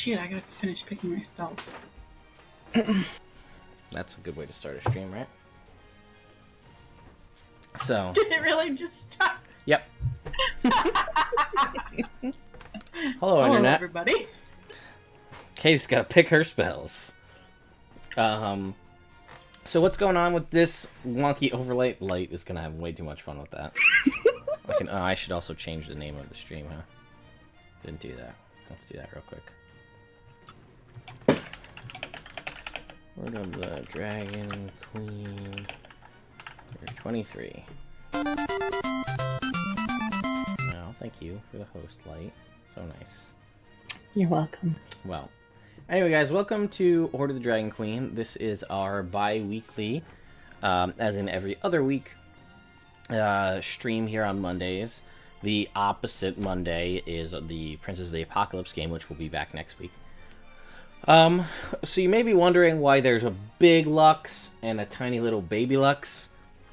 Shit, I gotta finish picking my spells. That's a good way to start a stream, right? So. Did it really just stop? Yep. Hello, Internet. Everybody. Kate's gotta pick her spells. So what's going on with this wonky overlay? Light is gonna have way too much fun with that. I should also change the name of the stream, huh? Didn't do that. Let's do that real quick. Hoard of the Dragon Queen. 23. Oh, thank you for the host, Light. So nice. You're welcome. Well, anyway, guys, welcome to Hoard of the Dragon Queen. This is our bi-weekly, as in every other week, stream here on Mondays. The opposite Monday is the Princess of the Apocalypse game, which will be back next week. So you may be wondering why there's a big Lux and a tiny little baby Lux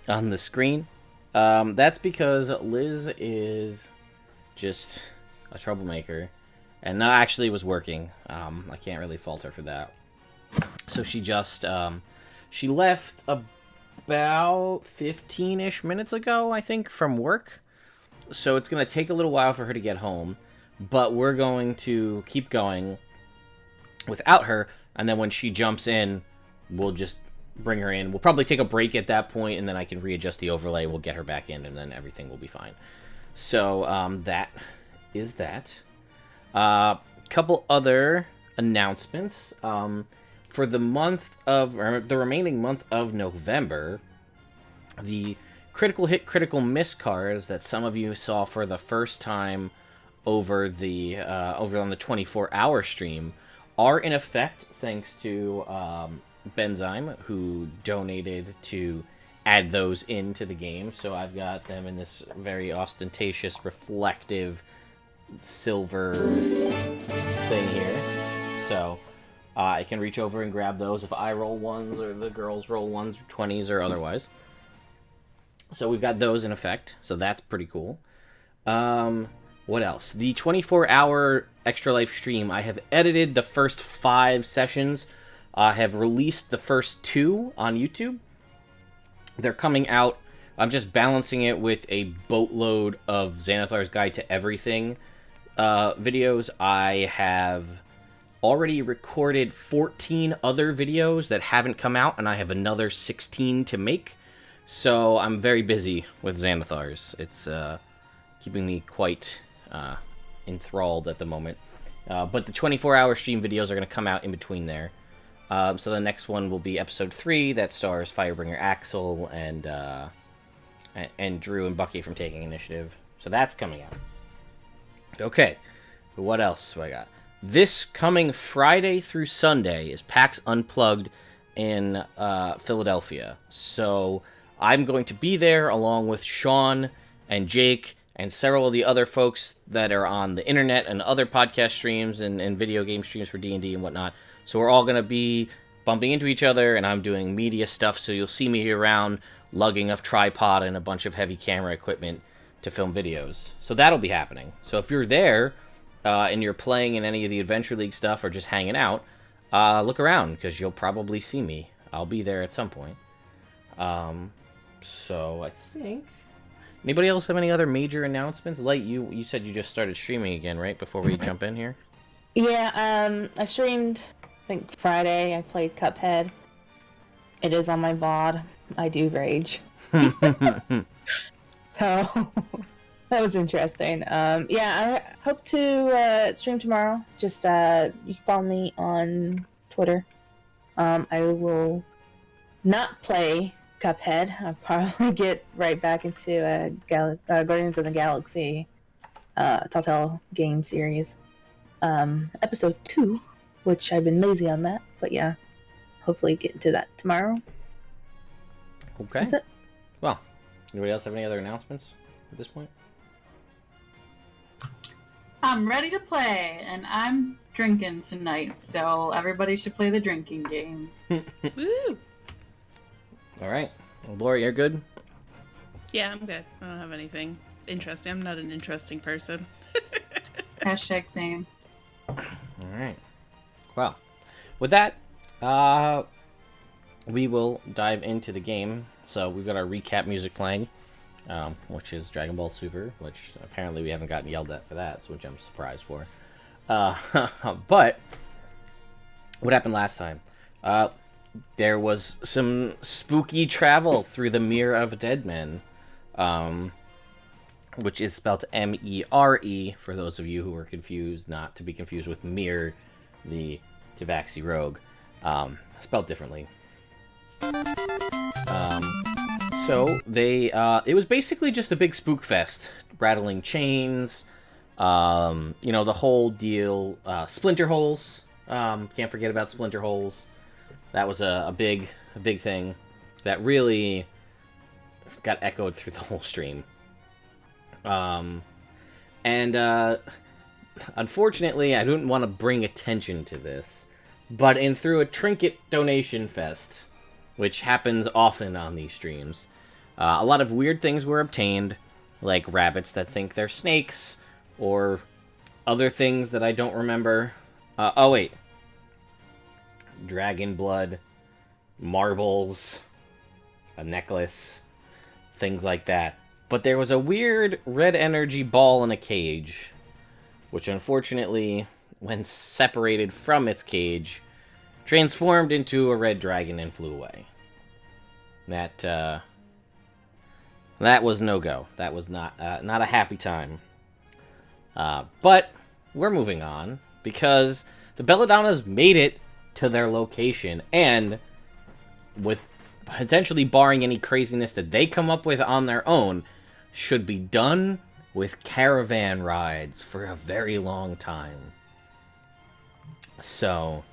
on the screen. That's because Liz is just a troublemaker, and not actually was working. I can't really fault her for that. So she just, she left about 15-ish minutes ago, I think, from work. So it's going to take a little while for her to get home, but we're going to keep going without her, and then when she jumps in, we'll just bring her in. We'll probably take a break at that point, and then I can readjust the overlay. We'll get her back in, and then everything will be fine. So that is that. Couple other announcements. For the month of, or the remaining month of November, the critical hit, critical miss cards that some of you saw for the first time over the over on the 24-hour stream are in effect, thanks to Benzyme, who donated to add those into the game. So I've got them in this very ostentatious, reflective silver thing here. So I can reach over and grab those if I roll ones or the girls roll ones, 20s or otherwise. So we've got those in effect. So that's pretty cool. What else? The 24-hour Extra Life stream. I have edited the first 5 sessions. I have released the first 2 on YouTube. They're coming out. I'm just balancing it with a boatload of Xanathar's Guide to Everything videos. I have already recorded 14 other videos that haven't come out, and I have another 16 to make. So I'm very busy with Xanathar's. It's keeping me quite enthralled at the moment. But the 24-hour stream videos are going to come out in between there. So the next one will be episode 3 that stars Firebringer Axel and Drew and Bucky from Taking Initiative. So that's coming out. Okay, what else do I got? This coming Friday through Sunday is PAX Unplugged in Philadelphia. So I'm going to be there along with Sean and Jake and several of the other folks that are on the internet and other podcast streams and video game streams for D&D and whatnot. So we're all going to be bumping into each other, and I'm doing media stuff, so you'll see me around lugging a tripod and a bunch of heavy camera equipment to film videos. So that'll be happening. So if you're there and you're playing in any of the Adventure League stuff or just hanging out, look around, because you'll probably see me. I'll be there at some point. So I think... Anybody else have any other major announcements? Light, you said you just started streaming again, right? Before we jump in here? Yeah, I streamed, I think Friday. I played Cuphead. It is on my VOD. I do rage. So, that was interesting. Yeah, I hope to stream tomorrow. Just, you can follow me on Twitter. I will not play Cuphead. I'll probably get right back into Guardians of the Galaxy Telltale game series. Episode 2, which I've been lazy on that, but yeah, hopefully get into that tomorrow. Okay. That's it. Well, anybody else have any other announcements at this point? I'm ready to play, and I'm drinking tonight, so everybody should play the drinking game. Woo! All right. Well, Laura, you're good? Yeah, I'm good. I don't have anything interesting. I'm not an interesting person. Hashtag same. All right. Well, with that, we will dive into the game. So we've got our recap music playing, which is Dragon Ball Super, which apparently we haven't gotten yelled at for that, which I'm surprised for. But what happened last time? There was some spooky travel through the Mirror of Dead Men, which is spelled M-E-R-E, for those of you who are confused, not to be confused with Mir, the Tabaxi Rogue, spelled differently. So they, it was basically just a big spook fest, rattling chains, the whole deal. Splinter holes, can't forget about splinter holes. That was a big thing that really got echoed through the whole stream. Unfortunately, I didn't want to bring attention to this, but through a trinket donation fest, which happens often on these streams, a lot of weird things were obtained, like rabbits that think they're snakes, or other things that I don't remember. Oh wait. Dragon blood, marbles, a necklace, things like that. But there was a weird red energy ball in a cage, which unfortunately, when separated from its cage, transformed into a red dragon and flew away. That was no go. That was not a happy time. But we're moving on because the Belladonnas made it to their location, and with potentially barring any craziness that they come up with on their own, should be done with caravan rides for a very long time. So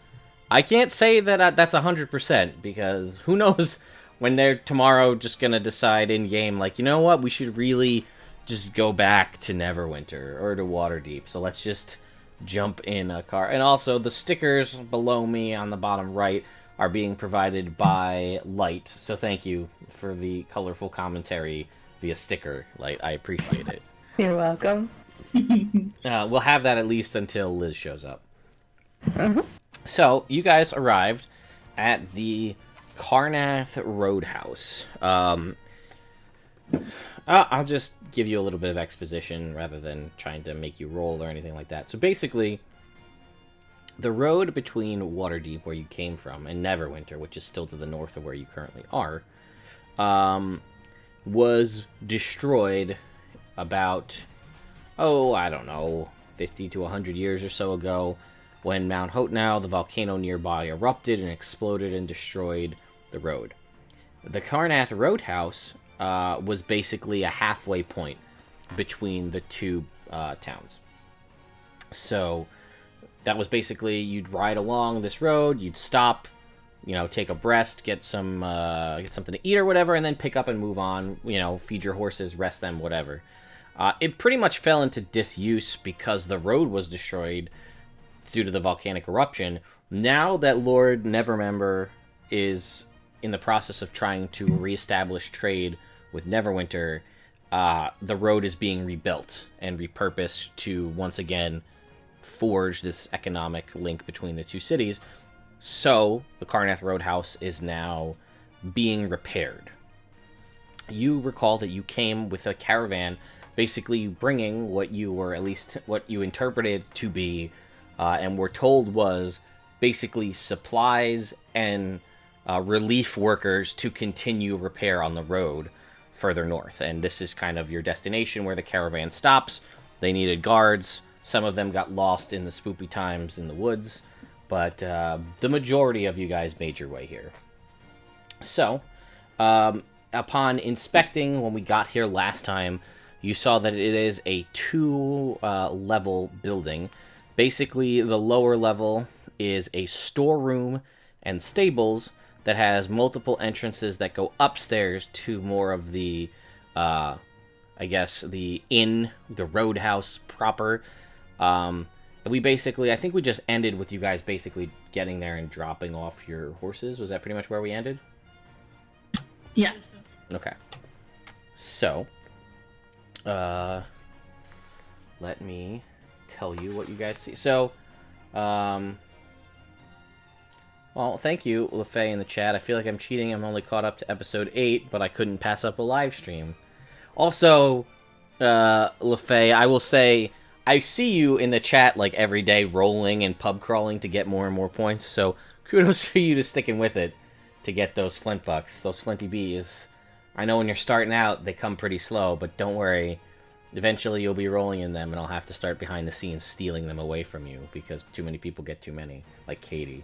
I can't say that that's 100%, because who knows when they're tomorrow just gonna decide in game, like, you know what, we should really just go back to Neverwinter or to Waterdeep. So let's just jump in a car. And also, the stickers below me on the bottom right are being provided by Light. So thank you for the colorful commentary via sticker, Light. I appreciate it. You're welcome. We'll have that at least until Liz shows up. So, you guys arrived at the Carnath Roadhouse. I'll just give you a little bit of exposition rather than trying to make you roll or anything like that. So basically, the road between Waterdeep, where you came from, and Neverwinter, which is still to the north of where you currently are, was destroyed about, I don't know, 50 to 100 years or so ago, when Mount Hotenow, the volcano nearby, erupted and exploded and destroyed the road. The Carnath Roadhouse was basically a halfway point between the two towns. So that was basically, you'd ride along this road, you'd stop, take a breast, get something to eat or whatever, and then pick up and move on, feed your horses, rest them, whatever. It pretty much fell into disuse because the road was destroyed due to the volcanic eruption. Now that Lord Nevermember is in the process of trying to reestablish trade with Neverwinter, the road is being rebuilt and repurposed to once again forge this economic link between the two cities. So the Carnath Roadhouse is now being repaired. You recall that you came with a caravan, basically bringing what you were, at least what you interpreted to be, and were told was basically supplies and relief workers to continue repair on the road further north. And this is kind of your destination where the caravan stops. They needed guards. Some of them got lost in the spoopy times in the woods, but the majority of you guys made your way here. So, upon inspecting when we got here last time, you saw that it is a two-level building. Basically, the lower level is a storeroom and stables that has multiple entrances that go upstairs to more of the, the inn, the roadhouse proper. We basically, I think we just ended with you guys basically getting there and dropping off your horses. Was that pretty much where we ended? Yes. Okay. So, let me tell you what you guys see. So, Well, thank you, LaFay, in the chat. I feel like I'm cheating. I'm only caught up to episode 8, but I couldn't pass up a live stream. Also, LaFay, I will say, I see you in the chat like every day rolling and pub crawling to get more and more points, so kudos for you to sticking with it to get those flint bucks, those flinty bees. I know when you're starting out, they come pretty slow, but don't worry. Eventually you'll be rolling in them, and I'll have to start behind the scenes stealing them away from you, because too many people get too many, like Katie.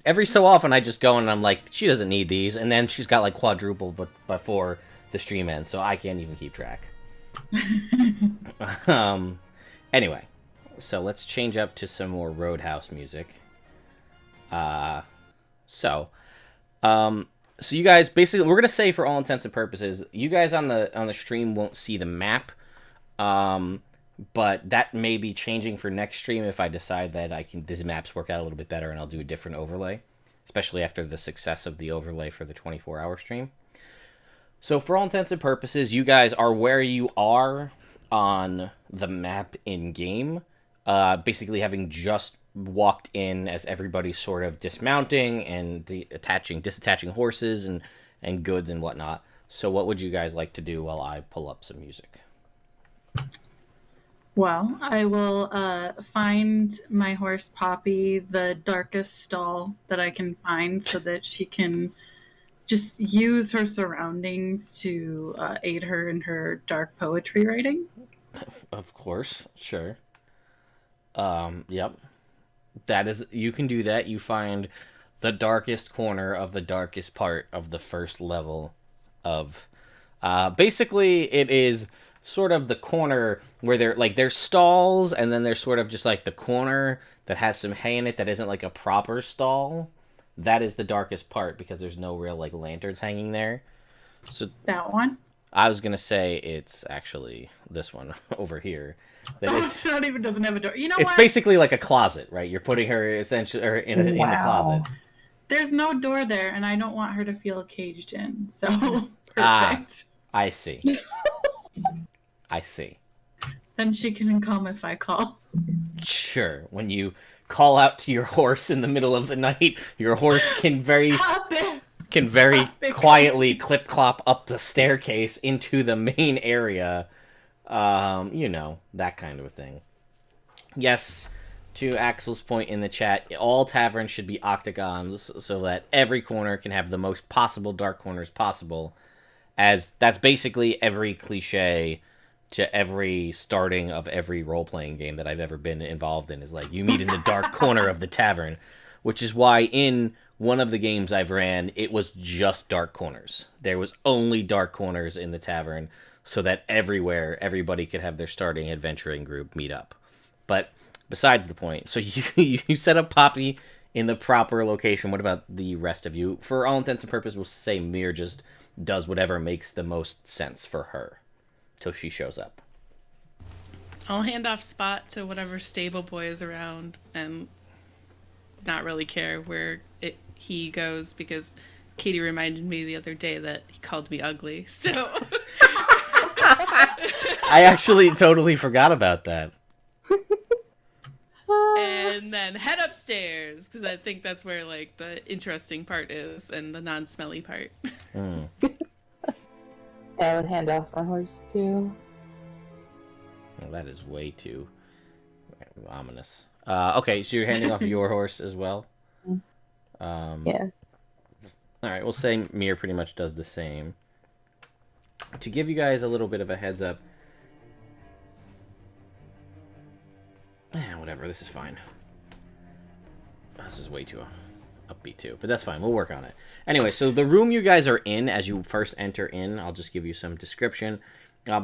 Every so often I just go and I'm like, she doesn't need these, and then she's got like quadruple before the stream ends, so I can't even keep track. Anyway, so let's change up to some more Roadhouse music. So you guys basically, we're gonna say for all intents and purposes, you guys on the stream won't see the map. But that may be changing for next stream if I decide that these maps work out a little bit better, and I'll do a different overlay, especially after the success of the overlay for the 24-hour stream. So for all intents and purposes, you guys are where you are on the map in-game, basically having just walked in as everybody's sort of dismounting and disattaching horses and goods and whatnot. So what would you guys like to do while I pull up some music? Well, I will find my horse Poppy the darkest stall that I can find so that she can just use her surroundings to aid her in her dark poetry writing. Of course, sure. Yep. That is, you can do that. You find the darkest corner of the darkest part of the first level of... basically, it is sort of the corner where there's stalls, and then there's sort of just like the corner that has some hay in it that isn't like a proper stall. That is the darkest part because there's no real like lanterns hanging there. So that one? I was gonna say it's actually this one over here. That it's not even doesn't have a door. You know it's what? basically like a closet, right? You're putting her essentially in the closet. There's no door there, and I don't want her to feel caged in. So perfect. I see. I see. Then she can come if I call. Sure. When you call out to your horse in the middle of the night, your horse can very quietly clip-clop up the staircase into the main area. You know, that kind of a thing. Yes, to Axel's point in the chat, all taverns should be octagons so that every corner can have the most possible dark corners possible, as that's basically every cliche to every starting of every role-playing game that I've ever been involved in, is like, you meet in the dark corner of the tavern, which is why in one of the games I've ran, it was just dark corners. There was only dark corners in the tavern, so that everywhere, everybody could have their starting adventuring group meet up. But besides the point, so you set up Poppy in the proper location. What about the rest of you? For all intents and purposes, we'll say Mir just does whatever makes the most sense for her till she shows up. I'll hand off Spot to whatever stable boy is around and not really care where he goes, because Katie reminded me the other day that he called me ugly. So I actually totally forgot about that. And then head upstairs, because I think that's where like the interesting part is and the non-smelly part. I would hand off my horse too. Well, that is way too ominous. Okay, so you're handing off your horse as well? Yeah. Alright, we'll say Mir pretty much does the same. To give you guys a little bit of a heads up... whatever, this is fine. This is way too upbeat too, but that's fine, we'll work on it. Anyway, so the room you guys are in as you first enter in, I'll just give you some description.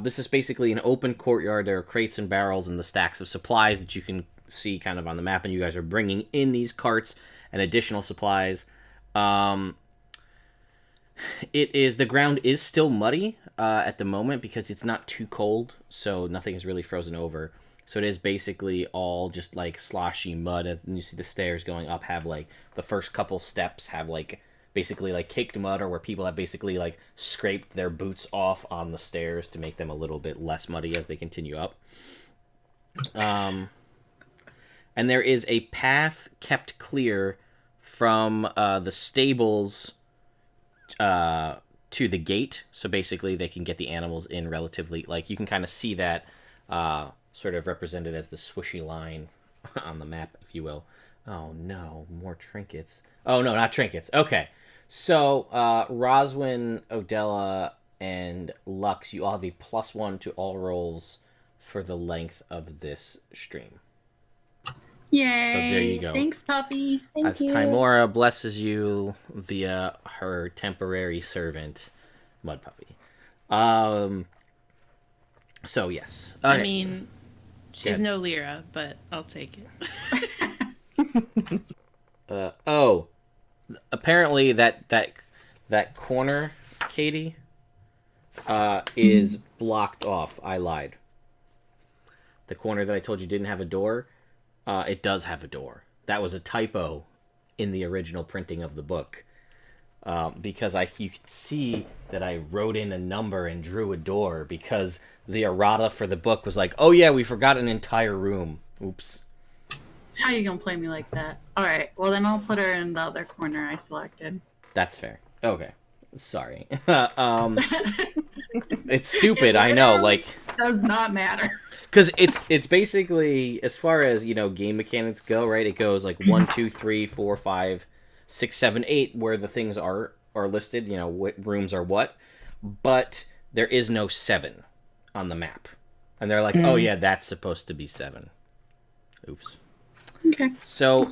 This is basically an open courtyard. There are crates and barrels and the stacks of supplies that you can see kind of on the map, and you guys are bringing in these carts and additional supplies. The ground is still muddy at the moment because it's not too cold, so nothing is really frozen over. So it is basically all just like sloshy mud, and you see the stairs going up have like the first couple steps have like basically like caked mud, or where people have basically like scraped their boots off on the stairs to make them a little bit less muddy as they continue up. And there is a path kept clear from the stables to the gate. So basically they can get the animals in relatively, like you can kind of see that sort of represented as the swishy line on the map, if you will. Oh no, more trinkets. Oh no, not trinkets. Okay. So Roswin, Odella, and Lux, you all have a +1 to all rolls for the length of this stream. Yay! So there you go. Thanks, Poppy. As Timora blesses you via her temporary servant, Mud Puppy. So yes. I mean, she's no Lyra, but I'll take it. Apparently that corner, Katie, is blocked off. I lied. The corner that I told you didn't have a door, it does have a door. That was a typo in the original printing of the book. Because you could see that I wrote in a number and drew a door because the errata for the book was like, oh yeah, we forgot an entire room. Oops. How you gonna play me like that? All right, well then I'll put her in the other corner I selected. That's fair. Okay. Sorry. It's stupid, I know. Like, does not matter. Because it's basically, as far as, game mechanics go, right? It goes like 1, 2, 3, 4, 5, 6, 7, 8, where the things are listed, what rooms are what. But there is no 7 on the map. And they're like, oh yeah, that's supposed to be 7. Oops. Okay. So,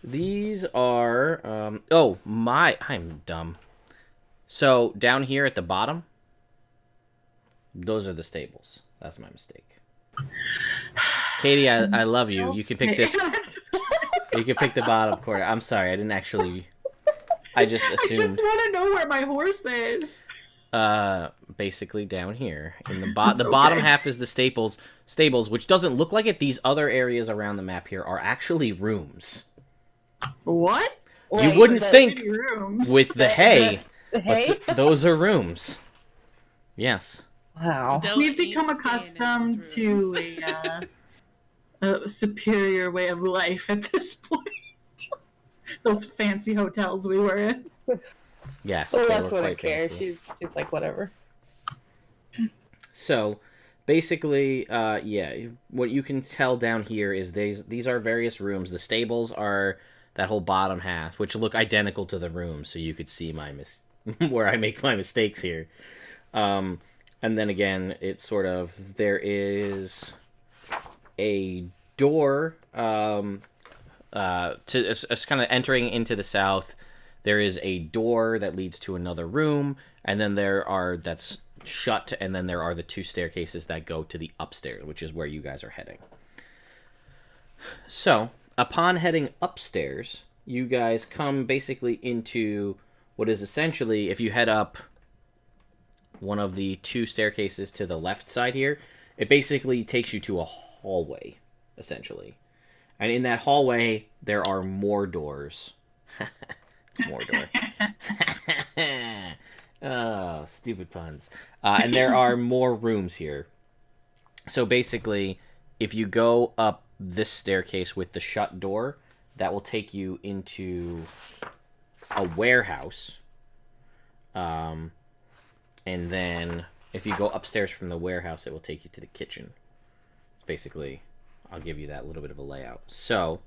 these are, I'm dumb. So, down here at the bottom, those are the stables. That's my mistake. Katie, I love you. You can pick this. You can pick the bottom corner. I'm sorry, I didn't actually. I just assumed. I just want to know where my horse is. Basically down here in the bottom half is the stables, which doesn't look like it. These other areas around the map here are actually rooms. What? You wouldn't think rooms. with the hay, The hay? but those are rooms. Yes. Wow. We've become accustomed to a superior way of life at this point. Those fancy hotels we were in. Yes. Well, that's what I care. Fancy. She's like, whatever. So, basically, what you can tell down here is these are various rooms. The stables are that whole bottom half, which look identical to the rooms, so you could see where I make my mistakes here. And then again, it's sort of, there is a door it's kind of entering into the south. There is a door that leads to another room, and then that's shut, and then there are the 2 staircases that go to the upstairs, which is where you guys are heading. So, upon heading upstairs, you guys come basically into what is essentially, if you head up one of the 2 staircases to the left side here, it basically takes you to a hallway, essentially. And in that hallway, there are more doors. More door. Oh, stupid puns. And there are more rooms here. So basically, if you go up this staircase with the shut door, that will take you into a warehouse. And then if you go upstairs from the warehouse, it will take you to the kitchen. It's basically, I'll give you that little bit of a layout. So,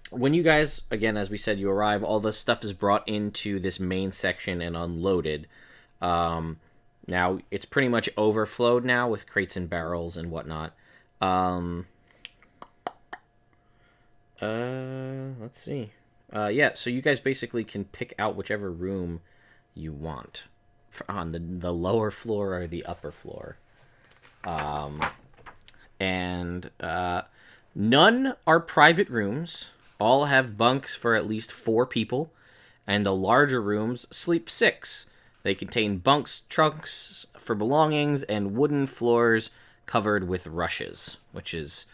when you guys, again, as we said, you arrive, all the stuff is brought into this main section and unloaded. Now, it's pretty much overflowed now with crates and barrels and whatnot. Let's see. So you guys basically can pick out whichever room you want on the lower floor or the upper floor. And none are private rooms. All have bunks for at least 4 people, and the larger rooms sleep 6. They contain bunks, trunks for belongings, and wooden floors covered with rushes, which is,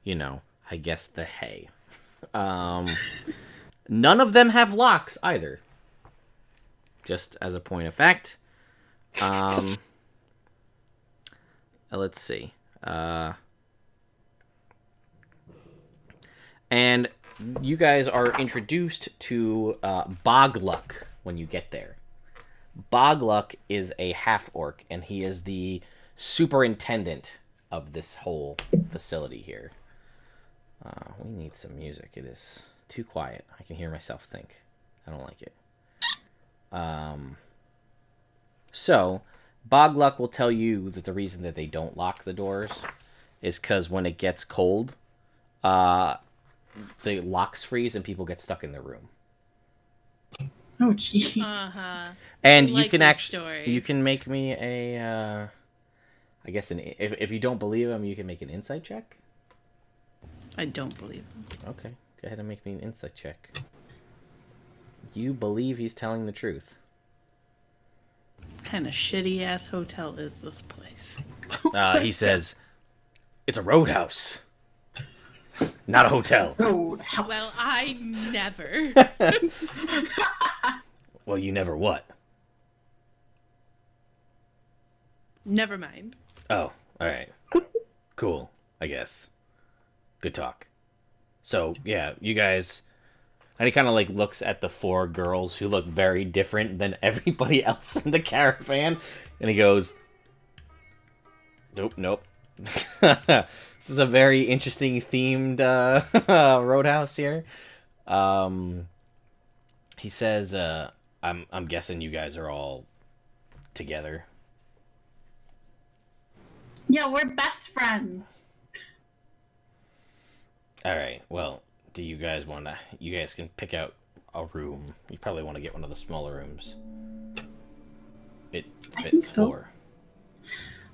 I guess the hay. None of them have locks either. Just as a point of fact. Let's see. And you guys are introduced to Bogluck when you get there. Bogluck is a half-orc, and he is the superintendent of this whole facility here. We need some music. It is too quiet. I can hear myself think. I don't like it. So, Bogluck will tell you that the reason that they don't lock the doors is because when it gets cold, the locks freeze and people get stuck in their room. Oh, jeez. And like you can this story. you can make me a, I guess if you don't believe him, you can make an insight check. I don't believe him. Okay, go ahead and make me an insight check. You believe he's telling the truth. What kind of shitty ass hotel is this place? He says, "It's a roadhouse, not a hotel." Roadhouse. Well, I never. Well, you never what? Never mind. Oh, all right. Cool, I guess. Good talk. So, yeah, you guys... And he kind of, like, looks at the four girls who look very different than everybody else in the caravan. And he goes... Nope. This is a very interesting themed roadhouse here. He says, I'm guessing you guys are all together. Yeah, we're best friends. All right. Well, do you guys want to... You guys can pick out a room. You probably want to get one of the smaller rooms. It I think fits so. 4.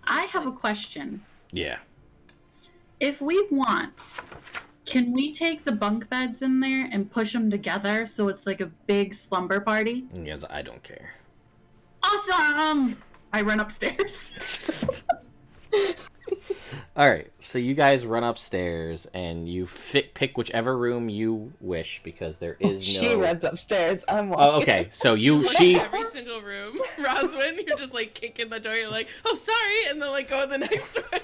I have a question. Yeah. If we want, can we take the bunk beds in there and push them together so it's like a big slumber party? Yes, I don't care. Awesome! I run upstairs. All right. So you guys run upstairs and you pick whichever room you wish because there is no... She runs upstairs. I'm walking. Oh, okay. So she... Every single room. Roswin, you're just like kicking the door. You're like, oh, sorry. And then like go to the next one.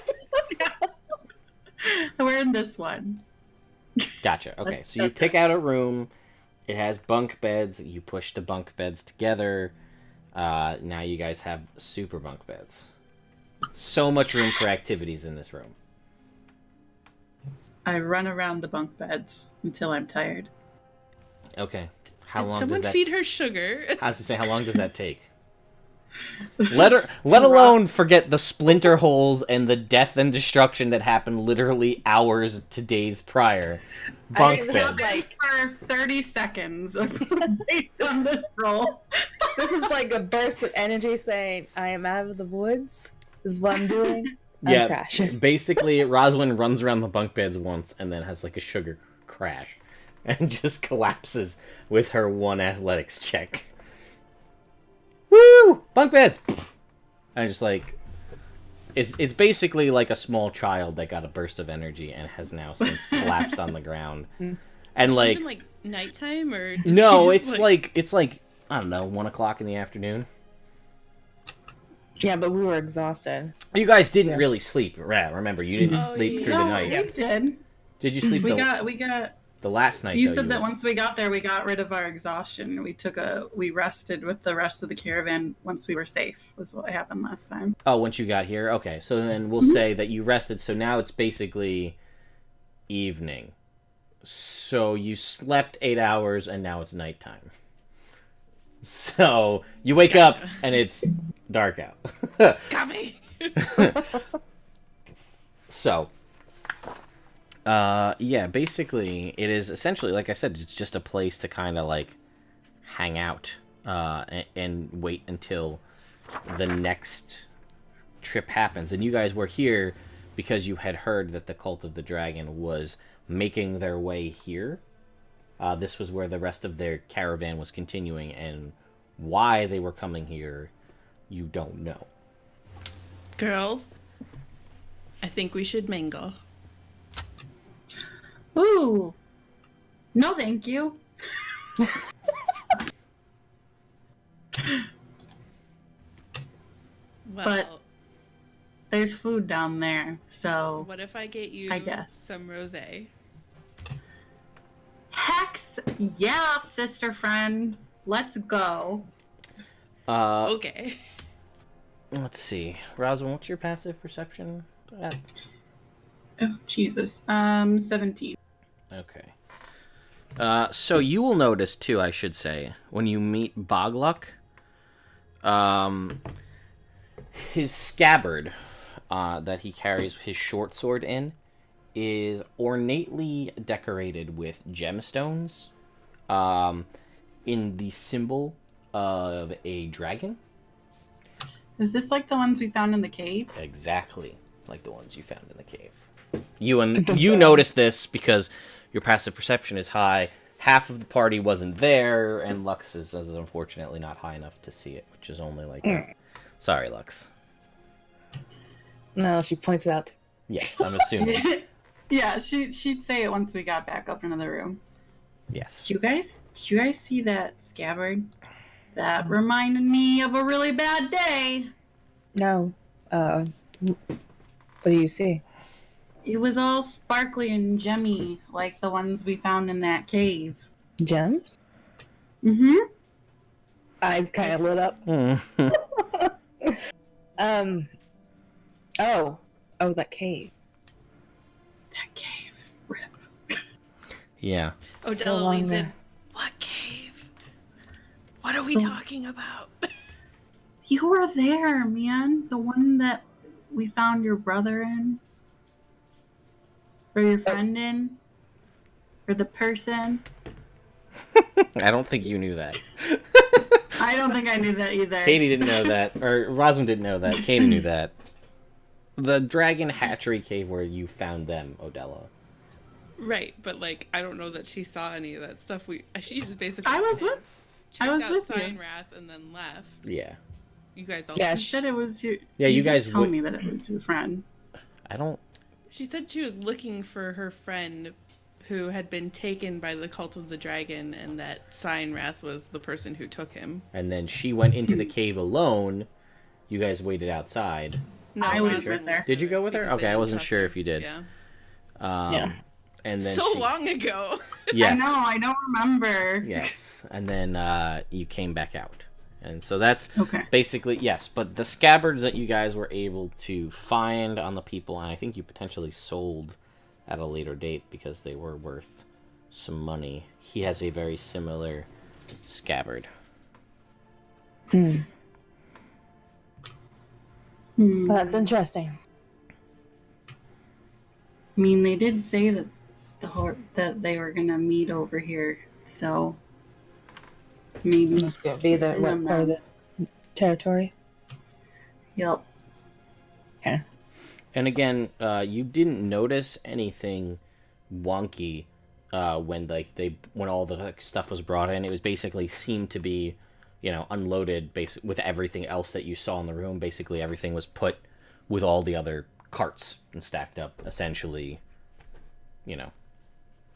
We're in this one. Gotcha. Okay. So you pick out a room. It has bunk beds. You push the bunk beds together. Now you guys have super bunk beds. So much room for activities in this room. I run around the bunk beds until I'm tired. Okay. How Did long someone does that... feed her sugar? I was to say, how long does that take? Let alone forget the splinter holes and the death and destruction that happened literally hours to days prior. Bunk think this is beds. For 30 seconds based on this roll. This is like a burst of energy saying, I am out of the woods. This is what I'm doing. I'm crashing. Basically, Rosalind runs around the bunk beds once and then has like a sugar crash and just collapses with her one athletics check. Woo! Bunk beds! And just like... It's basically like a small child that got a burst of energy and has now since collapsed on the ground. And like... Even like nighttime or... No, it's like... It's like, I don't know, 1 o'clock in the afternoon. Yeah, but we were exhausted. You guys didn't really sleep. Remember, you didn't sleep through the No, night. we did. Did you sleep We got the last night? You though, said that once we got there, we got rid of our exhaustion. We rested with the rest of the caravan once we were safe. Was what happened last time. Oh, once you got here? Okay, so then we'll say that you rested, so now it's basically evening. So you slept 8 hours, and now it's nighttime. So you wake up, and it's dark out. Got me! So... yeah, basically, it is essentially, like I said, it's just a place to kind of, like, hang out, and wait until the next trip happens. And you guys were here because you had heard that the Cult of the Dragon was making their way here. This was where the rest of their caravan was continuing, and why they were coming here, you don't know. Girls, I think we should mingle. Ooh. No, thank you. Well, But- There's food down there, so what if I get you I guess. some rosé? Yeah, sister friend. Let's go. Okay. Let's see. Rosalind, what's your passive perception? Oh, Jesus. 17. Okay. So you will notice too, I should say, when you meet Bogluck, his scabbard that he carries his short sword in is ornately decorated with gemstones, in the symbol of a dragon. Is this like the ones we found in the cave? Exactly like the ones you found in the cave. You notice this because your passive perception is high. Half of the party wasn't there, and Lux is unfortunately not high enough to see it, which is only like... Sorry, Lux. No, she points it out. Yes, I'm assuming. Yeah, she'd say it once we got back up into the room. Yes. Did you guys see that scabbard? That reminded me of a really bad day. No. What do you see? It was all sparkly and gemmy, like the ones we found in that cave. Gems? Mm-hmm. Eyes kind of lit up. Oh, that cave. That cave. Rip. Yeah. Odella leans in. there. What cave? What are we talking about? You were there, man. The one that we found your brother in. Or your friend in. Or the person. I don't think you knew that. I don't think I knew that either. Katie didn't know that. Or Rosalind didn't know that. Katie knew that. The dragon hatchery cave where you found them, Odella. Right, but like I don't know that she saw any of that stuff. She just basically I was with you. Wrath and then left. Yeah. You guys all. Yeah, She said it was you. Yeah, you guys told me that it was your friend. I don't... She said she was looking for her friend who had been taken by the cult of the dragon, and that Sign Wrath was the person who took him. And then she went into the cave alone. You guys waited outside. No, I went Rosalind with her. Did you go with her? because they Okay, I didn't wasn't trust sure her. if you did. Yeah. Yeah. And then So she... long ago. Yes. I don't remember. Yes. And then you came back out. And so that's Okay. basically... Yes, but the scabbards that you guys were able to find on the people, and I think you potentially sold at a later date because they were worth some money. He has a very similar scabbard. Well, that's interesting. I mean, they did say that that they were gonna meet over here, so maybe. Must go be the what part of the territory? Yep. Okay. And again, you didn't notice anything wonky when all the stuff was brought in. It was basically seemed to be, unloaded with everything else that you saw in the room. Basically, everything was put with all the other carts and stacked up. Essentially,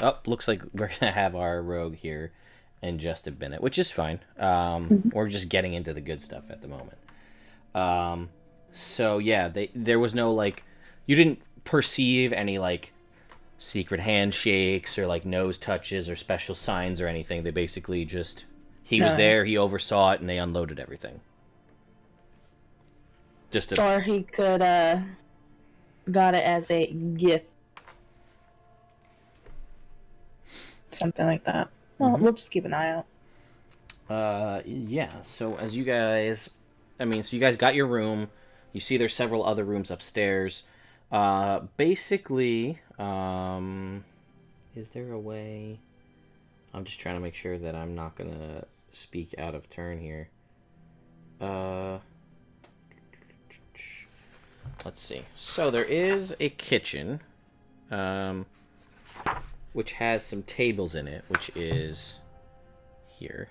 Oh, looks like we're gonna have our rogue here in just a minute, which is fine. We're just getting into the good stuff at the moment. So yeah, there was no you didn't perceive any secret handshakes or nose touches or special signs or anything. They basically just he was there, he oversaw it, and they unloaded everything. Or he could got it as a gift. Something like that. Well, we'll just keep an eye out. Yeah, so as you guys... so you guys got your room. You see there's several other rooms upstairs. Basically, is there a way... I'm just trying to make sure that I'm not going to speak out of turn here. Let's see. So there is a kitchen, which has some tables in it, which is here.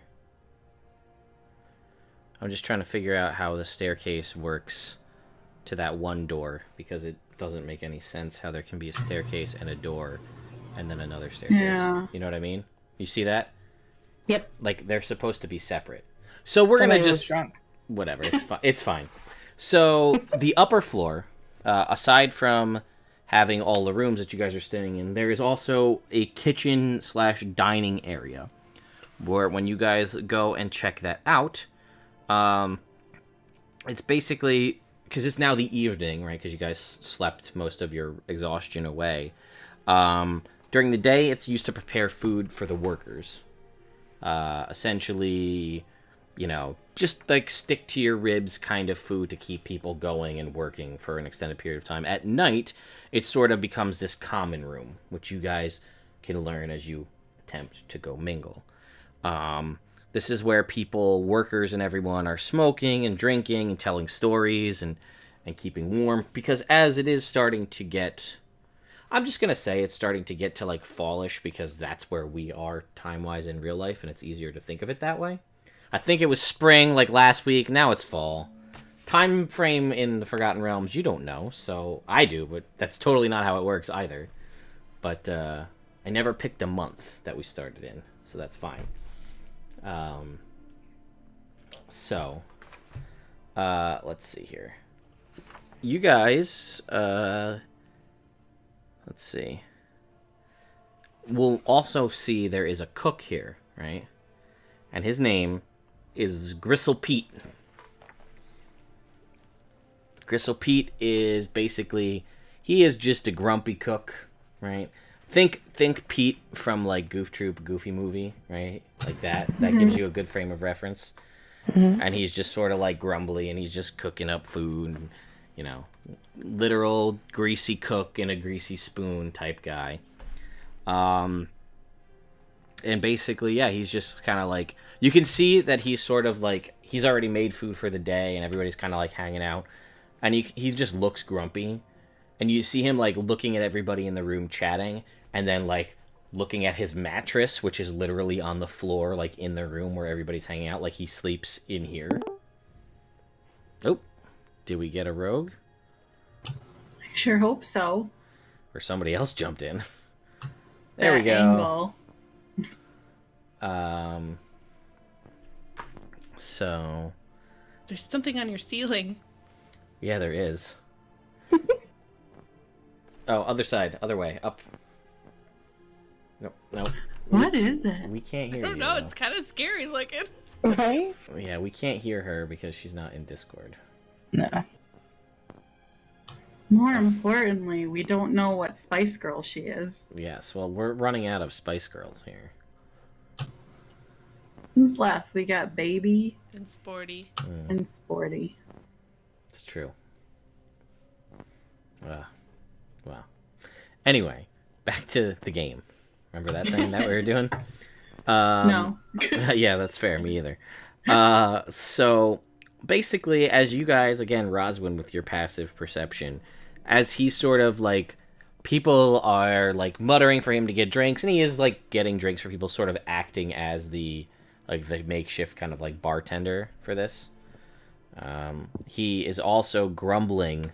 I'm just trying to figure out how the staircase works to that one door, because it doesn't make any sense how there can be a staircase and a door and then another staircase. Yeah. You know what I mean? You see that? Yep. They're supposed to be separate. So we're going to just... drunk. Whatever, it's fine. It's fine. So the upper floor, aside from having all the rooms that you guys are staying in, there is also a kitchen/dining area where when you guys go and check that out, it's basically, because it's now the evening, right? Because you guys slept most of your exhaustion away. During the day, it's used to prepare food for the workers. Essentially, you know, just like stick to your ribs kind of food to keep people going and working for an extended period of time. At night, it sort of becomes this common room, which you guys can learn as you attempt to go mingle. This is where people, workers and everyone, are smoking and drinking and telling stories and keeping warm. Because as it is starting to get... I'm just going to say it's starting to get to, like, fallish, because that's where we are time-wise in real life, and it's easier to think of it that way. I think it was spring, like, last week. Now it's fall. Time frame in the Forgotten Realms, you don't know. So, I do, but that's totally not how it works either. But, I never picked a month that we started in, so that's fine. Let's see here. You guys, let's see. We'll also see there is a cook here, right? And his name is Gristle Pete. Gristle Pete is basically, he is just a grumpy cook, right? Think Pete from, like, Goof Troop, Goofy movie, right? Like that. That gives you a good frame of reference. And he's just sort of, like, grumbly, and he's just cooking up food, and, you know, literal greasy cook in a greasy spoon type guy. And basically, yeah, he's just kind of like, you can see that he's sort of like, he's already made food for the day, and everybody's kind of like hanging out, and he just looks grumpy, and you see him like looking at everybody in the room chatting, and then like looking at his mattress, which is literally on the floor, like in the room where everybody's hanging out, like he sleeps in here. Oh, did we get a rogue? I sure hope so. Or somebody else jumped in. There That we go. Angle. So There's something on your ceiling. yeah, there is. Oh, other side, other way, up. Nope. What is it? We can't I hear don't you. know. It's kind of scary looking. Right? Yeah, we can't hear her because she's not in Discord. No. More importantly, we don't know what Spice Girl she is. Yes, well, we're running out of Spice Girls here. Who's left? We got Baby And sporty. and Sporty. It's true. Wow. Anyway, back to the game. Remember that thing that we were doing? No. Yeah, that's fair. Me either. So basically, as you guys, again, Roswin, with your passive perception, as he's sort of like, people are like muttering for him to get drinks, and he is like getting drinks for people, sort of acting as the makeshift kind of like bartender for this. He is also grumbling.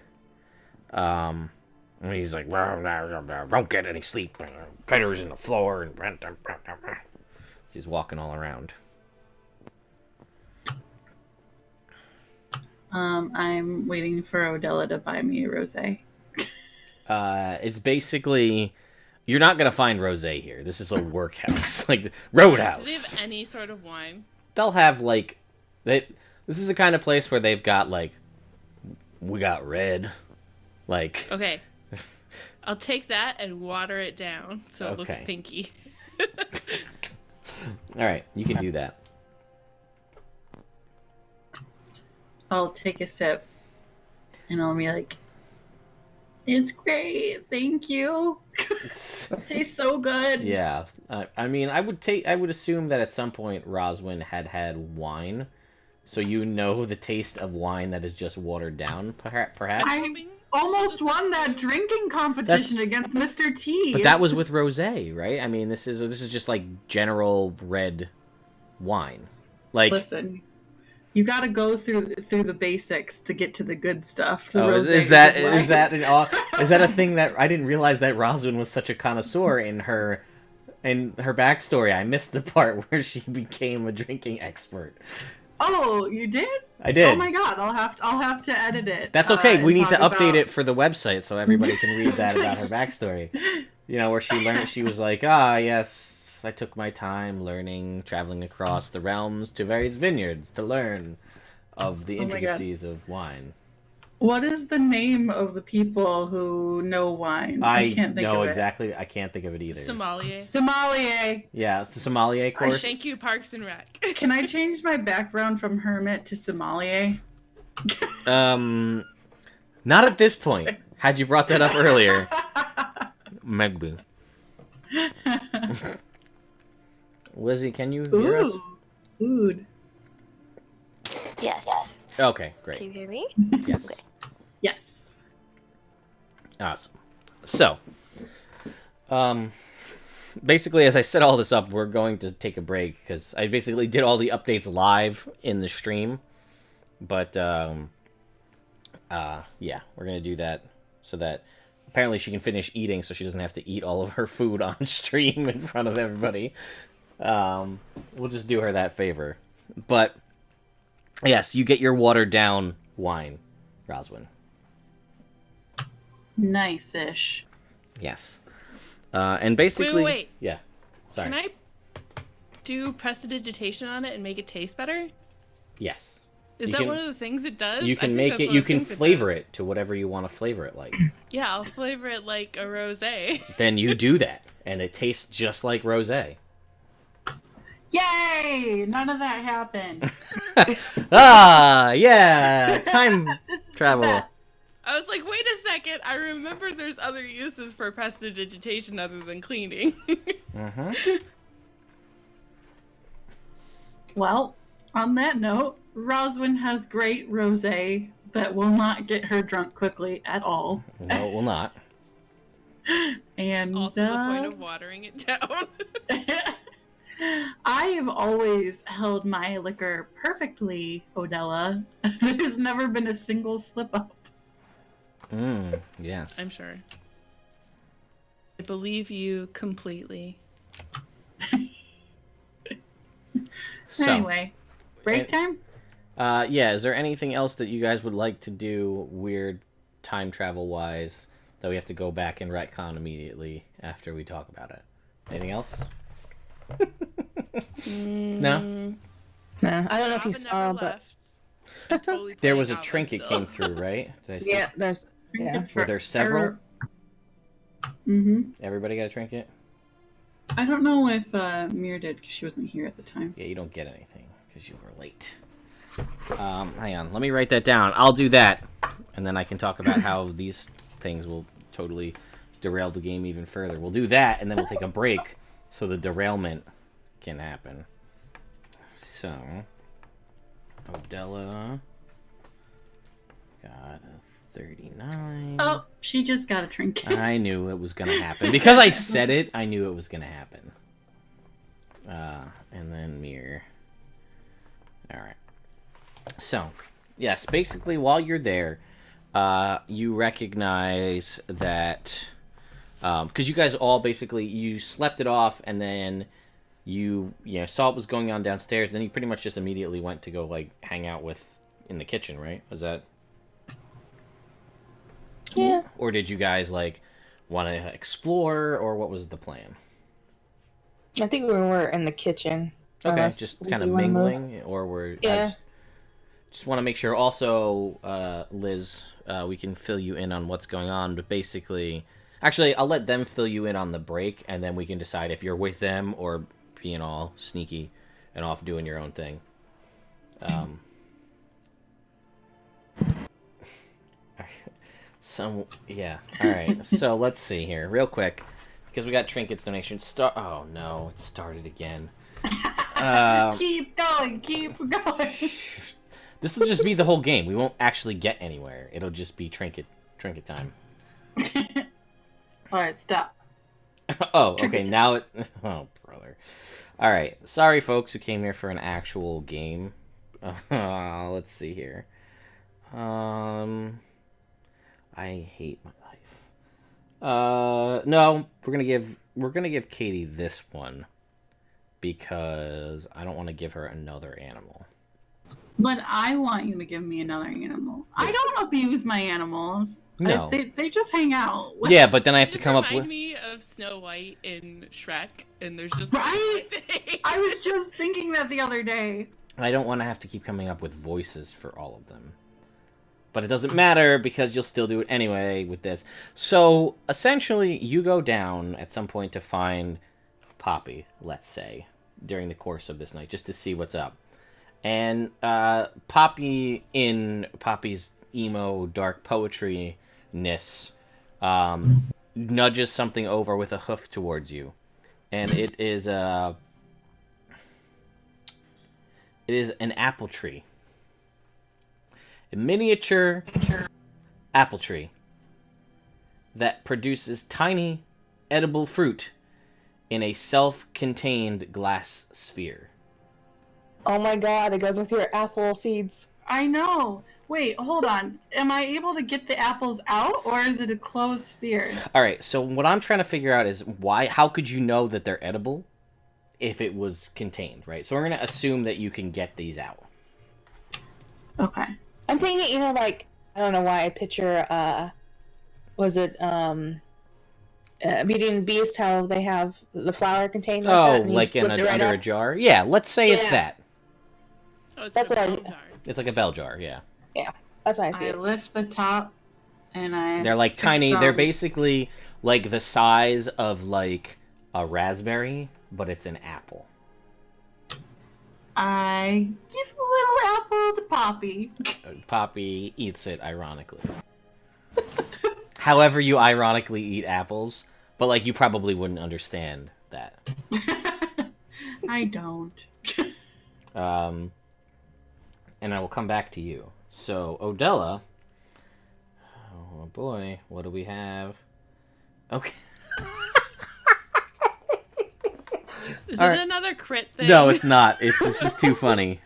And he's like, don't get any sleep. Gutters in the floor. And he's walking all around. I'm waiting for Odella to buy me a rosé. It's basically, you're not gonna find rosé here. This is a workhouse, like Roadhouse. Do they have any sort of wine? They'll have like, this is the kind of place where they've got like, we got red, like. Okay. I'll take that and water it down so it looks Okay. pinky. All right, you can do that. I'll take a sip and I'll be like, it's great, thank you. Tastes so good. Yeah, I mean, I would assume that at some point Roswin had wine, so you know the taste of wine that is just watered down, perhaps. I almost won that drinking competition against Mr. T. But that was with rosé, right? I mean, this is just like general red wine. Like, Listen, you got to go through the basics to get to the good stuff. The oh, rosé is that life. is that a thing that I didn't realize that Roswin was such a connoisseur in her backstory? I missed the part where she became a drinking expert. Oh, you did? I did. Oh my god, I'll have to edit it. That's okay. We and need to talk update about- it for the website so everybody can read that about her backstory. You know, where she learned, she was like, yes, I took my time learning, traveling across the realms to various vineyards to learn of the Oh my God. intricacies of wine. What is the name of the people who know wine? I can't think know of it. exactly. I can't think of it either. Sommelier. Sommelier. Yeah, it's the sommelier course. Thank you, Parks and Rec. Can I change my background from hermit to sommelier? Not at this point. Had you brought that up earlier, Megby. Lizzie, can you hear us? Ooh, food. Yes. Okay, Can you great. hear me? Yes. Okay. Yes. Awesome. So, basically, as I set all this up, we're going to take a break because I basically did all the updates live in the stream. But, yeah, we're going to do that so that apparently she can finish eating so she doesn't have to eat all of her food on stream in front of everybody. We'll just do her that favor. But, yes, you get your watered down wine, Roswin. Nice-ish. Yes. And basically... Wait. Yeah. Sorry. Can I do prestidigitation on it and make it taste better? Yes. Is You that can- one of the things it does? You I can think make that's it, one you of the can things flavor does. it to whatever you want to flavor it like. Yeah, I'll flavor it like a rosé. Then you do that, and it tastes just like rosé. Yay! None of that happened. Ah, yeah! Time This is the travel. best. I was like, wait a second. I remember there's other uses for prestidigitation other than cleaning. Mm-hmm. Well, on that note, Roswin has great rosé that will not get her drunk quickly at all. No, it will not. And Also the point of watering it down. I have always held my liquor perfectly, Odella. There's never been a single slip up. Yes. I'm sure. I believe you completely. So, Anyway, break and- time? yeah, is there anything else that you guys would like to do weird time travel wise that we have to go back and retcon immediately after we talk about it? Anything else? No? No, I don't know if you Robin saw, never but left. I'm totally There playing was a Robin trinket still. came through, right? Did I see? yeah, there's yeah. It's Were there several? Mm-hmm. Everybody got a trinket? I don't know if Mir did because she wasn't here at the time. Yeah, you don't get anything because you were late. Hang on, let me write that down. I'll do that, and then I can talk about how these things will totally derail the game even further. We'll do that, and then we'll take a break so the derailment can happen. So, Odella got a 39. Oh, she just got a trinket. I knew it was gonna happen because I said it. I knew it was gonna happen. And then Mir. All right. So, yes, basically, while you're there, you recognize that because you guys all basically you slept it off, and then you saw what was going on downstairs. Then you pretty much just immediately went to go like hang out with in the kitchen, right? Was that? Yeah. Or did you guys like want to explore, or what was the plan? I think we were in the kitchen. Okay, unless just we kind of do wanna move. mingling, or we're Yeah. just want to make sure. Also, Liz, we can fill you in on what's going on. But basically, actually, I'll let them fill you in on the break, and then we can decide if you're with them or being all sneaky and off doing your own thing. Yeah. All right. So let's see here, real quick, because we got trinkets donation. Oh no, it started again. Keep going, keep going. This will just be the whole game. We won't actually get anywhere. It'll just be trinket time. All right, stop. Oh, okay. Now it. Oh, brother. All right. Sorry, folks who came here for an actual game. Let's see here. I hate my life. No, we're gonna give Katie this one because I don't want to give her another animal. But I want you to give me another animal. I don't abuse my animals. No. They just hang out. Yeah, but then I have to Just come up remind with... me of Snow White in Shrek, and there's just Right? thing. I was just thinking that the other day. I don't want to have to keep coming up with voices for all of them. But it doesn't matter because you'll still do it anyway with this. So, essentially, you go down at some point to find Poppy, let's say, during the course of this night, just to see what's up. And Poppy, in Poppy's emo dark poetry-ness, nudges something over with a hoof towards you. And it is an apple tree. A miniature apple tree that produces tiny, edible fruit in a self-contained glass sphere. Oh my god, it goes with your apple seeds. I know. Wait, hold on. Am I able to get the apples out, or is it a closed sphere? All right, so what I'm trying to figure out is how could you know that they're edible if it was contained, right? So we're going to assume that you can get these out. Okay. I'm thinking, like, I don't know why I picture, was it, Beauty and the Beast, how they have the flower contained like that? Oh, like under a jar? Yeah, let's say it's that. Oh, That's like what a bell jar. It's like a bell jar, yeah. Yeah, that's why I see I it. lift the top, and I... They're like tiny. They're basically like the size of like a raspberry, but it's an apple. I give a little apple to Poppy. Poppy eats it ironically. However you ironically eat apples, but like you probably wouldn't understand that. I don't. And I will come back to you. So, Odella. Oh boy, what do we have? Okay. Is All it right. another crit thing? No, it's not. This is too funny.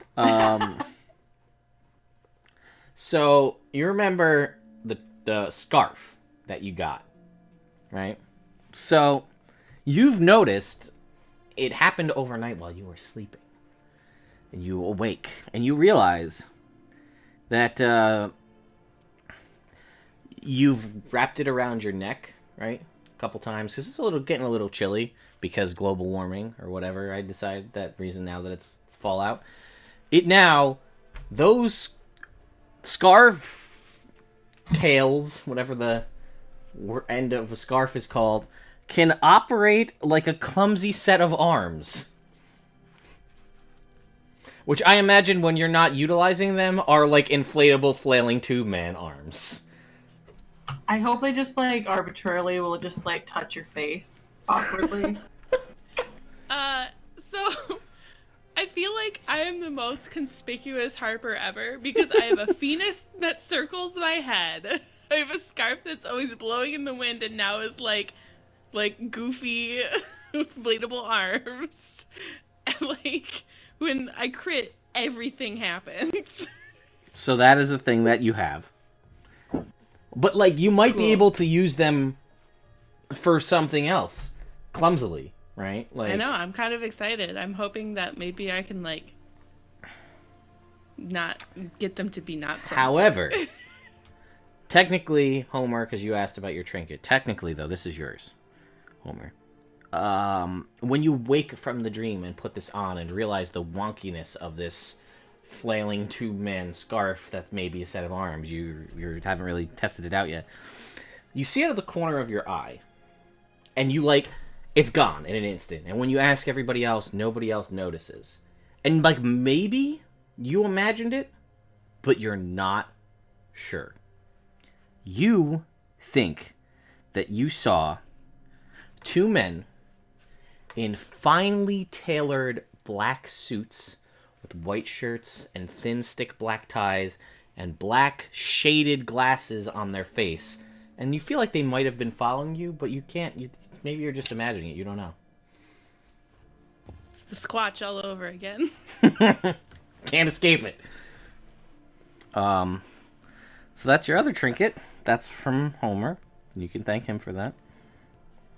So, you remember the scarf that you got, right? So, you've noticed it happened overnight while you were sleeping. And you awake, and you realize that you've wrapped it around your neck, right? A couple times, because it's getting a little chilly because global warming or whatever. I decided that reason now that it's fallout. Those scarf tails, whatever the end of a scarf is called, can operate like a clumsy set of arms. Which I imagine when you're not utilizing them are like inflatable flailing tube man arms. I hope they just like arbitrarily will just like touch your face awkwardly. So I feel like I am the most conspicuous Harper ever because I have a phoenix that circles my head. I have a scarf that's always blowing in the wind and now is like goofy inflatable arms. And like when I crit, everything happens. So that is a thing that you have. But like you might be able to use them for something else clumsily, right? Like I know, I'm kind of excited. I'm hoping that maybe I can like not get them to be not clumsy. However, technically, Homer, because you asked about your trinket, technically though, this is yours, Homer. When you wake from the dream and put this on and realize the wonkiness of this flailing tube-man scarf that may be a set of arms, you haven't really tested it out yet. You see out of the corner of your eye, and you it's gone in an instant. And when you ask everybody else, nobody else notices. And maybe you imagined it, but you're not sure. You think that you saw two men in finely tailored black suits with white shirts and thin stick black ties and black shaded glasses on their face. And you feel like they might have been following you, but you can't. Maybe you're just imagining it. You don't know. It's the Squatch all over again. Can't escape it. So that's your other trinket. That's from Homer. You can thank him for that.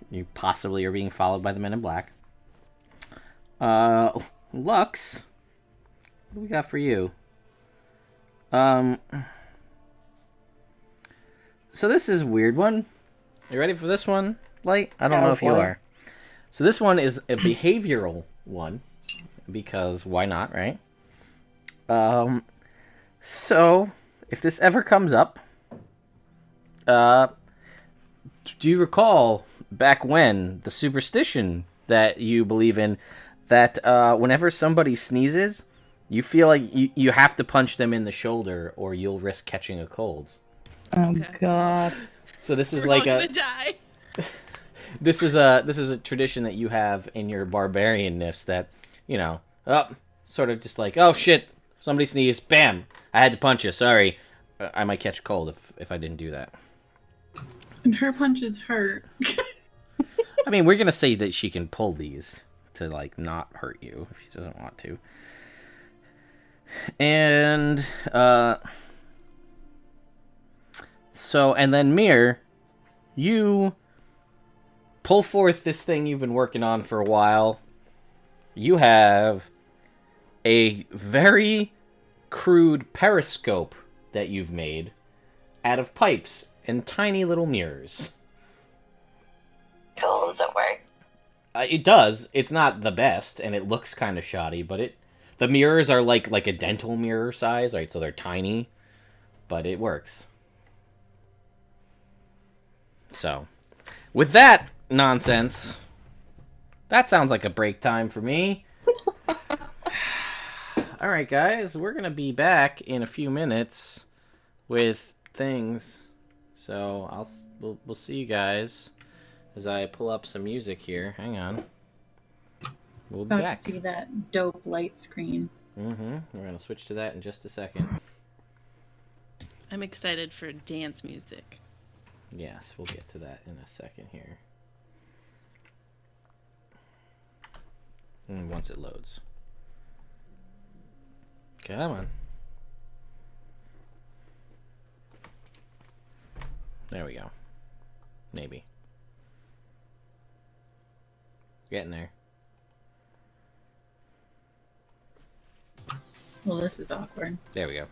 You possibly are being followed by the Men in Black. Lux, what do we got for you? So this is a weird one. You ready for this one, Light? I don't know if you are. So this one is a behavioral one, because why not, right? So if this ever comes up, do you recall back when the superstition that you believe in, that whenever somebody sneezes, you feel like you have to punch them in the shoulder or you'll risk catching a cold? Oh God. So this is We're like all a gonna die. this is a tradition that you have in your barbarianness, that, you know, sort of just like, oh shit, somebody sneezed, bam, I had to punch you, sorry, I might catch a cold if I didn't do that. And her punches hurt. I mean, we're gonna say that she can pull these to like not hurt you if she doesn't want to. And so, and then Mir, you pull forth this thing you've been working on for a while. You have a very crude periscope that you've made out of pipes and tiny little mirrors. Cool, does it work? It does. It's not the best, and it looks kind of shoddy, but the mirrors are like a dental mirror size, right? So they're tiny, but it works. So, with that nonsense, that sounds like a break time for me. All right, guys, we're gonna be back in a few minutes with things. So we'll see you guys as I pull up some music here. Hang on. We'll be About back. to see that dope light screen. Mm-hmm. We're gonna switch to that in just a second. I'm excited for dance music. Yes, we'll get to that in a second here. And once it loads. Come on. There we go. Maybe. Getting there. Well, this is awkward. There we go.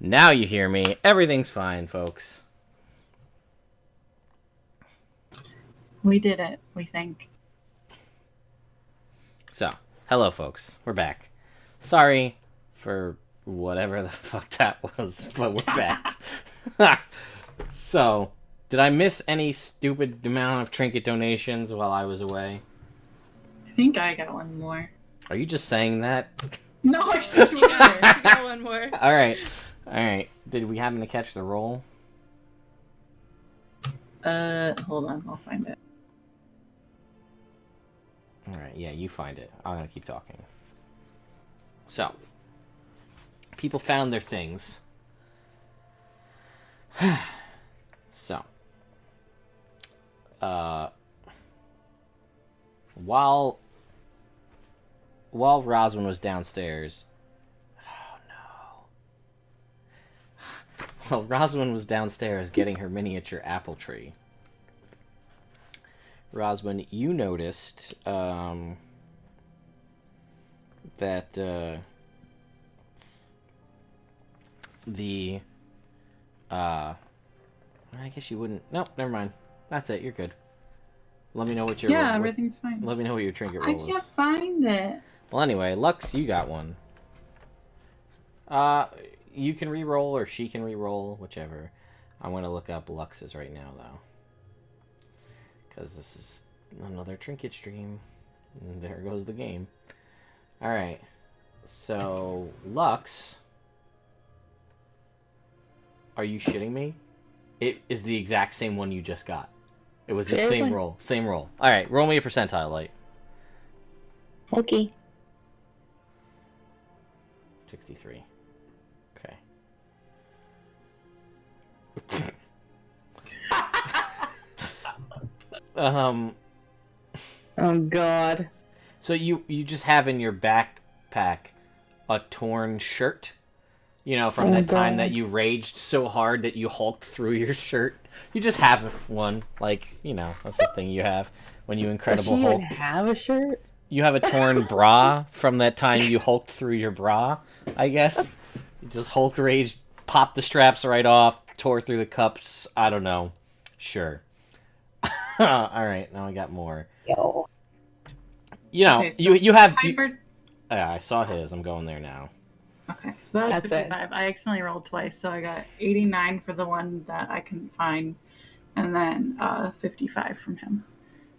Now you hear me. Everything's fine, folks. We did it, we think. So, hello, folks. We're back. Sorry for whatever the fuck that was, but we're back. So, did I miss any stupid amount of trinket donations while I was away? I think I got one more. Are you just saying that? No, I You swear. got one more. All right. Did we happen to catch the roll? Hold on, I'll find it. All right. Yeah, you find it. I'm gonna keep talking. So, people found their things. So, while Roswin was downstairs, while Roswin was downstairs getting her miniature apple tree, Roswin, you noticed that I guess you wouldn't. Nope, never mind. That's it. You're good. Let me know what your everything's fine. Let me know what your trinket I roll can't is. find it. Well, anyway, Lux, you got one. You can re-roll or she can re-roll, whichever. I'm gonna look up Lux's right now, though, because this is another trinket stream. And there goes the game. All right. So Lux, are you shitting me? It is the exact same one you just got. It was the Seriously? same roll. Same roll. All right, roll me a percentile, Light. Okay. 63. Okay. Oh God. So you just have in your backpack a torn shirt, you know, from Oh, that time God. that you raged so hard that you hulked through your shirt. You just have one, like, you know, that's the thing you have when you Does Incredible she Hulk. even have a shirt? You have a torn bra from that time you hulked through your bra, I guess. You just Hulk rage, popped the straps right off, tore through the cups. I don't know. Sure. Alright, now I got more. Yo. You know, Okay, so you have... Hyper... Yeah, I saw his. I'm going there now. Okay, so that was That's 55. I accidentally rolled twice, so I got 89 for the one that I couldn't find, and then 55 from him.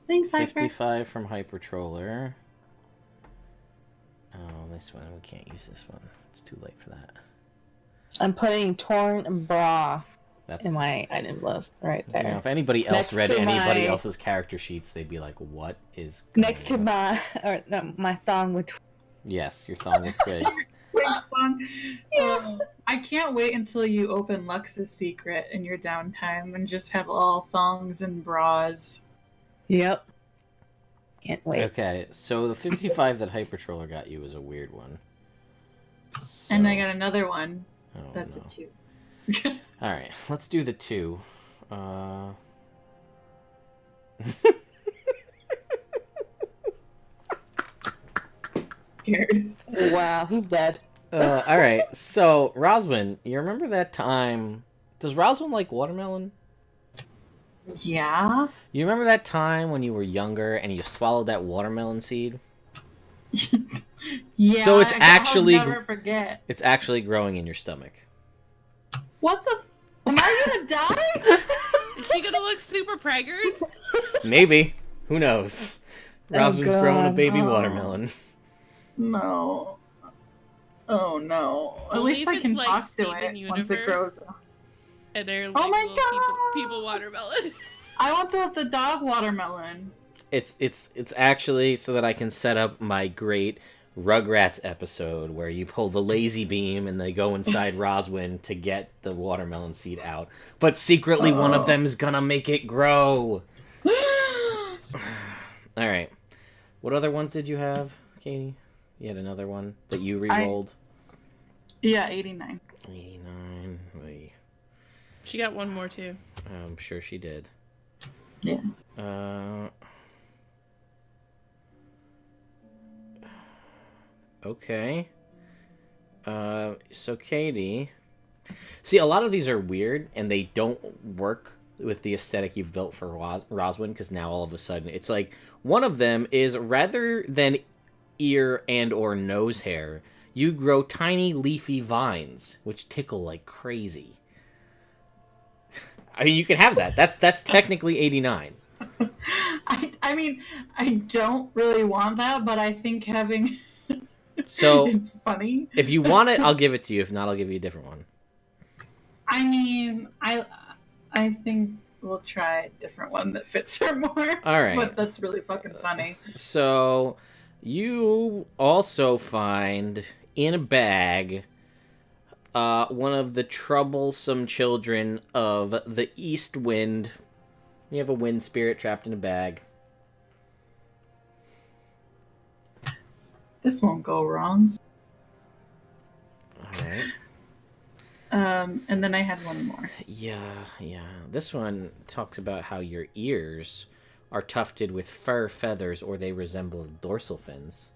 Thanks, Hyper. 55 from Hypertroller. Oh, this one. We can't use this one. It's too late for that. I'm putting torn bra That's in my items list right there. You know, if anybody else Next read to anybody my- else's character sheets, they'd be like, "What is going Next to on?" my thong with. Yes, your thong with twigs. I can't wait until you open Lux's secret in your downtime and just have all thongs and bras. Yep. Can't wait. Okay, so the 55 that Hypertroller got you is a weird one. So, And I got another one. oh, That's no. a 2. All right, let's do the 2. Scared. Wow, he's dead. All right, so Roswin, you remember that time? Does Roswin like watermelon? Yeah. You remember that time when you were younger and you swallowed that watermelon seed? Yeah. So it's I'll actually never forget. It's actually growing in your stomach. What the? Am I gonna die? Is she gonna look super preggers? Maybe. Who knows? Oh, Roswin's growing a God. baby Oh. watermelon. No. Oh no. At Well, least I it's can like talk to Steven it once it Universe. grows. And they're Oh like my little God! people watermelon. I want the dog watermelon. It's actually so that I can set up my great Rugrats episode where you pull the lazy beam and they go inside Roswin to get the watermelon seed out. But secretly one of them is gonna make it grow. Alright. What other ones did you have, Katie? You had another one that you re-rolled? Yeah, 89. 89. Oy. She got one more too. I'm sure she did. Yeah. Okay. So Katie... See, a lot of these are weird, and they don't work with the aesthetic you've built for Roswin, because now all of a sudden, it's like, one of them is, rather than ear and or nose hair, you grow tiny leafy vines, which tickle like crazy. I mean, you can have that. That's technically 89. I mean, I don't really want that, but I think having So, it's funny. if you want it, I'll give it to you. If not, I'll give you a different one. I mean, I think we'll try a different one that fits her more. All right. But that's really fucking funny. So, you also find in a bag one of the troublesome children of the East Wind. You have a wind spirit trapped in a bag. This won't go wrong. All right. And then I had one more. Yeah. This one talks about how your ears are tufted with fur feathers or they resemble dorsal fins.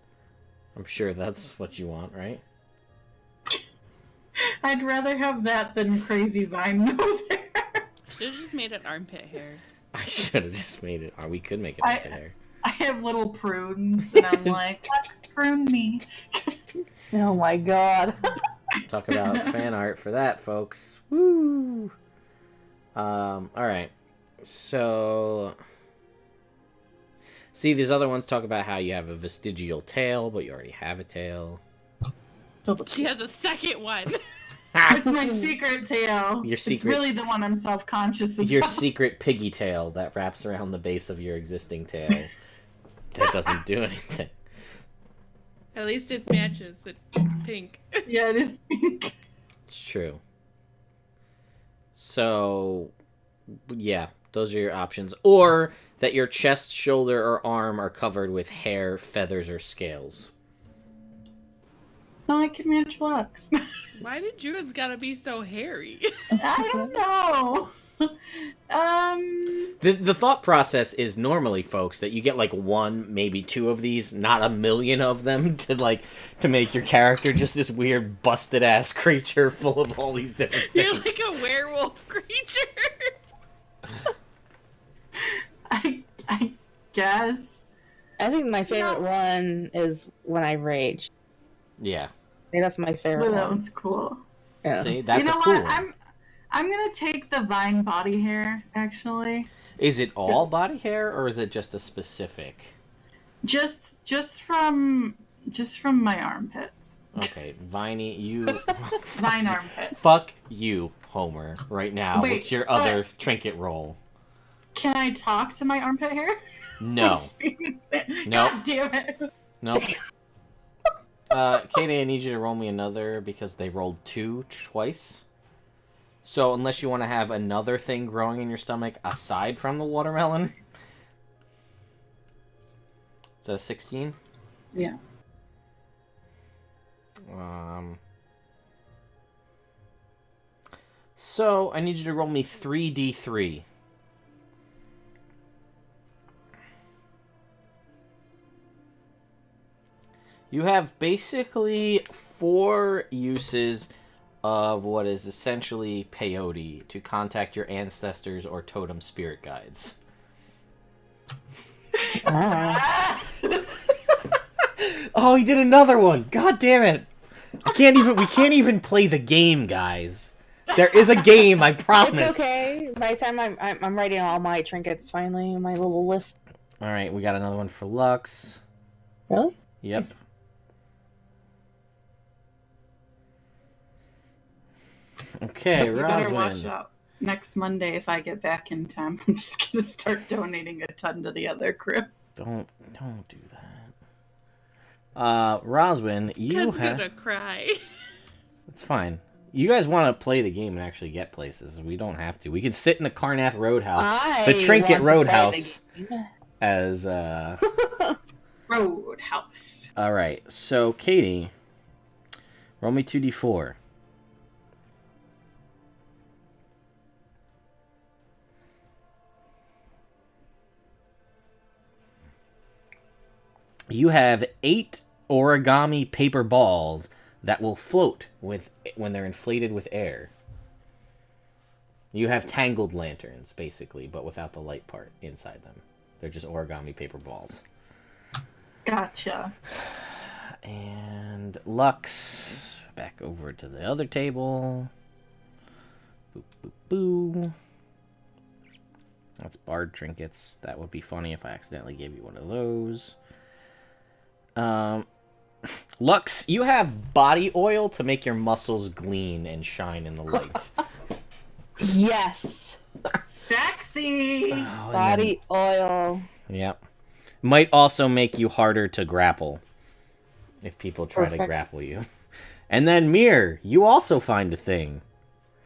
I'm sure that's what you want, right? I'd rather have that than crazy vine nose hair. Should have just made it armpit hair. I should have just made it. Or we could make it I- armpit hair. I have little prunes, and I'm like, let's prune me. Oh my god. Talk about fan art for that, folks. Woo! Alright. So... See, these other ones talk about how you have a vestigial tail, but you already have a tail. She has a second one. It's my secret tail. Your It's secret- really the one I'm self-conscious about. Your secret piggy tail that wraps around the base of your existing tail. That doesn't do anything. At least it matches. It's pink. Yeah, it is pink. It's true. So, yeah, those are your options. Or that your chest, shoulder, or arm are covered with hair, feathers, or scales. No, I can match Lux. Why did Druids gotta be so hairy? I don't know. The thought process is normally, folks, that you get like one, maybe two of these, not a million of them, to make your character just this weird busted ass creature full of all these different things. You're like a werewolf creature. I guess. I think my favorite one is when I rage. Yeah. I think that's my favorite That one. one's cool. Yeah. See, that's you know a cool what? one. I'm gonna take the vine body hair, actually. Is it all body hair, or is it just a specific? Just from my armpits. Okay, Viney, you... Vine armpit. Fuck you, Homer, right now, Wait, with your other trinket roll. Can I talk to my armpit hair? No. Nope. God damn it. Nope. Katie, I need you to roll me another, because they rolled 2 twice. So, unless you want to have another thing growing in your stomach aside from the watermelon. Is that a 16? Yeah. So, I need you to roll me 3d3. You have basically 4 uses of what is essentially peyote to contact your ancestors or totem spirit guides. Oh, he did another one! God damn it! We can't even play the game, guys. There is a game, I promise. It's okay. By the time I'm writing all my trinkets finally, my little list. All right, we got another one for Lux. Really? Yep. Nice. Okay, You better watch Roswin. out. Next Monday, if I get back in time, I'm just gonna start donating a ton to the other crew. Don't do that. Roswin, you Ted's have... gonna cry. It's fine. You guys want to play the game and actually get places. We don't have to. We can sit in the Carnath Roadhouse. The Trinket Roadhouse. As, Roadhouse. Alright, so, Katie, roll me 2d4. You have 8 origami paper balls that will float when they're inflated with air. You have tangled lanterns, basically, but without the light part inside them. They're just origami paper balls. Gotcha. And Lux, back over to the other table. Boop, boop, boo. That's barred trinkets. That would be funny if I accidentally gave you one of those. Lux, you have body oil to make your muscles gleam and shine in the light. Yes. Sexy. Body oil. Yep. Might also make you harder to grapple if people try to grapple you. And then Mir, you also find a thing.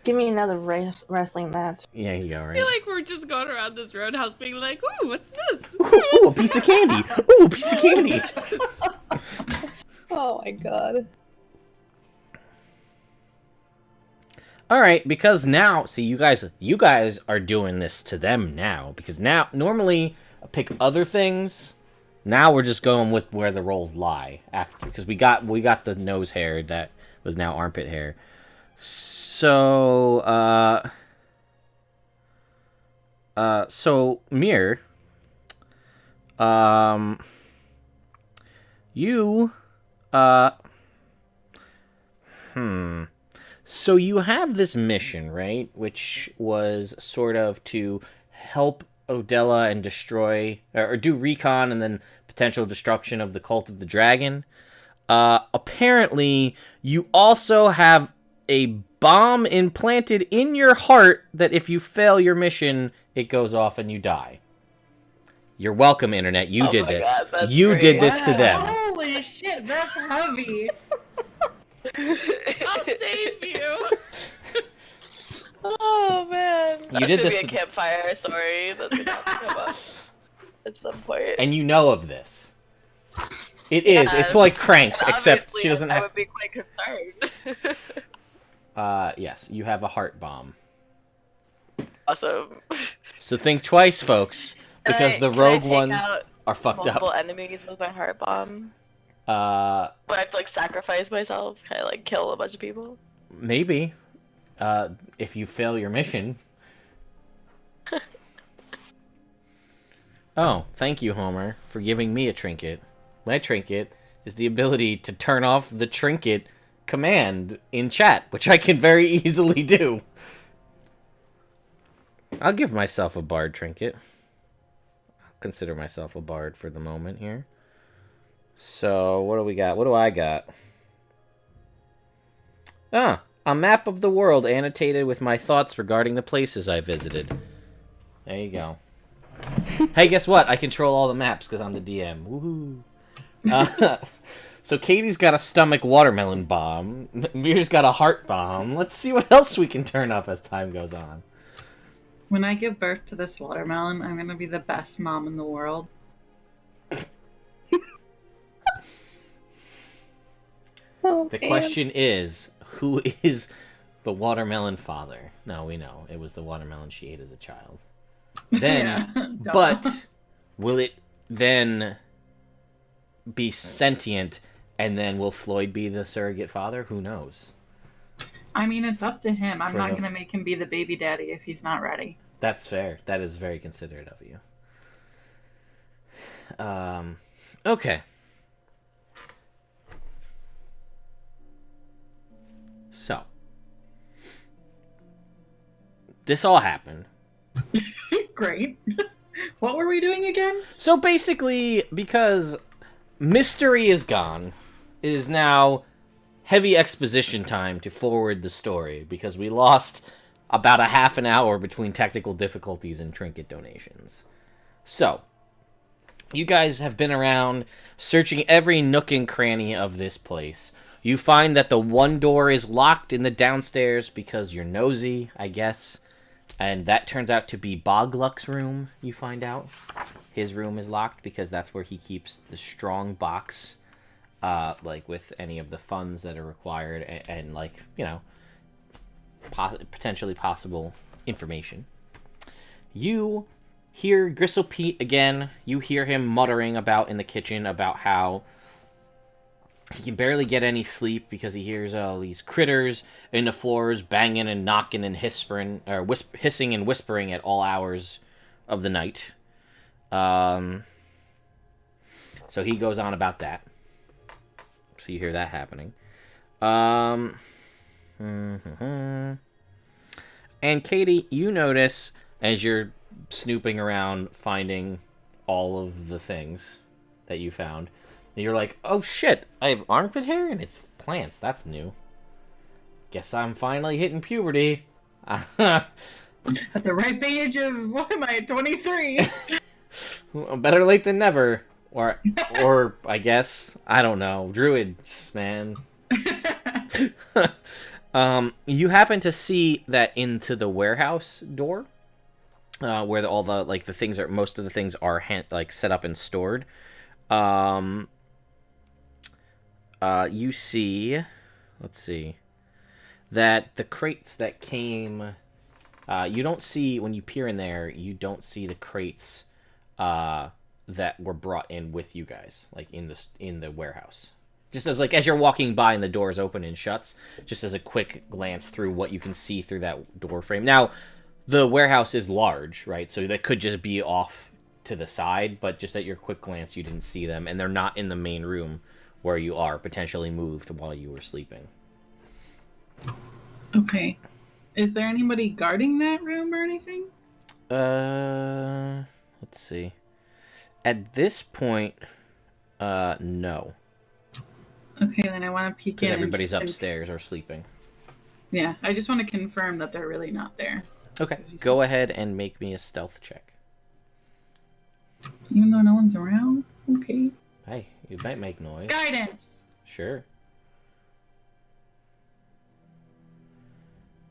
Give me another wrestling match. Yeah, you go, I right? feel like we're just going around this roadhouse being like, ooh, what's this? Ooh, a piece of candy. Ooh, a piece of candy. Oh my god. All right, because now, see, you guys are doing this to them now, because now normally I pick other things. Now we're just going with where the rolls lie after, because we got the nose hair that was now armpit hair. So Mir, you So you have this mission, right? Which was sort of to help Odella and destroy, or do recon and then potential destruction of the Cult of the Dragon. Apparently, you also have a bomb implanted in your heart that if you fail your mission, it goes off and you die. You're welcome, Internet. You did this. God, you great. did this to them. Holy shit, that's heavy. I'll save you. Oh man. You did this Be a to- campfire. Sorry, that's gonna have to come up at some point. And you know of this. It is. It's like Crank, And except obviously, she doesn't I have... would be quite concerned. Yes, you have a heart bomb. Awesome. So think twice, folks, because the rogue can I take ones out are fucked multiple up. enemies with my heart bomb? Uh, Would I have to like sacrifice myself? Can I like kill a bunch of people? maybe. If you fail your mission. Oh, thank you, Homer, for giving me a trinket. My trinket is the ability to turn off the trinket command in chat, which I can very easily do. I'll give myself a bard trinket. I'll consider myself a bard for the moment here. So, what do we got? What do I got? Ah, a map of the world annotated with my thoughts regarding the places I visited. There you go. Hey, guess what? I control all the maps because I'm the DM. Woohoo. So Katie's got a stomach watermelon bomb. Mir's got a heart bomb. Let's see what else we can turn up as time goes on. When I give birth to this watermelon, I'm going to be the best mom in the world. The question is, who is the watermelon father? No, we know. It was the watermelon she ate as a child. Then, Yeah, but will it then be sentient, and then will Floyd be the surrogate father? Who knows? I mean, it's up to him. I'm For not the- going to make him be the baby daddy if he's not ready. That's fair. That is very considerate of you. Okay. So, this all happened. Great. What were we doing again? So basically, because mystery is gone, it is now heavy exposition time to forward the story, because we lost about a half an hour between technical difficulties and trinket donations. So, you guys have been around searching every nook and cranny of this place. You find that the one door is locked in the downstairs because you're nosy, I guess. And that turns out to be Bogluck's room, you find out. His room is locked because that's where he keeps the strong box, like with any of the funds that are required and like, you know, potentially possible information. You hear Gristle Pete again. You hear him muttering about in the kitchen about how he can barely get any sleep because he hears all these critters in the floors banging and knocking and hissing and whispering at all hours of the night. So he goes on about that. So you hear that happening. And Katie, you notice as you're snooping around finding all of the things that you found, and you're like, oh shit, I have armpit hair and it's plants. That's new. Guess I'm finally hitting puberty. At the ripe age of, what am I, 23? Better late than never. Or I guess, I don't know. Druids, man. You happen to see that into the warehouse door, where all the like the things are, most of the things are like set up and stored. You see, let's see, that the crates that came, you don't see when you peer in there. You don't see the crates that were brought in with you guys, like in the warehouse. Just as you're walking by and the doors open and shuts, just as a quick glance through what you can see through that door frame. Now, the warehouse is large, right? So that could just be off to the side, but just at your quick glance, you didn't see them, and they're not in the main room where you are, potentially moved while you were sleeping. Okay. Is there anybody guarding that room or anything? Let's see. At this point, no. Okay, then I want to peek in. Because everybody's and upstairs or sleeping. Yeah, I just want to confirm that they're really not there. Okay, go ahead and make me a stealth check. Even though no one's around? Okay. Hey, you might make noise. Guidance! Sure.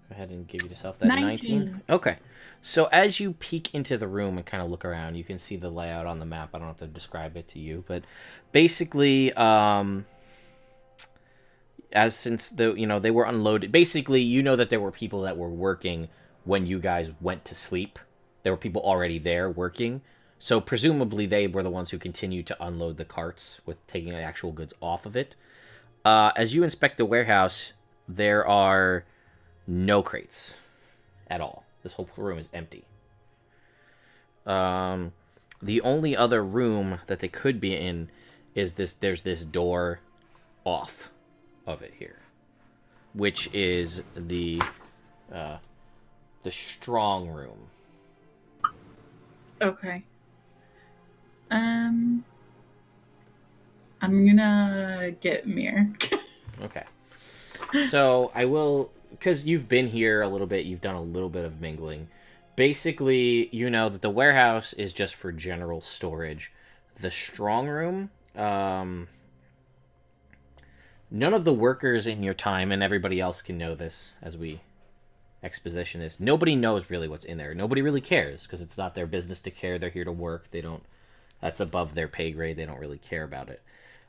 Go ahead and give yourself that 19. Okay. So as you peek into the room and kind of look around, you can see the layout on the map. I don't have to describe it to you, but basically, since they were unloaded, basically you know that there were people that were working when you guys went to sleep. There were people already there working. So presumably they were the ones who continued to unload the carts with taking the actual goods off of it. As you inspect the warehouse, there are no crates at all. This whole room is empty. The only other room that they could be in is this. There's this door off of it here, which is the strong room. Okay. I'm gonna get Mir. Okay. So I will, because you've been here a little bit, you've done a little bit of mingling. Basically, you know that the warehouse is just for general storage. The strong room, none of the workers in your time, and everybody else can know this as we exposition this, nobody knows really what's in there. Nobody really cares, because it's not their business to care. They're here to work. They don't, that's above their pay grade. They don't really care about it.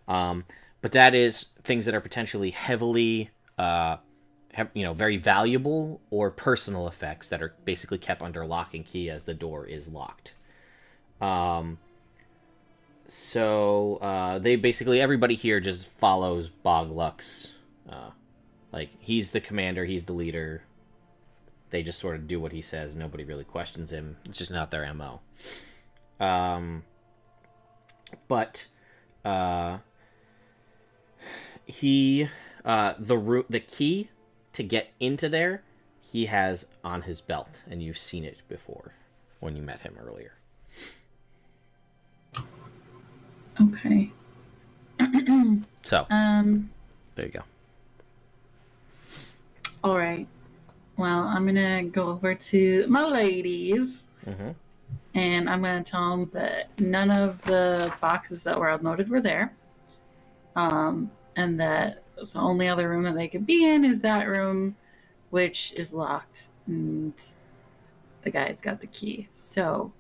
But that is things that are potentially heavily, very valuable or personal effects that are basically kept under lock and key as the door is locked. So they basically, everybody here just follows Boglux. Like, he's the commander, he's the leader. They just sort of do what he says. Nobody really questions him. It's just not their MO. The key to get into there, he has on his belt, and you've seen it before when you met him earlier. Okay. So, there you go. All right. Well, I'm gonna go over to my ladies, and I'm gonna tell them that none of the boxes that were unloaded were there, and that the only other room that they could be in is that room, which is locked, and the guy's got the key. So,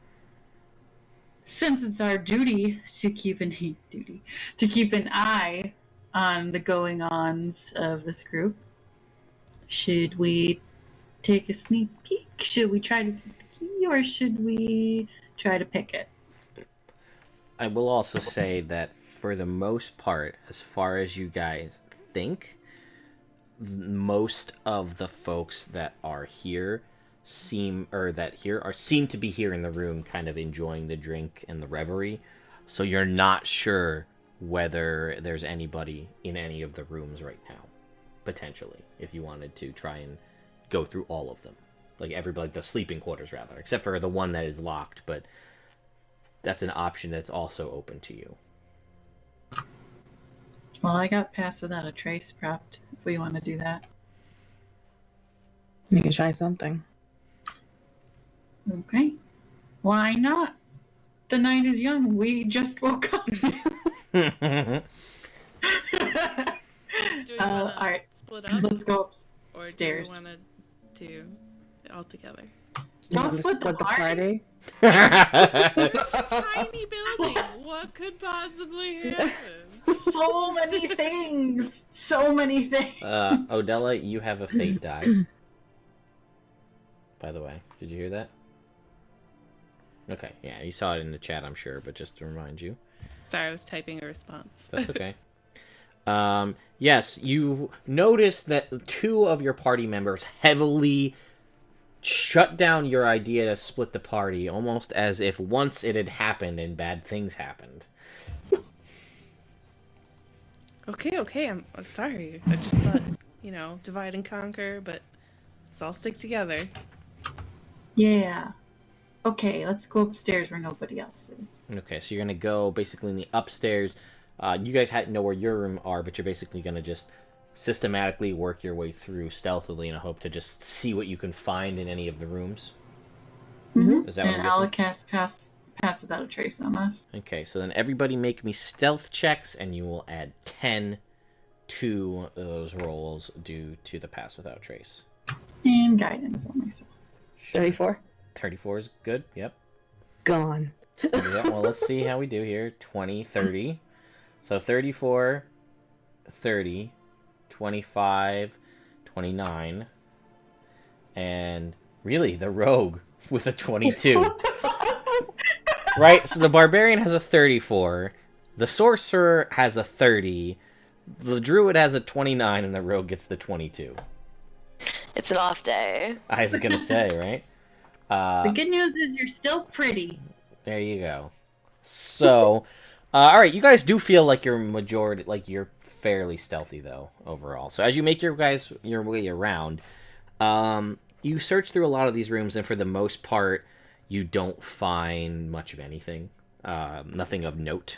since it's our duty to keep an eye on the going-ons of this group, should we take a sneak peek? Should we try to get the key, or should we try to pick it? I will also say that for the most part, as far as you guys think, most of the folks that are here seem to be here in the room kind of enjoying the drink and the revelry. So you're not sure whether there's anybody in any of the rooms right now, potentially, if you wanted to try and go through all of them. Like everybody, the sleeping quarters rather, except for the one that is locked, but that's an option that's also open to you. Well, I got Pass Without a Trace prepped, if we want to do that. You can try something. Okay. Why not? The night is young. We just woke up. Do we All want right. to split up? Let's go Or upstairs. do we want to do it all together? Don't split the party. Tiny building. What could possibly happen? So many things. So many things. Odella, you have a fate die. By the way, did you hear that? Okay, yeah, you saw it in the chat, I'm sure, but just to remind you. Sorry, I was typing a response. That's okay. Yes, you notice that two of your party members heavily shut down your idea to split the party, almost as if once it had happened and bad things happened. Okay, I'm sorry. I just thought, divide and conquer, but let's all stick together. Yeah. Okay, let's go upstairs where nobody else is. Okay, so you're going to go basically in the upstairs. You guys know where your room are, but you're basically going to just systematically work your way through stealthily in a hope to just see what you can find in any of the rooms. Mm-hmm. Is that what I'm and guessing? I'll cast pass Without a Trace on us. Okay, so then everybody make me stealth checks, and you will add 10 to those rolls due to the Pass Without Trace. And guidance on myself. 34. 34 is good, yep. Gone. Yeah, well, let's see how we do here. 20, 30. So 34, 30, 25, 29. And Really, the rogue with a 22. Right, so the barbarian has a 34, the sorcerer has a 30, the druid has a 29, and the rogue gets the 22. It's an off day. I was gonna say, right? The good news is you're still pretty. There you go. So, all right, you guys do feel like you're fairly stealthy though overall. So as you make your way around, you search through a lot of these rooms, and for the most part, you don't find much of anything. Nothing of note.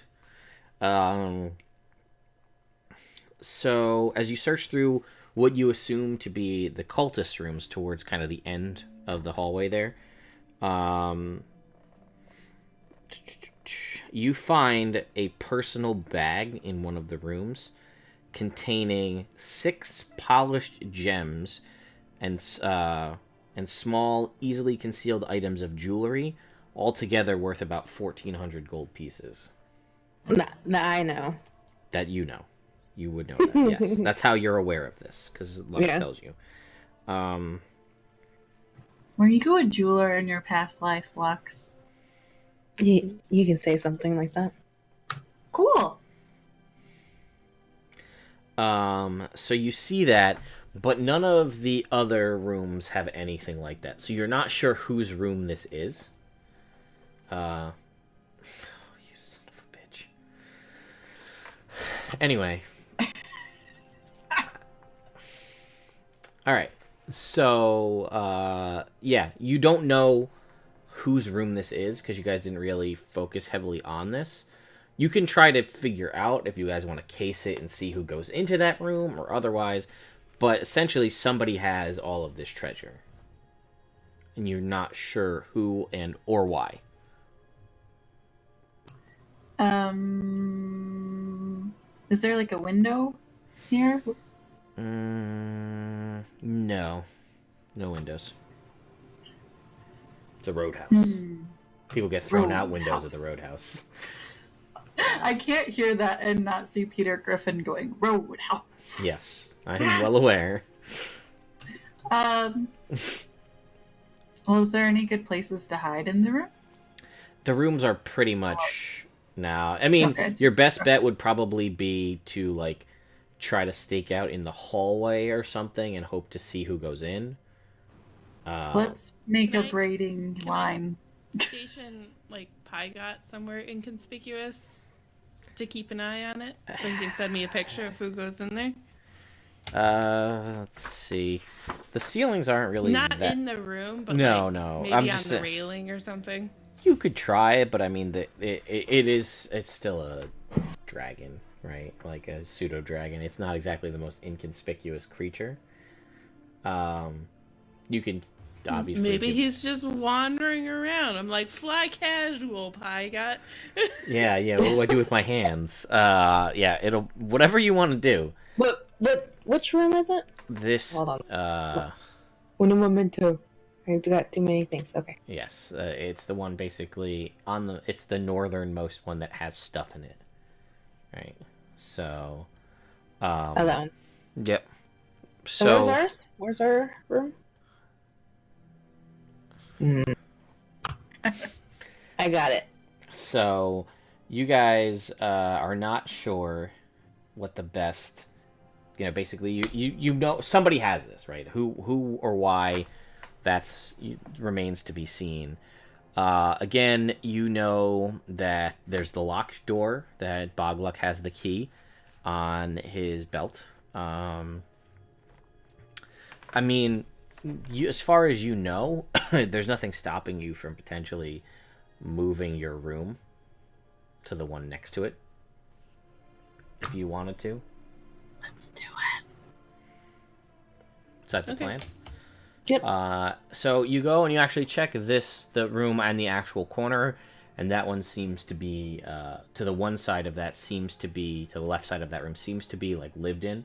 So as you search through what you assume to be the cultist rooms towards kind of the end of the hallway there, you find a personal bag in one of the rooms containing 6 polished gems and small, easily concealed items of jewelry, altogether worth about 1,400 gold pieces. Nah, I know. That you know. You would know that, yes. That's how you're aware of this, because Lux tells you. Were you a jeweler in your past life, Lux? You can say something like that. Cool. So you see that, but none of the other rooms have anything like that. So you're not sure whose room this is. You son of a bitch. Anyway. Alright. So, yeah, you don't know whose room this is, because you guys didn't really focus heavily on this. You can try to figure out if you guys want to case it and see who goes into that room or otherwise, but essentially somebody has all of this treasure. And you're not sure who and or why. Is there like a window here? No. No windows. It's a roadhouse. People get thrown out windows at the roadhouse. I can't hear that and not see Peter Griffin going, Roadhouse. Yes, I'm well aware. Well, is there any good places to hide in the room? The rooms are pretty much now. I mean, Okay. your best bet would probably be to like try to stake out in the hallway or something and hope to see who goes in. Let's make Can a I- braiding can I line. Station like Pygot somewhere inconspicuous to keep an eye on it, so you can send me a picture of who goes in there. Let's see. The ceilings aren't really Not that... in the room, but No, like, no, maybe I'm on just the saying- railing or something. You could try it, but I mean, it's still a dragon, right? Like a pseudo dragon. It's not exactly the most inconspicuous creature. You can obviously Maybe he's just wandering around. I'm like, fly casual, Pygot. Yeah. What do I do with my hands? Yeah. It'll whatever you want to do. Which room is it? This. Hold on. Un momento. I've got too many things. Okay. Yes. It's the one basically on the. It's the northernmost one that has stuff in it. Right. So. Oh, that one. Yep. So So. where's ours? Where's our room? I got it. So, you guys are not sure what the best, basically you know somebody has this, right? Who or why, remains to be seen. Again, you know that there's the locked door that Bogluck has the key on his belt. I mean, as far as you know, there's nothing stopping you from potentially moving your room to the one next to it if you wanted to. Let's do it. Is that the Okay. plan? Yep. So you go and you actually check the room and the actual corner, and that one seems to be to the one side of that seems to be to the left side of that room seems to be like lived in,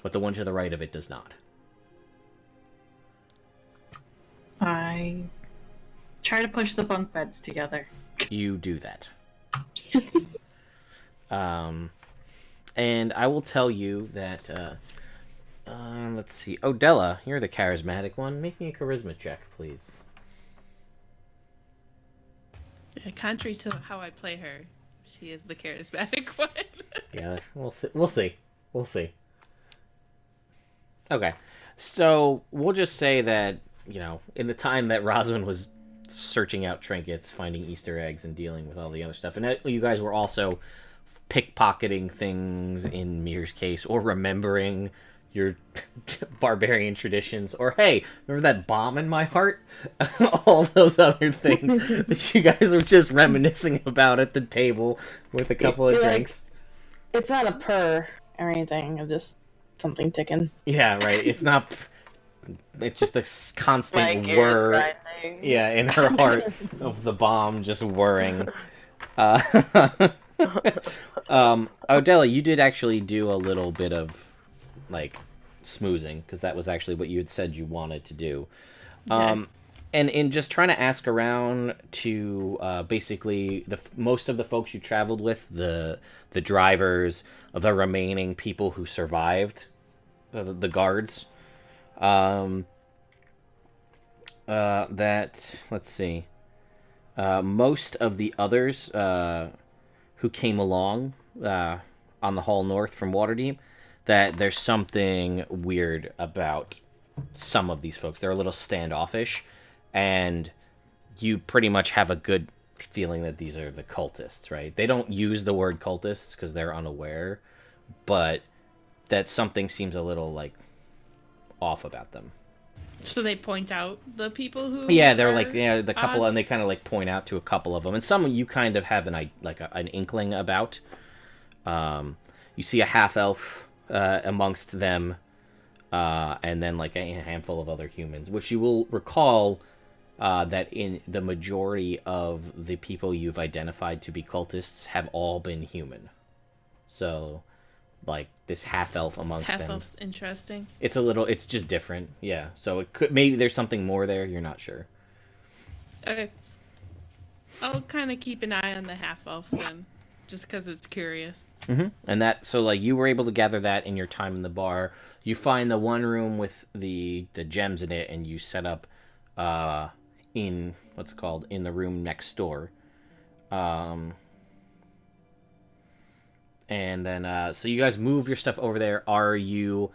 but the one to the right of it does not. I try to push the bunk beds together. You do that. And I will tell you that Let's see. Odella, you're the charismatic one. Make me a charisma check, please. Yeah, contrary to how I play her, she is the charismatic one. Yeah, we'll see. We'll see. We'll see. Okay. So, we'll just say that, in the time that Roswin was searching out trinkets, finding Easter eggs, and dealing with all the other stuff, and that you guys were also pickpocketing things in Mir's case, or remembering your barbarian traditions, or hey, remember that bomb in my heart? All those other things that you guys were just reminiscing about at the table with a couple of drinks. It's not a purr or anything, it's just something ticking. Yeah, right. It's not. It's just a constant whir. Yeah, in her heart of the bomb just whirring. Odella, you did actually do a little bit of smoozing, because that was actually what you had said you wanted to do. And in just trying to ask around to basically most of the folks you traveled with, the drivers, the remaining people who survived, the guards, that, let's see, most of the others who came along on the Hall North from Waterdeep, that there's something weird about some of these folks. They're a little standoffish, and you pretty much have a good feeling that these are the cultists, right? They don't use the word cultists because they're unaware, but that something seems a little off about them. So they point out the people who. Yeah, they're the couple, and they kind of point out to a couple of them, and some you kind of have an inkling about. You see a half elf amongst them, and then a handful of other humans, which you will recall that in the majority of the people you've identified to be cultists have all been human. So, this half elf amongst them. Half elf's interesting. It's just different, yeah. So it could, maybe there's something more there. You're not sure. Okay. I'll kind of keep an eye on the half elf then, just because it's curious. Mm-hmm. And that, so you were able to gather that in your time in the bar. You find the one room with the gems in it, and you set up in the room next door. And then, so you guys move your stuff over there. Are you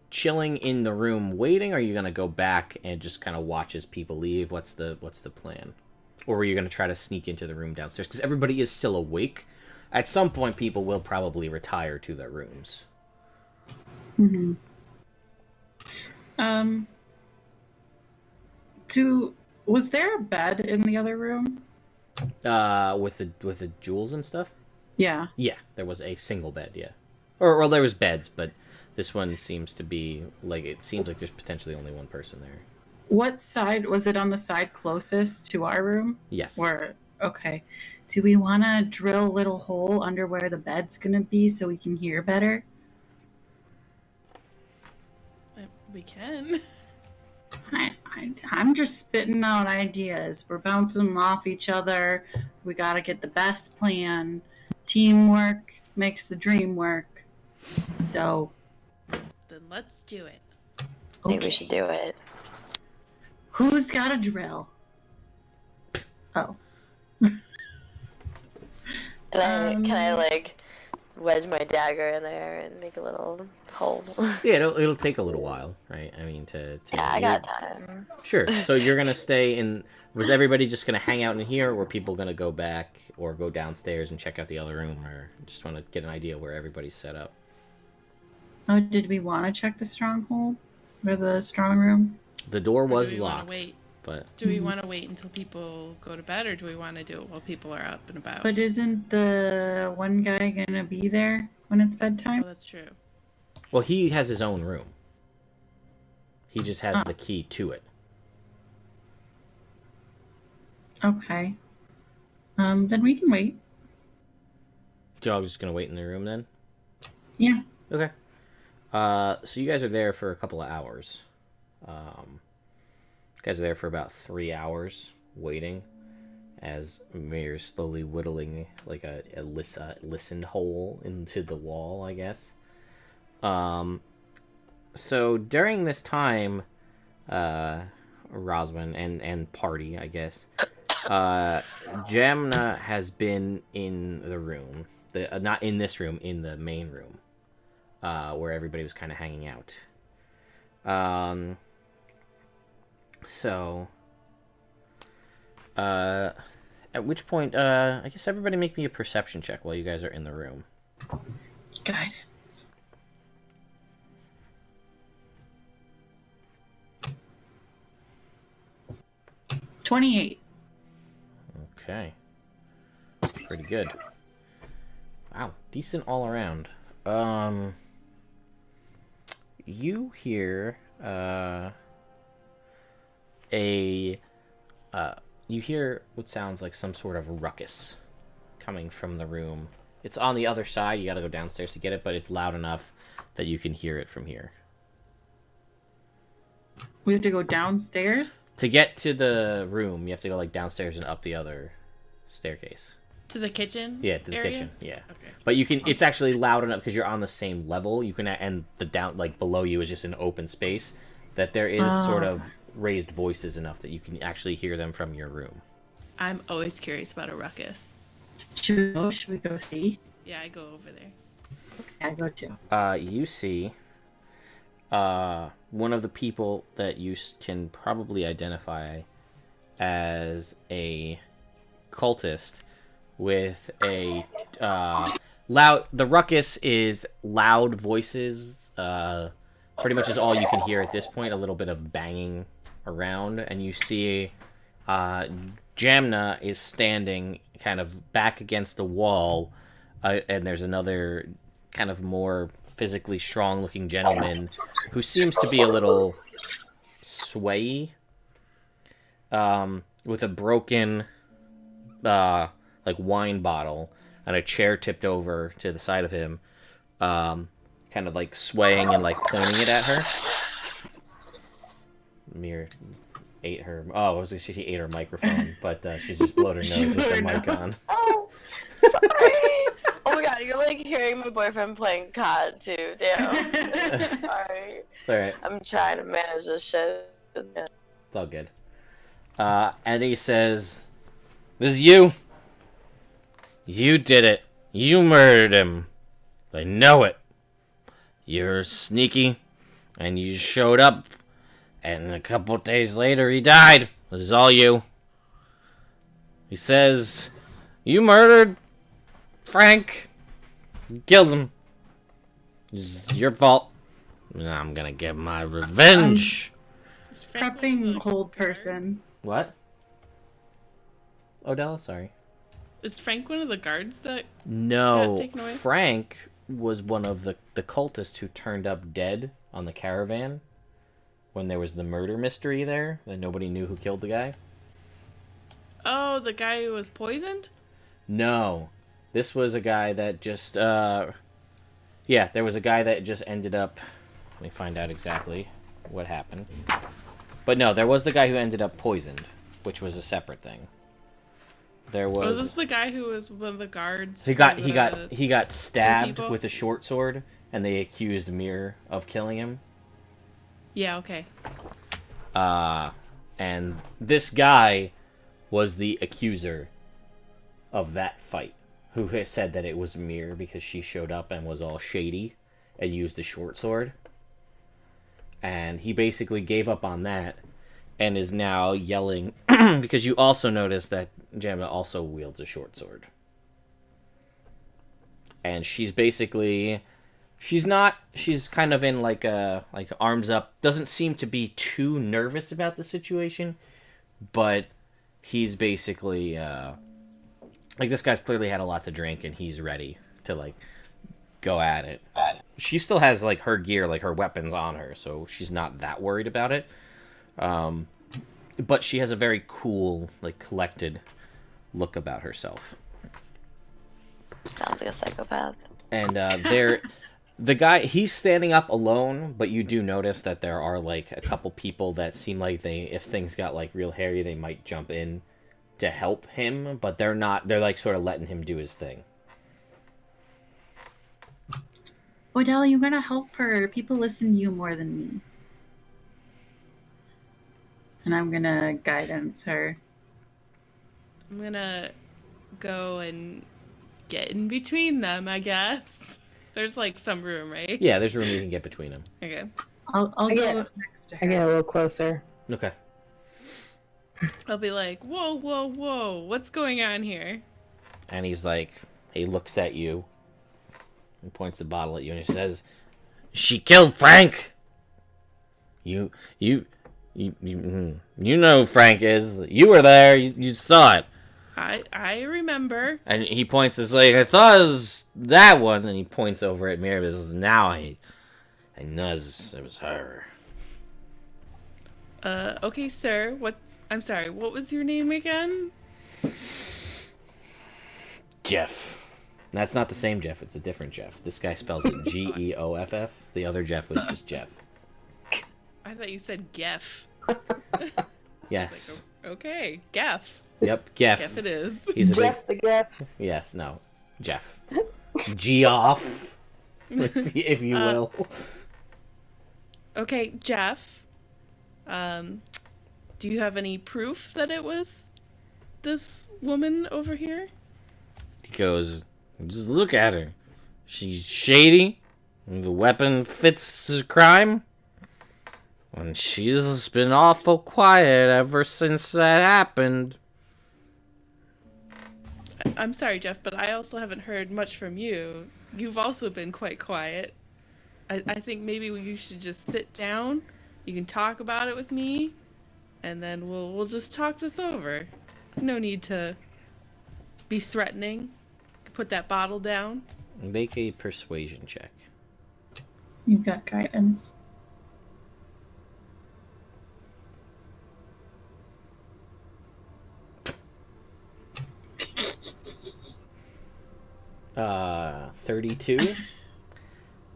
chilling in the room waiting, or are you going to go back and just kind of watch as people leave? What's the plan? Or are you going to try to sneak into the room downstairs? Because everybody is still awake. At some point, people will probably retire to their rooms. Mm-hmm. Was there a bed in the other room? With the jewels and stuff? Yeah. Yeah, there was a single bed, yeah. Or there was beds, but this one seems to be, it seems like there's potentially only one person there. What side? Was it on the side closest to our room? Yes. Okay. Do we want to drill a little hole under where the bed's going to be so we can hear better? We can. I'm just spitting out ideas. We're bouncing them off each other. We got to get the best plan. Teamwork makes the dream work. So. Then let's do it. I think we should do it. Who's got a drill? Oh. Can I wedge my dagger in there and make a little hole? Yeah, it'll take a little while, right? I mean, yeah, I got time. Sure. So you're gonna stay in. Was everybody just gonna hang out in here, or were people gonna go back or go downstairs and check out the other room, or just want to get an idea where everybody's set up? Oh, did we want to check the stronghold or the strong room? The door was do we locked. Wait? But do we want to wait until people go to bed, or do we want to do it while people are up and about? But isn't the one guy gonna be there when it's bedtime? Oh, that's true. Well, he has his own room. He just has the key to it. Okay. Then we can wait. Y'all just gonna wait in the room then? Yeah. Okay. So you guys are there for a couple of hours. You guys are there for about 3 hours waiting as Mir's slowly whittling a listen hole into the wall, I guess. So during this time, Rosman and party, I guess, Jamna has been in the room. Not in this room, in the main room, where everybody was kind of hanging out. So, at which point, I guess everybody make me a perception check while you guys are in the room. Guidance. $28. Okay. Pretty good. Wow, decent all around. You hear, you hear what sounds like some sort of ruckus coming from the room. It's on the other side, you gotta go downstairs to get it, but it's loud enough that you can hear it from here. We have to go downstairs? To get to the room, you have to go like downstairs and up the other staircase. To the kitchen? Yeah, to the area? kitchen. Yeah. Okay. But you can. It's actually loud enough because you're on the same level. You can, and the down like below you is just an open space. That there is sort of raised voices enough that you can actually hear them from your room. I'm always curious about a ruckus. Should we go see? Yeah, I go over there. I go too. You see, one of the people that you can probably identify as a cultist with a loud. The ruckus is loud voices. Pretty much is all you can hear at this point. A little bit of banging around, and you see Jamna is standing kind of back against the wall, and there's another kind of more physically strong-looking gentleman who seems to be a little swayy, with a broken like wine bottle and a chair tipped over to the side of him, kind of like swaying and like pointing it at her. Mir ate her. Oh, I was gonna say she ate her microphone, but she's just blowed her nose with the mic on. Oh, sorry. Oh my god, you're like hearing my boyfriend playing COD too. Damn. Sorry. It's alright. I'm trying to manage this shit. It's all good. And he says, "This is you. You did it. You murdered him. I know it. You're sneaky, and you showed up, and a couple days later he died. This is all you." He says, "You murdered Frank. You killed him. It's your fault. And I'm gonna get my revenge." Is Frank one of Prepping the hold guards? person. What? Odella, sorry. Is Frank one of the guards that... No, got taken away? Frank was one of the cultists who turned up dead on the caravan when there was the murder mystery there, that nobody knew who killed the guy. Oh, the guy who was poisoned? No, this was a guy that just, yeah, there was a guy that just ended up, let me find out exactly what happened. But no, there was the guy who ended up poisoned, which was a separate thing. There was... Was this the guy who was one of the guards? He got stabbed people? with a short sword, and they accused Mir of killing him. Yeah, okay. And this guy was the accuser of that fight, who has said that it was Mir because she showed up and was all shady and used a short sword. And he basically gave up on that and is now yelling because you also notice that Jamna also wields a short sword. And she's basically... She's kind of in like arms up. Doesn't seem to be too nervous about the situation, but he's basically like, this guy's clearly had a lot to drink and he's ready to like go at it. She still has like her gear, like her weapons on her, so she's not that worried about it. But she has a very cool, like, collected look about herself. Sounds like a psychopath. And the guy, he's standing up alone, but you do notice that there are, like, a couple people that seem like if things got, like, real hairy, they might jump in to help him, but they're not, they're, like, sort of letting him do his thing. Odell, you're gonna help her. People listen to you more than me. And I'm gonna guidance her. I'm gonna go and get in between them, I guess. There's like some room, right? Yeah, there's room you can get between them. Okay. I'll go get- next to I get a her. little closer. Okay. I'll be like, whoa, whoa, whoa, what's going on here? And he's like, he looks at you and points the bottle at you, and he says, "She killed Frank. You know who Frank is. You were there. You saw it." I remember. And he points, it's like, "I thought it was that one," and he points over at Mirabel. Says, "Now I know it was her." Okay, sir. I'm sorry. What was your name again? Jeff. That's not the same Jeff. It's a different Jeff. This guy spells it Geoff. The other Jeff was just Jeff. I thought you said Geff. Yes. Okay, Geff. Yep, Geff. Geff it is. He's a Jeff the Jeff. Yes, no. Jeff. Geoff, if you will. Okay, Jeff. Do you have any proof that it was this woman over here? He goes, "Just look at her. She's shady. And the weapon fits the crime. And she's been awful quiet ever since that happened." I'm sorry, Jeff, but I also haven't heard much from you. You've also been quite quiet. I think maybe you should just sit down. You can talk about it with me, and then we'll just talk this over. No need to be threatening. Put that bottle down. Make a persuasion check. You got guidance. Uh, 32.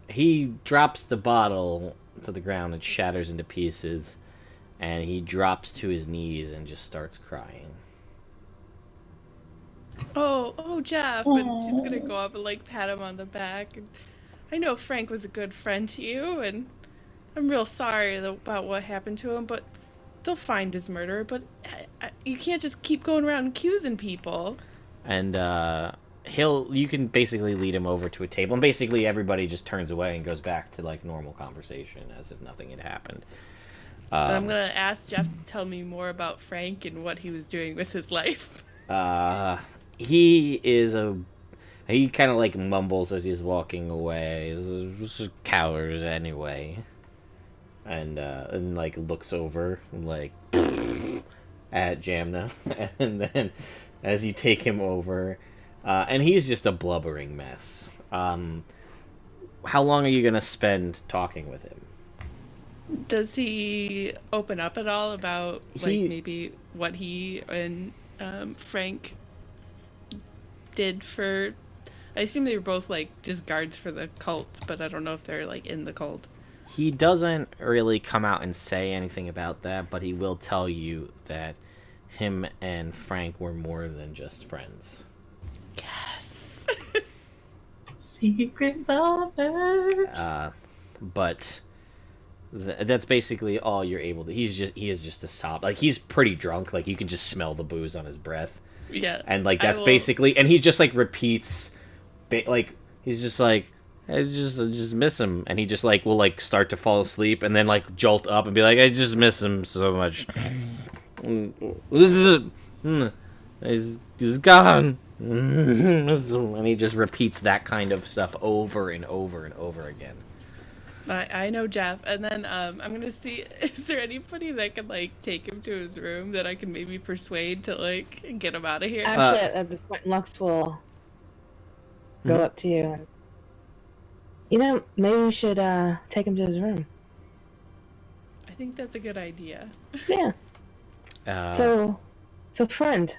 He drops the bottle to the ground and shatters into pieces, and he drops to his knees and just starts crying. Oh, Jeff, and she's gonna go up and like pat him on the back. And I know Frank was a good friend to you, and I'm real sorry about what happened to him, but they'll find his murderer. But you can't just keep going around accusing people. And you can basically lead him over to a table, and basically everybody just turns away and goes back to like normal conversation as if nothing had happened. But I'm gonna ask Jeff to tell me more about Frank and what he was doing with his life. He kind of like mumbles as he's walking away. He's just cowards anyway. And like looks over like at Jamna, and then as you take him over, and he's just a blubbering mess. How long are you gonna spend talking with him? Does he open up at all about maybe what he and Frank did for? I assume they were both like just guards for the cult, but I don't know if they're like in the cult. He doesn't really come out and say anything about that, but he will tell you that him and Frank were more than just friends. Yes. Secret lovers. But that's basically all you're able to. He is just a sob. Like, he's pretty drunk. Like, you can just smell the booze on his breath. Yeah. And like that's basically, and he just like repeats, like he's just like, I just miss him, and he just like will like start to fall asleep and then like jolt up and be like, I just miss him so much. He's gone. And he just repeats that kind of stuff over and over and over again. I know Jeff, and then I'm gonna see, is there anybody that could like take him to his room that I can maybe persuade to like get him out of here? Actually, at this point, Lux will go up to you. And, you know, maybe we should take him to his room. I think that's a good idea. Yeah. So friend.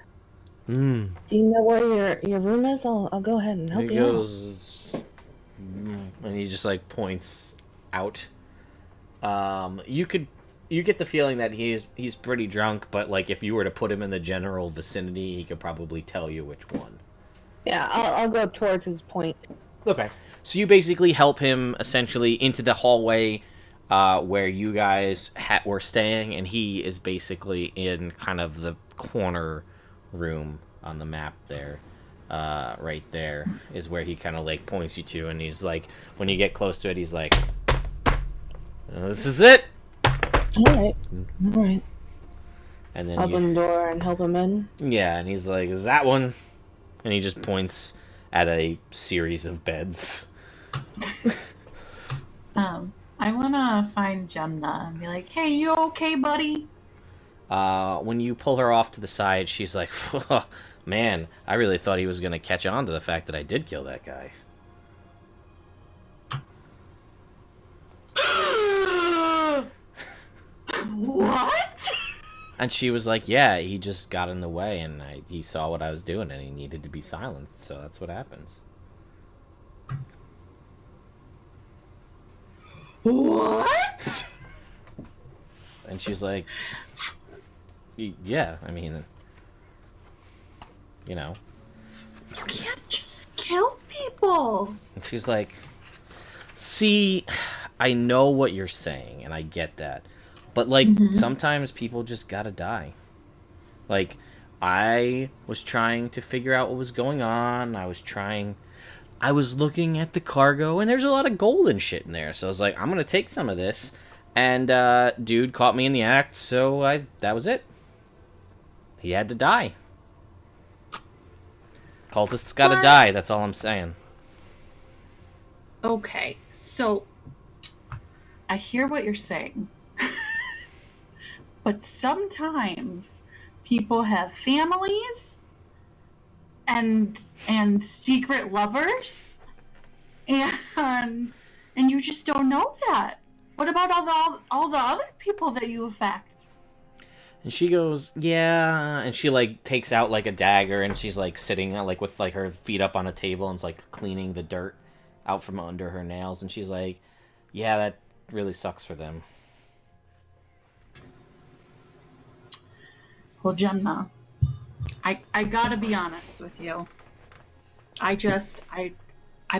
Mm. Do you know where your room is? I'll go ahead and help He you out. goes, and he just like points out. You get the feeling that he's pretty drunk, but like if you were to put him in the general vicinity, he could probably tell you which one. Yeah, I'll go towards his point. Okay. So you basically help him essentially into the hallway where you guys were staying, and he is basically in kind of the corner room on the map there. Right there is where he kind of like points you to, and he's like, when you get close to it, he's like, "This is it." All right. And then Open the door and help him in. yeah, and he's like, "Is that one?" And he just points at a series of beds. I wanna find Gemna and be like, "Hey, you okay, buddy?" When you pull her off to the side, she's like, "Man, I really thought he was gonna catch on to the fact that I did kill that guy." What? And she was like, "Yeah, he just got in the way, and he saw what I was doing, and he needed to be silenced, so that's what happens." What? And she's like, "Yeah, I mean, you know." You can't just kill people. And she's like, "See, I know what you're saying, and I get that. But, like, sometimes people just gotta die. Like, I was trying to figure out what was going on. I was looking at the cargo, and there's a lot of gold and shit in there. So I was like, I'm gonna take some of this. And, dude caught me in the act, so that was it. He had to die. Cultists gotta die, that's all I'm saying." Okay, so I hear what you're saying. But sometimes people have families and secret lovers, and you just don't know that. What about all the other people that you affect? And she goes, "Yeah," and she like takes out like a dagger, and she's like sitting like with like her feet up on a table, and is like cleaning the dirt out from under her nails, and she's like, "Yeah, that really sucks for them." Well, Gemna, I gotta be honest with you. I'm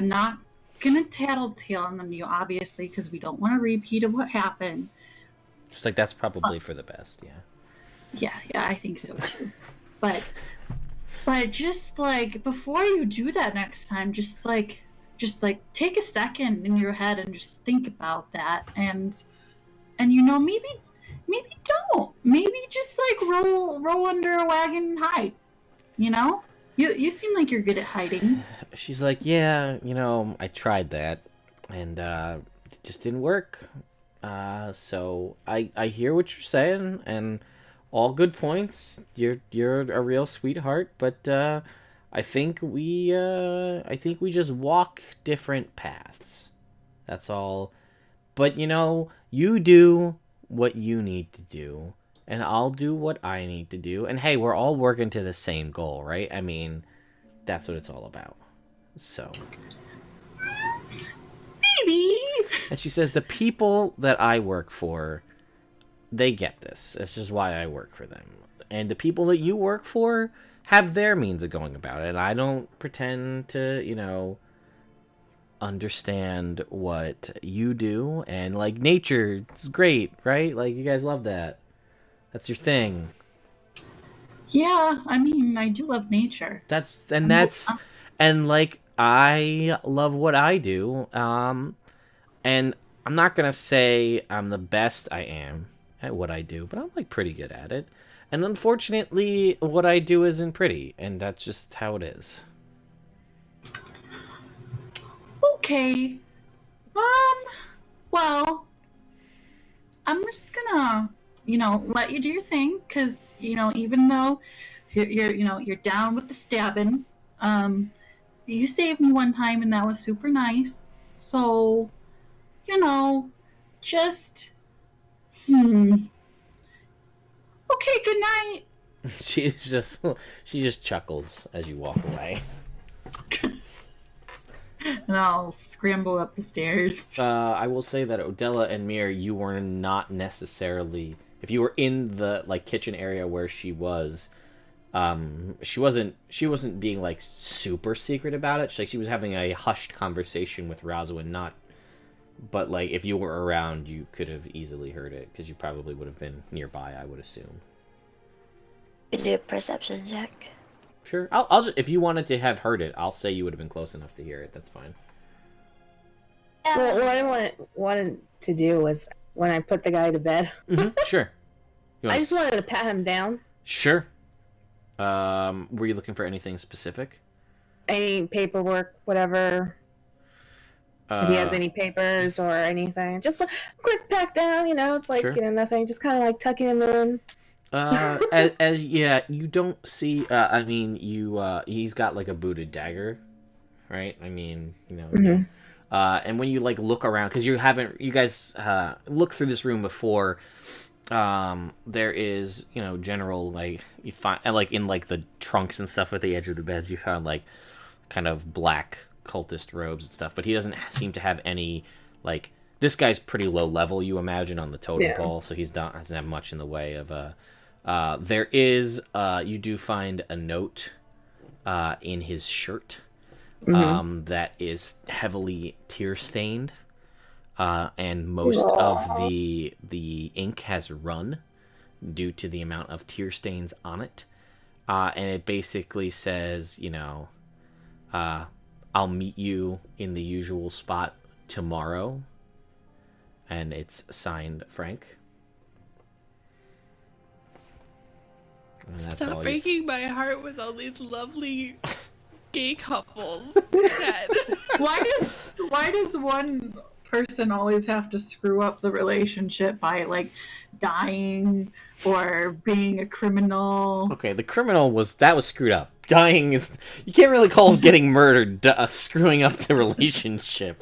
not gonna tattletale on you, obviously, because we don't want a repeat of what happened. She's like, "That's probably for the best, yeah." Yeah, I think so too. But just like before you do that next time, just like take a second in your head and just think about that, and maybe don't. Maybe just like roll under a wagon and hide. You seem like you're good at hiding. She's like, "Yeah, I tried that, and it just didn't work. So I hear what you're saying, and all good points. You're a real sweetheart, but I think we just walk different paths. That's all. But you do what you need to do, and I'll do what I need to do. And hey, we're all working to the same goal, right? I mean, that's what it's all about." So Maybe. And she says, "The people that I work for, they get this. This is why I work for them. And the people that you work for have their means of going about it. And I don't pretend to, understand what you do. And, like, nature, it's great, right? Like, you guys love that. That's your thing." Yeah, I mean, I do love nature. And like, I love what I do. And I'm not going to say I'm the best I am at what I do, but I'm like pretty good at it. And unfortunately, what I do isn't pretty, and that's just how it is. Okay. Well, I'm just gonna, let you do your thing, because, even though you're down with the stabbing, you saved me one time, and that was super nice. So, just, okay, good night. She just chuckles as you walk away. And I'll scramble up the stairs. I will say that Odella and Mir, you were not necessarily, if you were in the like kitchen area where she was, She wasn't being like super secret about it. She was having a hushed conversation with Rosalind, not. But like if you were around, you could have easily heard it because you probably would have been nearby. I would assume. Do a perception check. Sure. I'll just, if you wanted to have heard it, I'll say you would have been close enough to hear it. That's fine. Well, what I wanted to do was when I put the guy to bed. Sure. I just wanted to pat him down. Sure. Were you looking for anything specific? Any paperwork, whatever. If he has any papers or anything, just a quick pat down. It's like Sure. Nothing. Just kind of like tucking him in. Yeah, you don't see. I mean, he's got like a booted dagger, right? I mean, Mm-hmm. And when you like look around, because you guys looked through this room before. There is general like you find like in like the trunks and stuff at the edge of the beds, you found like kind of black cultist robes and stuff, but he doesn't seem to have any like. This guy's pretty low level, you imagine, on the totem pole, so doesn't have much in the way of there is you do find a note in his shirt that is heavily tear stained, and most of the ink has run due to the amount of tear stains on it, and it basically says I'll meet you in the usual spot tomorrow, and it's signed Frank. And that's Stop all breaking my heart with all these lovely gay couples. Why does one person always have to screw up the relationship by like dying or being a criminal? Okay, the criminal was screwed up. Dying is you can't really call getting murdered screwing up the relationship.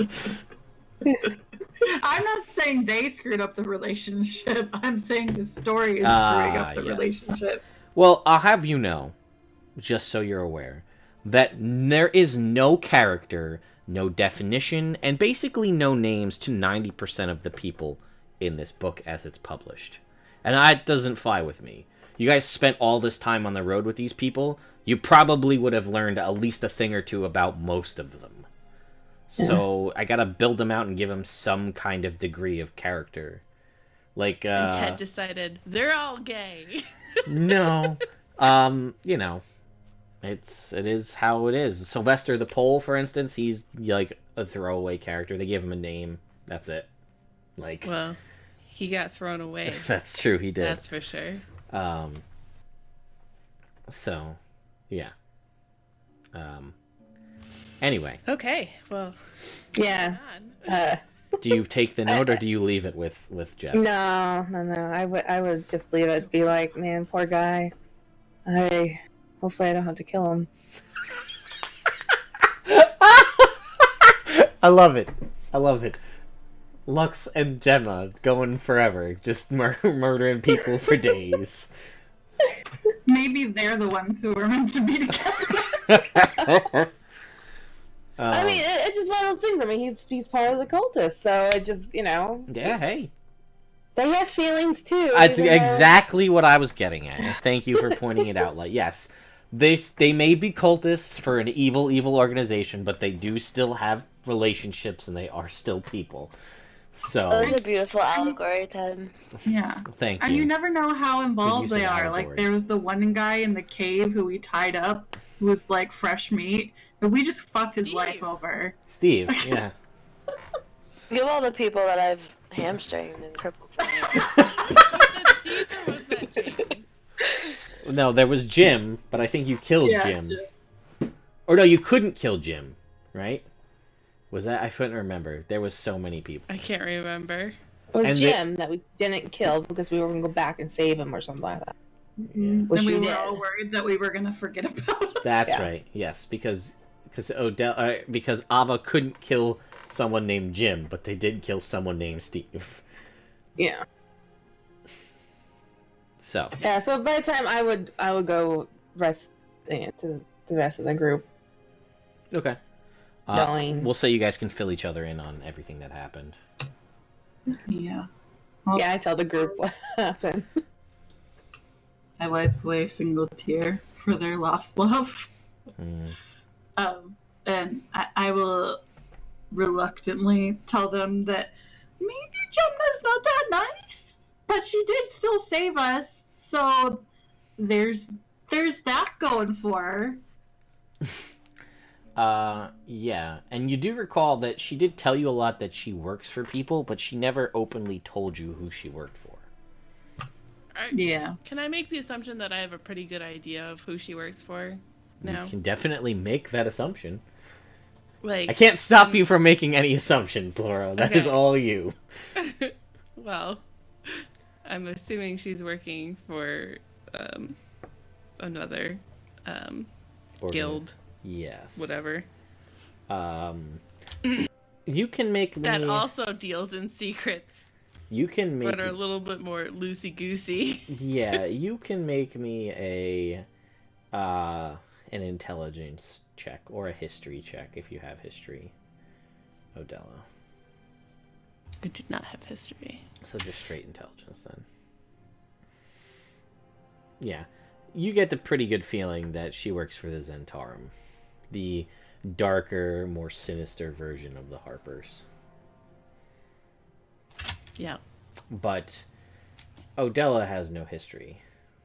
I'm not saying they screwed up the relationship. I'm saying the story is screwing up the relationships. Well, I'll have you know, just so you're aware, that there is no character, no definition, and basically no names to 90% of the people in this book as it's published. And that doesn't fly with me. You guys spent all this time on the road with these people, you probably would have learned at least a thing or two about most of them. So I gotta build them out and give them some kind of degree of character. Like, And Ted decided, they're all gay. No. It is how it is. Sylvester the Pole, for instance, he's like a throwaway character. They give him a name. That's it. Like, well, he got thrown away. That's true, he did. That's for sure. So, yeah. Anyway. Okay, well. Yeah. Do you take the note or do you leave it with Jeff? No. I would just leave it. Be like, man, poor guy. Hopefully I don't have to kill him. I love it. Lux and Gemma going forever, just murdering people for days. Maybe they're the ones who were meant to be together. I mean, it's just one of those things. I mean, he's part of the cultist, so it just, Yeah, hey. They have feelings, too. That's exactly what I was getting at. Thank you for pointing it out. Like, yes, they may be cultists for an evil organization, but they do still have relationships, and they are still people. So that was a beautiful allegory, Ted. Yeah. Thank you. And you never know how involved they are. allegory. Like, there was the one guy in the cave who we tied up, who was like fresh meat, but we just fucked his life over. Steve, yeah. Think of all the people that I've hamstringed and crippled. Was it Steve or was that James? No, there was Jim, but I think you killed Jim. Or no, you couldn't kill Jim, right? Was that? I couldn't remember. There was so many people. I can't remember. It was And Jim that we didn't kill because we were going to go back and save him or something like that. And Which we you were did. all worried that we were going to forget about it. That's Yeah. right. Yes, because because Ava couldn't kill someone named Jim, but they did kill someone named Steve. Yeah. So Yeah, so by the time I would go rest to the rest of the group. okay. Knowing. We'll say you guys can fill each other in on everything that happened. Yeah. Yeah, I tell the group what happened. I wipe away a single tear for their lost love. Mm. And I will reluctantly tell them that maybe Gemma's not that nice, but she did still save us. So there's that going for her. Yeah, and you do recall that she did tell you a lot that she works for people, but she never openly told you who she worked for. Yeah. Can I make the assumption that I have a pretty good idea of who she works for now? You can definitely make that assumption. Like, I can't stop you from making any assumptions, Laura. That is Okay. all you. Well, I'm assuming she's working for another guild, Yes. whatever. You can make me... That also deals in secrets, You can make... but are a little bit more loosey-goosey. Yeah, you can make me an intelligence check or a history check if you have history, Odella. I did not have history. So just straight intelligence then. Yeah, you get the pretty good feeling that she works for the Zentarum, the darker, more sinister version of the Harpers. Yeah. But Odella has no history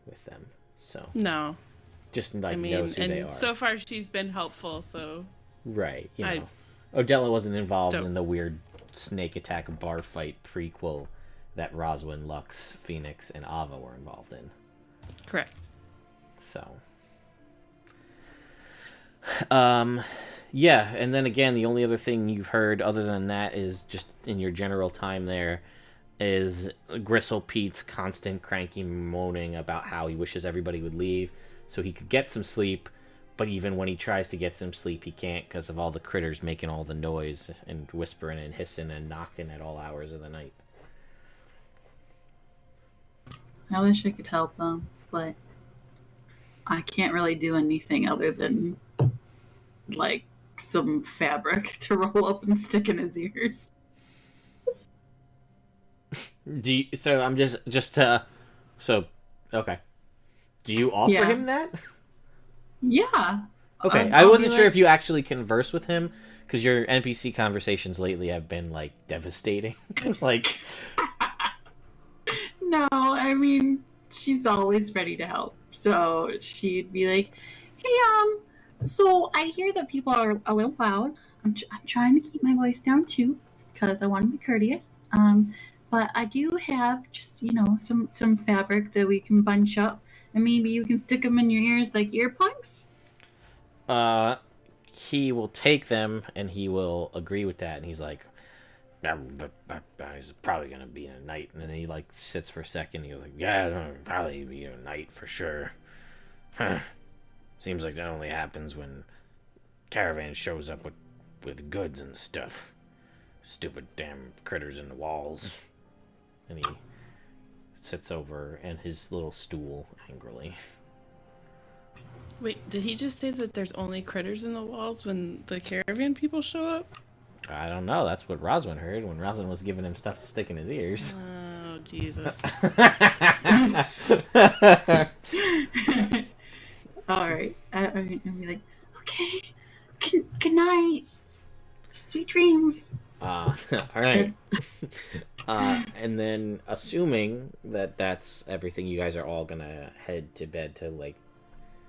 with them, so No. just like I mean, knows who they and are. so far she's been helpful, so... Right, you know. I Odella wasn't involved don't- in the weird snake attack bar fight prequel that Roswin, Lux, Phoenix, and Ava were involved in. Correct. So... yeah, and then again, the only other thing you've heard other than that is just in your general time there is Gristle Pete's constant cranky moaning about how he wishes everybody would leave so he could get some sleep, but even when he tries to get some sleep, he can't because of all the critters making all the noise and whispering and hissing and knocking at all hours of the night. I wish I could help them, but I can't really do anything other than like some fabric to roll up and stick in his ears. So I'm so okay. Do you offer Yeah. him that? Yeah. Okay, I'll I wasn't be sure like- if you actually converse with him because your NPC conversations lately have been like devastating. Like, No, I mean, she's always ready to help. So she'd be like, hey, so I hear that people are a little loud. I'm trying to keep my voice down too because I want to be courteous. But I do have just, some fabric that we can bunch up and maybe you can stick them in your ears like earplugs. he will take them and he will agree with that, and he's like, "It's probably gonna be a night." And then he like sits for a second. He goes like, "Yeah, it'll probably be a night for sure." Seems like that only happens when caravan shows up with goods and stuff. Stupid damn critters in the walls. And he sits over in his little stool angrily. Wait, did he just say that there's only critters in the walls when the caravan people show up? I don't know. That's what Roswin heard when Roswin was giving him stuff to stick in his ears. Oh, Jesus. All right. I'll be like, okay, good night. Sweet dreams. All right. And then, assuming that that's everything, you guys are all gonna head to bed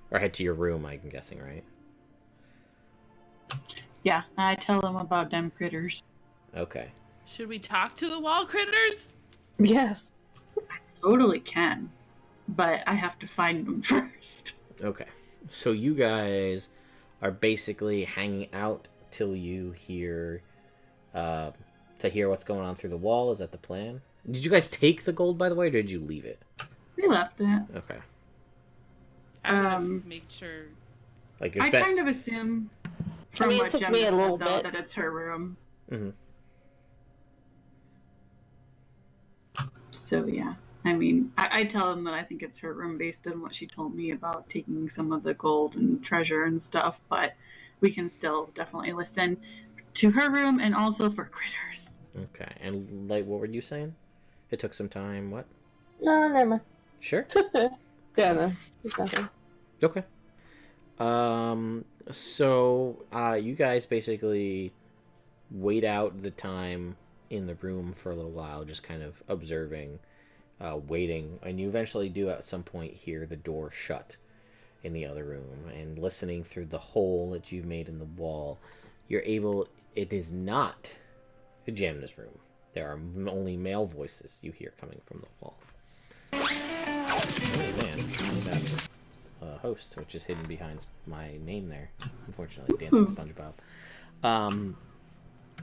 or head to your room, I'm guessing, right? Yeah, I tell them about them critters. Okay. Should we talk to the wall critters? Yes. Totally can, but I have to find them first. Okay. So you guys are basically hanging out till you hear, to hear what's going on through the wall. Is that the plan? Did you guys take the gold, by the way, or did you leave it? We left it. Okay. I would have made sure. Like your I best. kind of assume from mean, it what took Gemma me a said, little though, bit. that it's her room. Mm-hmm. So yeah, I mean, I tell them that I think it's her room based on what she told me about taking some of the gold and treasure and stuff, but we can still definitely listen to her room and also for critters. Okay. And like, what were you saying? It took some time. What? No, never mind. Sure. Yeah, no, there's nothing. Okay. So you guys basically wait out the time in the room for a little while, just kind of observing, waiting, and you eventually do at some point hear the door shut in the other room, and listening through the hole that you've made in the wall, you're able. It is not a Jamna's room. There are only male voices you hear coming from the wall. Oh man, that host, which is hidden behind my name there, unfortunately, Dancing SpongeBob.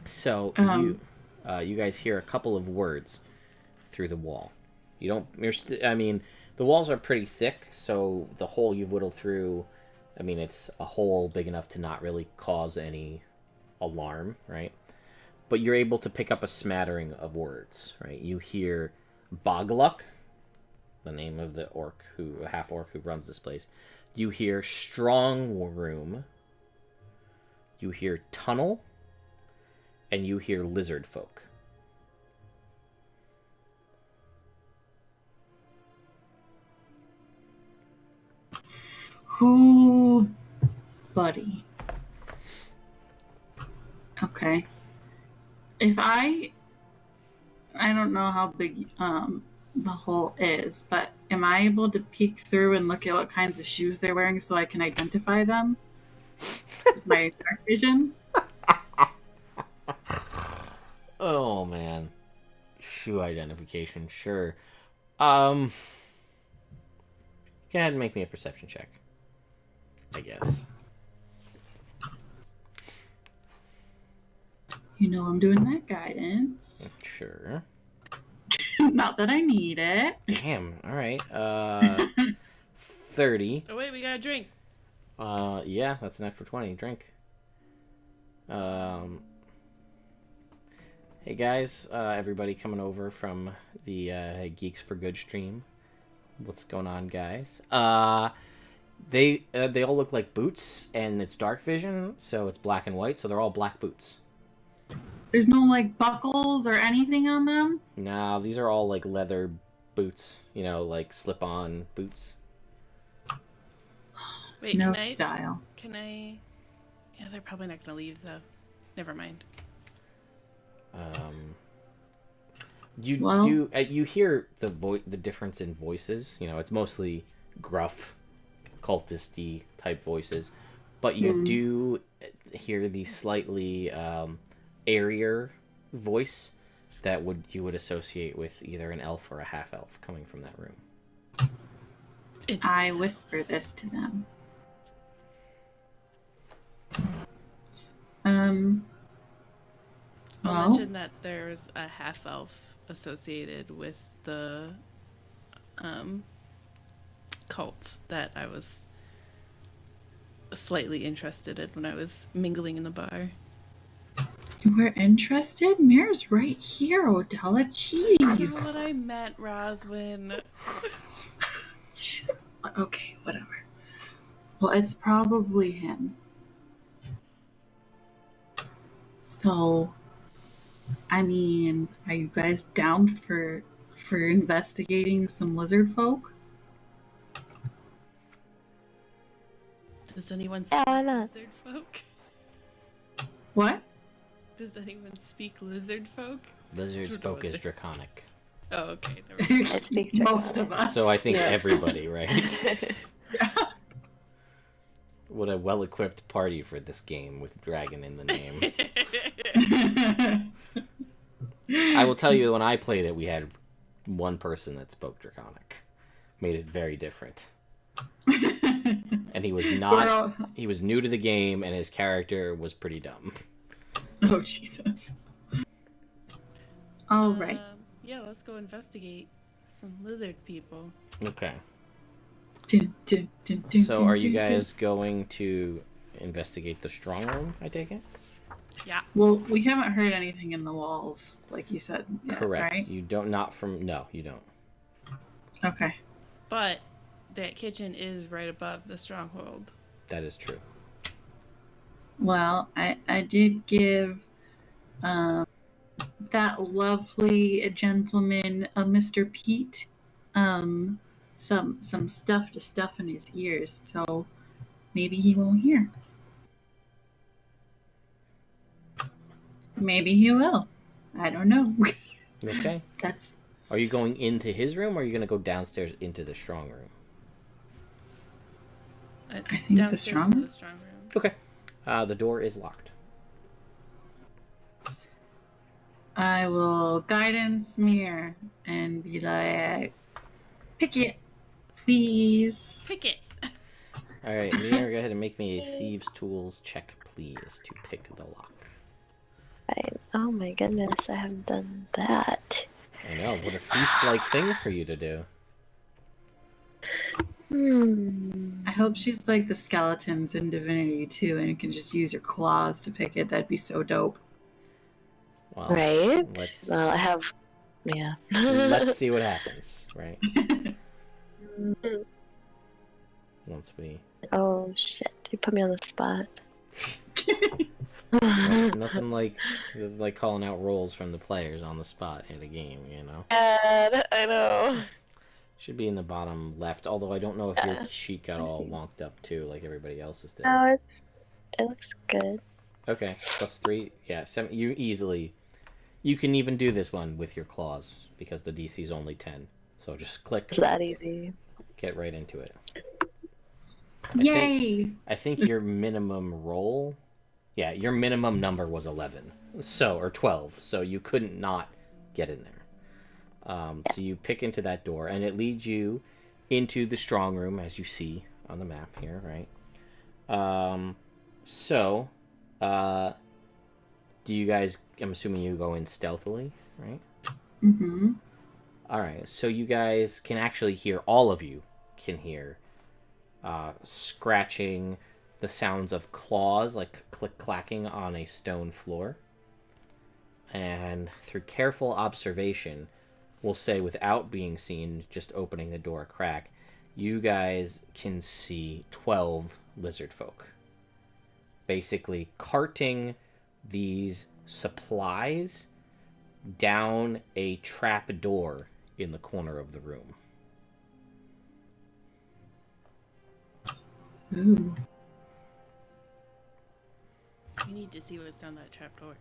So you guys hear a couple of words through the wall. You don't. I mean, the walls are pretty thick, so the hole you've whittled through, I mean, it's a hole big enough to not really cause any alarm, right? But you're able to pick up a smattering of words, right? You hear Bogluk, the name of the half orc who runs this place. You hear strong room. You hear tunnel, and you hear lizardfolk. Who, buddy? Okay. If I don't know how big the hole is, but am I able to peek through and look at what kinds of shoes they're wearing so I can identify them with my dark vision? Oh man, shoe identification, sure. Go ahead and make me a perception check, I guess. You know I'm doing that guidance. Sure. Not that I need it. Damn. All right. 30. Oh wait, we got a drink. Yeah, that's an extra 20. Drink. Hey guys, everybody coming over from the Geeks for Good stream. What's going on, guys? They all look like boots, and it's dark vision, so it's black and white, so they're all black boots. There's no like buckles or anything on them? No, these are all like leather boots, like slip-on boots. Wait, No can style. Can I? Yeah, they're probably not gonna leave though. Never mind. You hear the difference in voices. It's mostly gruff, cultisty type voices, but you do hear the slightly airier voice that you would associate with either an elf or a half elf coming from that room. I whisper this to them. I'll mention that there's a half elf associated with the cult that I was slightly interested in when I was mingling in the bar. You were interested? Mare's right here, Odella. Jeez. That's what I meant, Roswin. Okay, whatever. Well, it's probably him. So, I mean, are you guys down for investigating some lizard folk? Does anyone speak lizard folk? What? Does anyone speak lizard folk? Lizard folk is draconic. Oh, okay. Never mind. Most of us. So I think everybody, right? Yeah. What a well-equipped party for this game with dragon in the name. I will tell you, when I played it, we had one person that spoke draconic. Made it very different. And he was not... He was new to the game, and his character was pretty dumb. Oh, Jesus. All right. Yeah, let's go investigate some lizard people. Okay. Dun, dun, dun, dun, So are you guys going to investigate the strong room, I take it? Yeah. Well, we haven't heard anything in the walls, like you said. Yet, correct. Right? You don't, no, you don't. Okay. But that kitchen is right above the stronghold. That is true. Well, I did give that lovely gentleman, Mr. Pete, some stuff to stuff in his ears, so maybe he won't hear. Maybe he will. I don't know. Okay. That's Are you going into his room, or are you going to go downstairs into the strong room? I think the Downstairs strong into room? the strong room. Okay. The door is locked. I will guidance mirror and be like, pick it, please. Pick it. All right, Mia, go ahead and make me a thieves' tools check, please, to pick the lock. Oh my goodness, I haven't done that. I know. What a thief-like thing for you to do. I hope she's like the skeletons in Divinity 2 and you can just use your claws to pick it. That'd be so dope. Well, Right? Let's Well, I have. Yeah. let's see what happens, right? Once we Oh shit! You put me on the spot. nothing like calling out rolls from the players on the spot in a game, you know. I know. Should be in the bottom left. Although I don't know if your sheet got all wonked up too, like everybody else's did. Oh, it looks good. Okay, +3. Yeah, 7. You can even do this one with your claws because the DC is only 10. So just click. It's that easy. Get right into it. Yay! I think your minimum roll. Yeah, your minimum number was 11. Or 12. So you couldn't not get in there. So you pick into that door, and it leads you into the strong room, as you see on the map here, right? Do you guys? I'm assuming you go in stealthily, right? Mm-hmm. All right. So you guys can actually hear. All of you can hear scratching, the sounds of claws, like click-clacking on a stone floor. And through careful observation, we'll say without being seen, just opening the door a crack, you guys can see 12 lizard folk. Basically carting these supplies down a trap door in the corner of the room. Ooh. We need to see what's down that trapdoor.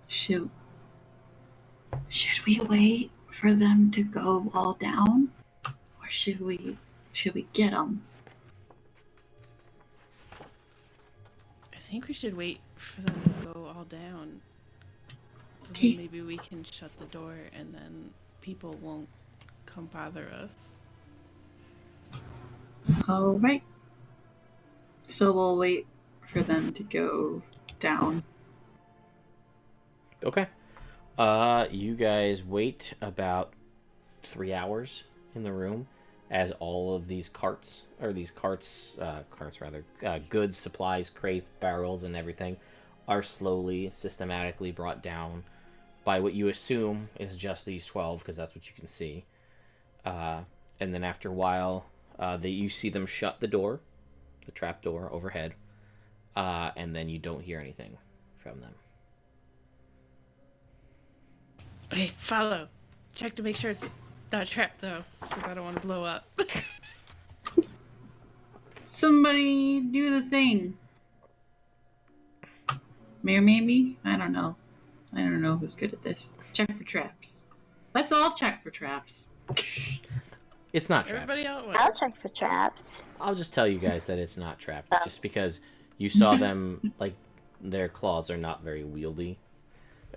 Shoot. Should we wait for them to go all down? Or should we get them? I think we should wait for them to go all down. So Okay. then maybe we can shut the door and then people won't come bother us. All right. So we'll wait for them to go down. Okay. You guys wait about 3 hours in the room as all of these goods, supplies, crates, barrels, and everything are slowly, systematically brought down by what you assume is just these 12, because that's what you can see. And then after a while, you see them shut the door, the trap door overhead, and then you don't hear anything from them. Okay, follow. Check to make sure it's not trapped though, because I don't want to blow up. Somebody do the thing. Mayor, maybe? I don't know. I don't know who's good at this. Check for traps. Let's all check for traps. It's not trapped. Everybody out at once. I'll check for traps. I'll just tell you guys that it's not trapped, just because you saw them, like, their claws are not very wieldy,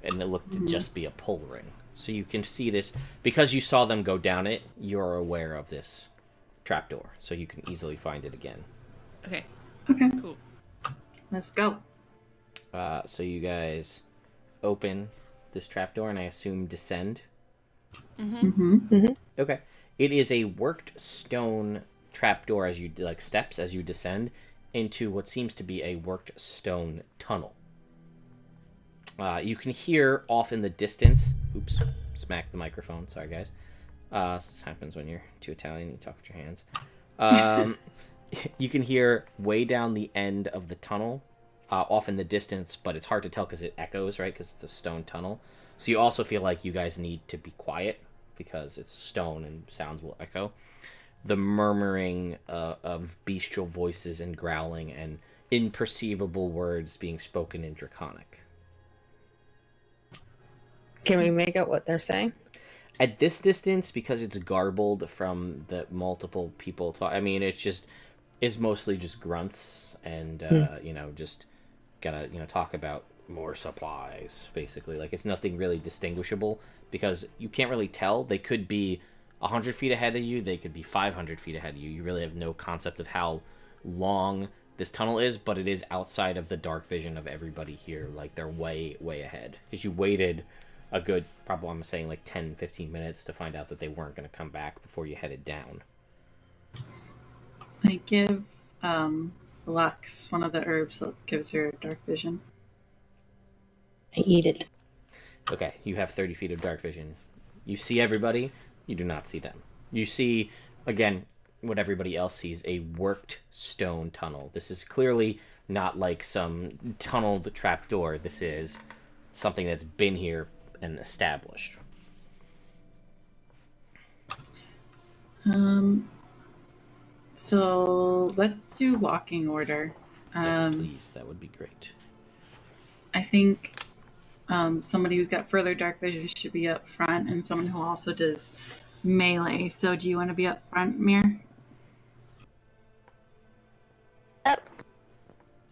and it looked to just be a pull ring. So you can see this, because you saw them go down it, you're aware of this trapdoor, so you can easily find it again. Okay, Okay. cool. Let's go. So you guys open this trapdoor, and I assume descend. Mm-hmm. Okay. It is a worked stone trapdoor as you steps as you descend into what seems to be a worked stone tunnel. You can hear off in the distance. Oops, smacked the microphone. Sorry, guys. This happens when you're too Italian. You talk with your hands. You can hear way down the end of the tunnel, off in the distance, but it's hard to tell because it echoes, right? Because it's a stone tunnel. So you also feel like you guys need to be quiet because it's stone and sounds will echo. The murmuring of bestial voices and growling and imperceivable words being spoken in Draconic. Can we make out what they're saying? At this distance, because it's garbled from the multiple people talk, I mean, it's mostly just grunts and, just gotta, talk about more supplies, basically. Like, it's nothing really distinguishable, because you can't really tell. They could be 100 feet ahead of you, they could be 500 feet ahead of you. You really have no concept of how long this tunnel is, but it is outside of the dark vision of everybody here. Like, they're way, way ahead. Because you waited a good, probably I'm saying like 10, 15 minutes to find out that they weren't going to come back before you headed down. I give Lux one of the herbs that gives her dark vision. I eat it. Okay, you have 30 feet of dark vision. You see everybody, you do not see them. You see, again, what everybody else sees, a worked stone tunnel. This is clearly not like some tunneled trapdoor. This is something that's been here and established. So let's do walking order. Yes, please. That would be great. I think somebody who's got further dark vision should be up front, and someone who also does melee. So do you want to be up front, Mir? Yep.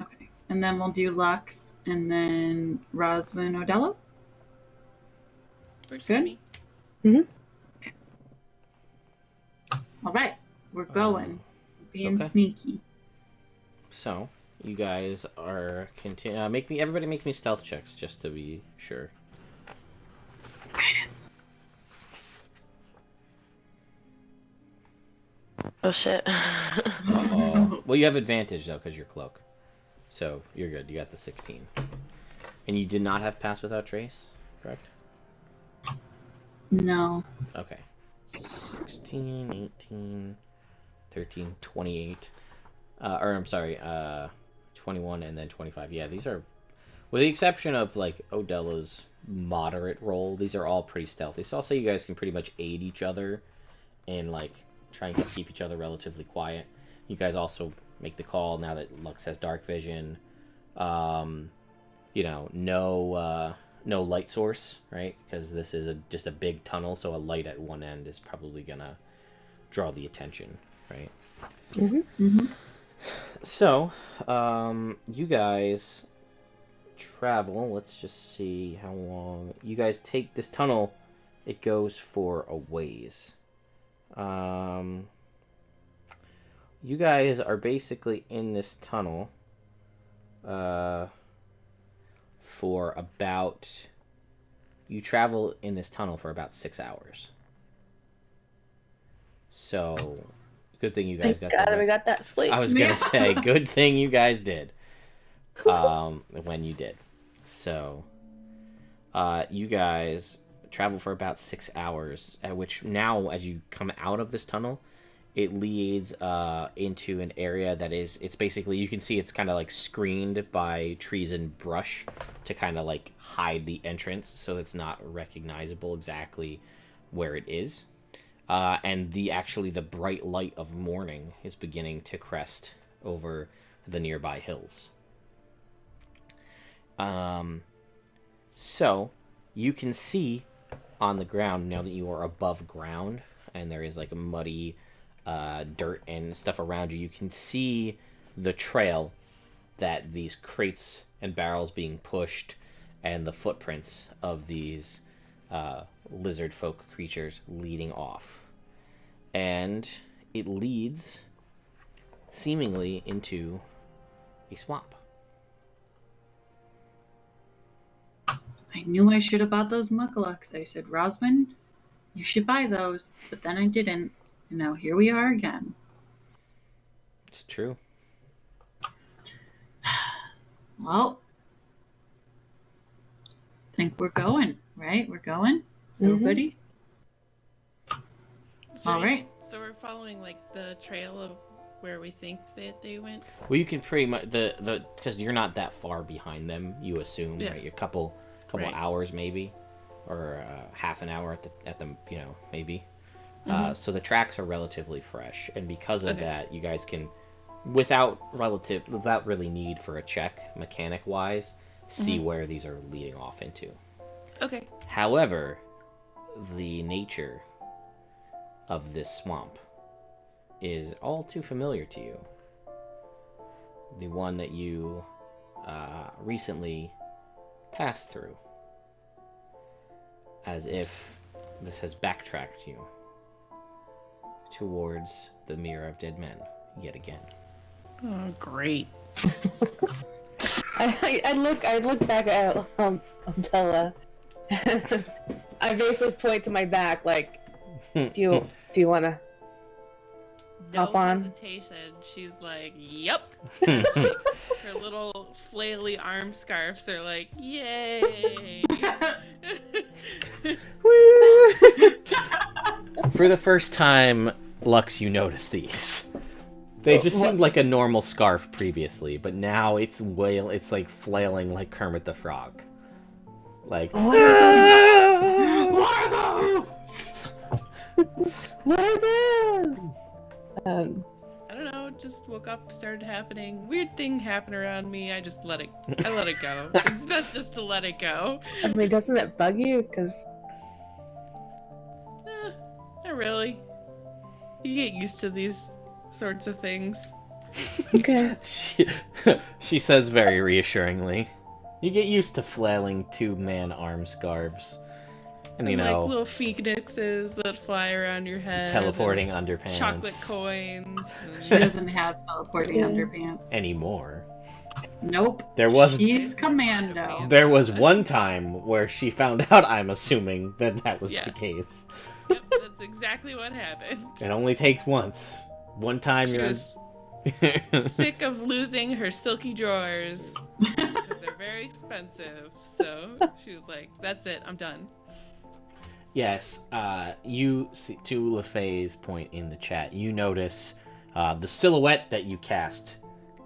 Okay. And then we'll do Lux, and then Roswin Odello. Good? Mm-hmm. Okay. All right. We're going. Being okay. sneaky. So, you guys are everybody make me stealth checks just to be sure. Oh shit. Well, you have advantage though because you're cloak. So, you're good. You got the 16. And you did not have pass without trace, correct? No. Okay. 16, 18, 13, 28. 21 and then 25. Yeah, these are, with the exception of like Odella's moderate roll, these are all pretty stealthy. So I'll say you guys can pretty much aid each other in like trying to keep each other relatively quiet. You guys also make the call now that Lux has dark vision. No light source, right? Because this is just a big tunnel, so a light at one end is probably gonna draw the attention, right? Mm-hmm. Mm-hmm. So, you guys travel. Let's just see how long you guys take this tunnel. It goes for a ways. You guys are basically in this tunnel for about, you travel in this tunnel for about 6 hours. So, good thing you guys got that. We got that sleep. I was gonna say, good thing you guys did. When you did. So, you guys travel for about 6 hours, at which now, as you come out of this tunnel, it leads into an area that is, it's basically, you can see it's kind of like screened by trees and brush to kind of like hide the entrance, so it's not recognizable exactly where it is. And the bright light of morning is beginning to crest over the nearby hills. So you can see on the ground, now that you are above ground and there is like a muddy dirt and stuff around you, you can see the trail that these crates and barrels being pushed and the footprints of these lizard folk creatures leading off. And it leads seemingly into a swamp. I knew I should have bought those muckalucks. I said, Roswin, you should buy those. But then I didn't. And now here we are again. It's true. Well, I think we're going, right? We're going? Everybody? All right. So we're following like the trail of where we think that they went. Well, you can pretty much because you're not that far behind them. You assume, Yeah. right? A couple Right. hours maybe. or half an hour at the maybe. So the tracks are relatively fresh, and because of that, you guys can, without really need for a check mechanic wise, see where these are leading off into. Okay. However, the nature of this swamp is all too familiar to you. The one that you recently passed through. As if this has backtracked you towards the Mirror of Dead Men yet again. Oh, great. I look back at Umtella. I basically point to my back, like, do you wanna hop on? Hesitation. She's like, "Yep." Her little flaily arm scarves are like, "Yay!" For the first time, Lux, you notice these. They just seemed like a normal scarf previously, but now it's like flailing like Kermit the Frog. Like, What are those? What are those? I don't know. Just woke up, started happening. Weird thing happened around me. I let it go. It's best just to let it go. I mean, doesn't it bug you? Because Not really. You get used to these sorts of things. okay. she says very reassuringly, "You get used to flailing two-man arm scarves. And, Like little phoenixes that fly around your head. teleporting underpants. Chocolate coins. She doesn't have teleporting underpants. Anymore. Nope. She's commando. There was one time where she found out, I'm assuming, that was the case. Yep, that's exactly what happened. It only takes once. One time She you're... was sick of losing her silky drawers. Because they're very expensive. So she was like, that's it, I'm done. Yes, you see, to LaFay's point in the chat, you notice the silhouette that you cast,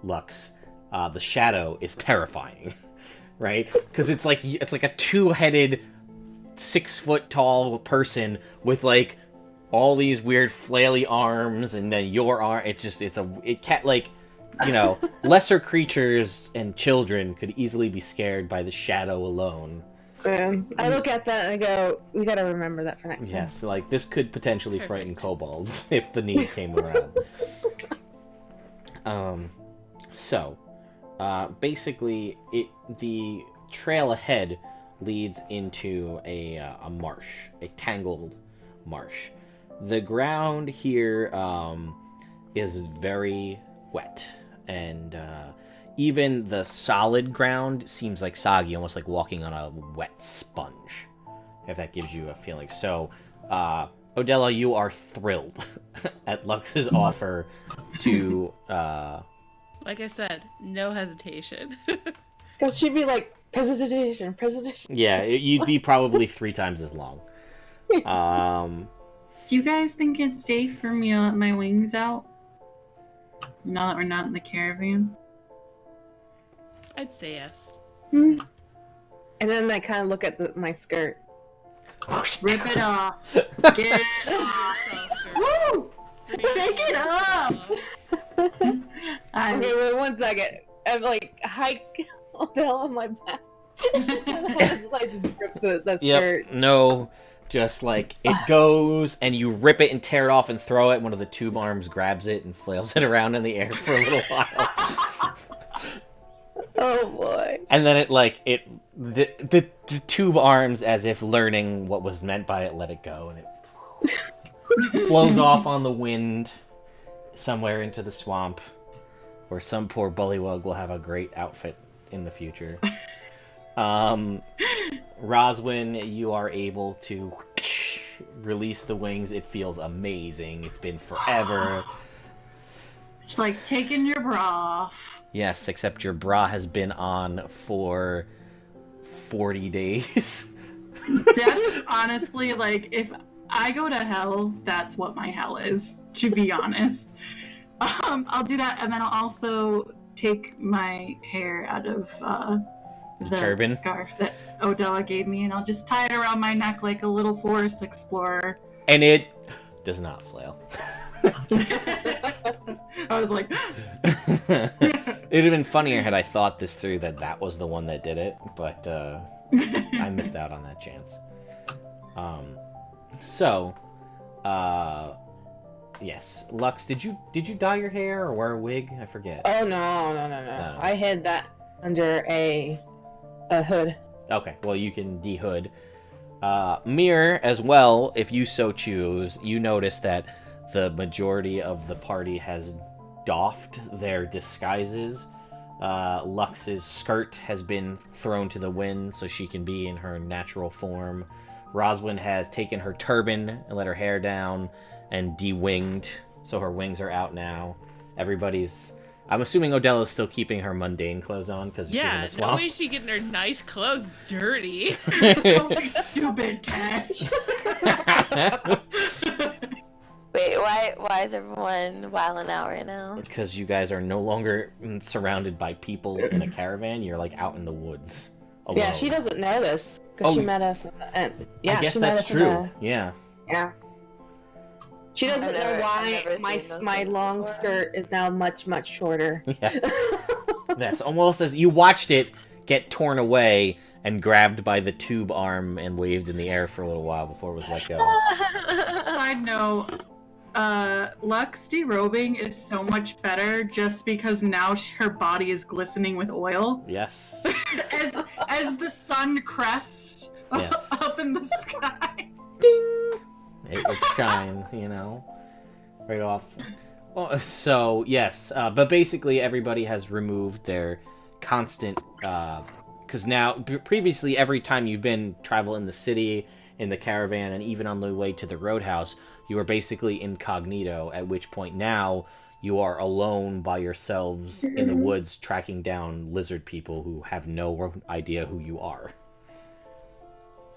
Lux, the shadow is terrifying, right? Because it's like a two-headed, 6-foot-tall person with like all these weird flaily arms, and then your arm. Lesser creatures and children could easily be scared by the shadow alone. I look at that and I go, we gotta remember that for next time. Yes, like this could potentially frighten kobolds if the need came around. Basically, the trail ahead leads into a marsh, a tangled marsh. The ground here is very wet, and even the solid ground seems like soggy, almost like walking on a wet sponge, if that gives you a feeling. So, Odella, you are thrilled at Lux's offer to... Like I said, no hesitation. Because she'd be like, presentation. Yeah, you'd be probably 3 times as long. Do you guys think it's safe for me to let my wings out? Now that we're not in the caravan? I'd say yes. And then I kind of look at my skirt. Rip it off. Get it off. Woo! Take it off! Okay, wait 1 second. I'm like, hike Odell on my back. I just rip the skirt. Yep, no, just like it goes, and you rip it and tear it off and throw it, and one of the tube arms grabs it and flails it around in the air for a little while. Oh boy. And then the tube arms, as if learning what was meant by it, let it go, and it flows off on the wind somewhere into the swamp, where some poor bullywug will have a great outfit in the future. Roswin, you are able to release the wings. It feels amazing. It's been forever. It's like taking your bra off. Yes, except your bra has been on for 40 days. That is honestly, like, if I go to hell, that's what my hell is, to be honest. I'll do that, and then I'll also take my hair out of the turban? scarf that Odella gave me, and I'll just tie it around my neck like a little forest explorer. And it does not flail. I was like, It would have been funnier had I thought this through that was the one that did it, but I missed out on that chance. Yes, Lux, did you dye your hair or wear a wig? I forget. Oh no! I hid that under a hood. Okay, well you can de-hood. Mir, as well, if you so choose, you notice that the majority of the party has doffed their disguises. Lux's skirt has been thrown to the wind so she can be in her natural form. Roswin has taken her turban and let her hair down and de-winged, so her wings are out now. Everybody's... I'm assuming Odella's still keeping her mundane clothes on because she's in the No swamp. way is she getting her nice clothes dirty. stupid Tash. Wait, why is everyone wilding out right now? Because you guys are no longer surrounded by people in a caravan. You're like out in the woods alone. Yeah, she doesn't know this because she met us. Yeah, I guess she met that's us true. Yeah. Yeah. She doesn't know I've why never my seen those my things long before. skirt is now much shorter. Yeah. That's almost as you watched it get torn away and grabbed by the tube arm and waved in the air for a little while before it was let go. Side note, Lux derobing is so much better just because now her body is glistening with oil. Yes. as the sun crests Yes. up in the sky. It shines, right off. Well, so, yes. But basically, everybody has removed their constant... Because now, previously, every time you've been travel in the city, in the caravan, and even on the way to the roadhouse, you were basically incognito, at which point now you are alone by yourselves in the woods tracking down lizard people who have no idea who you are.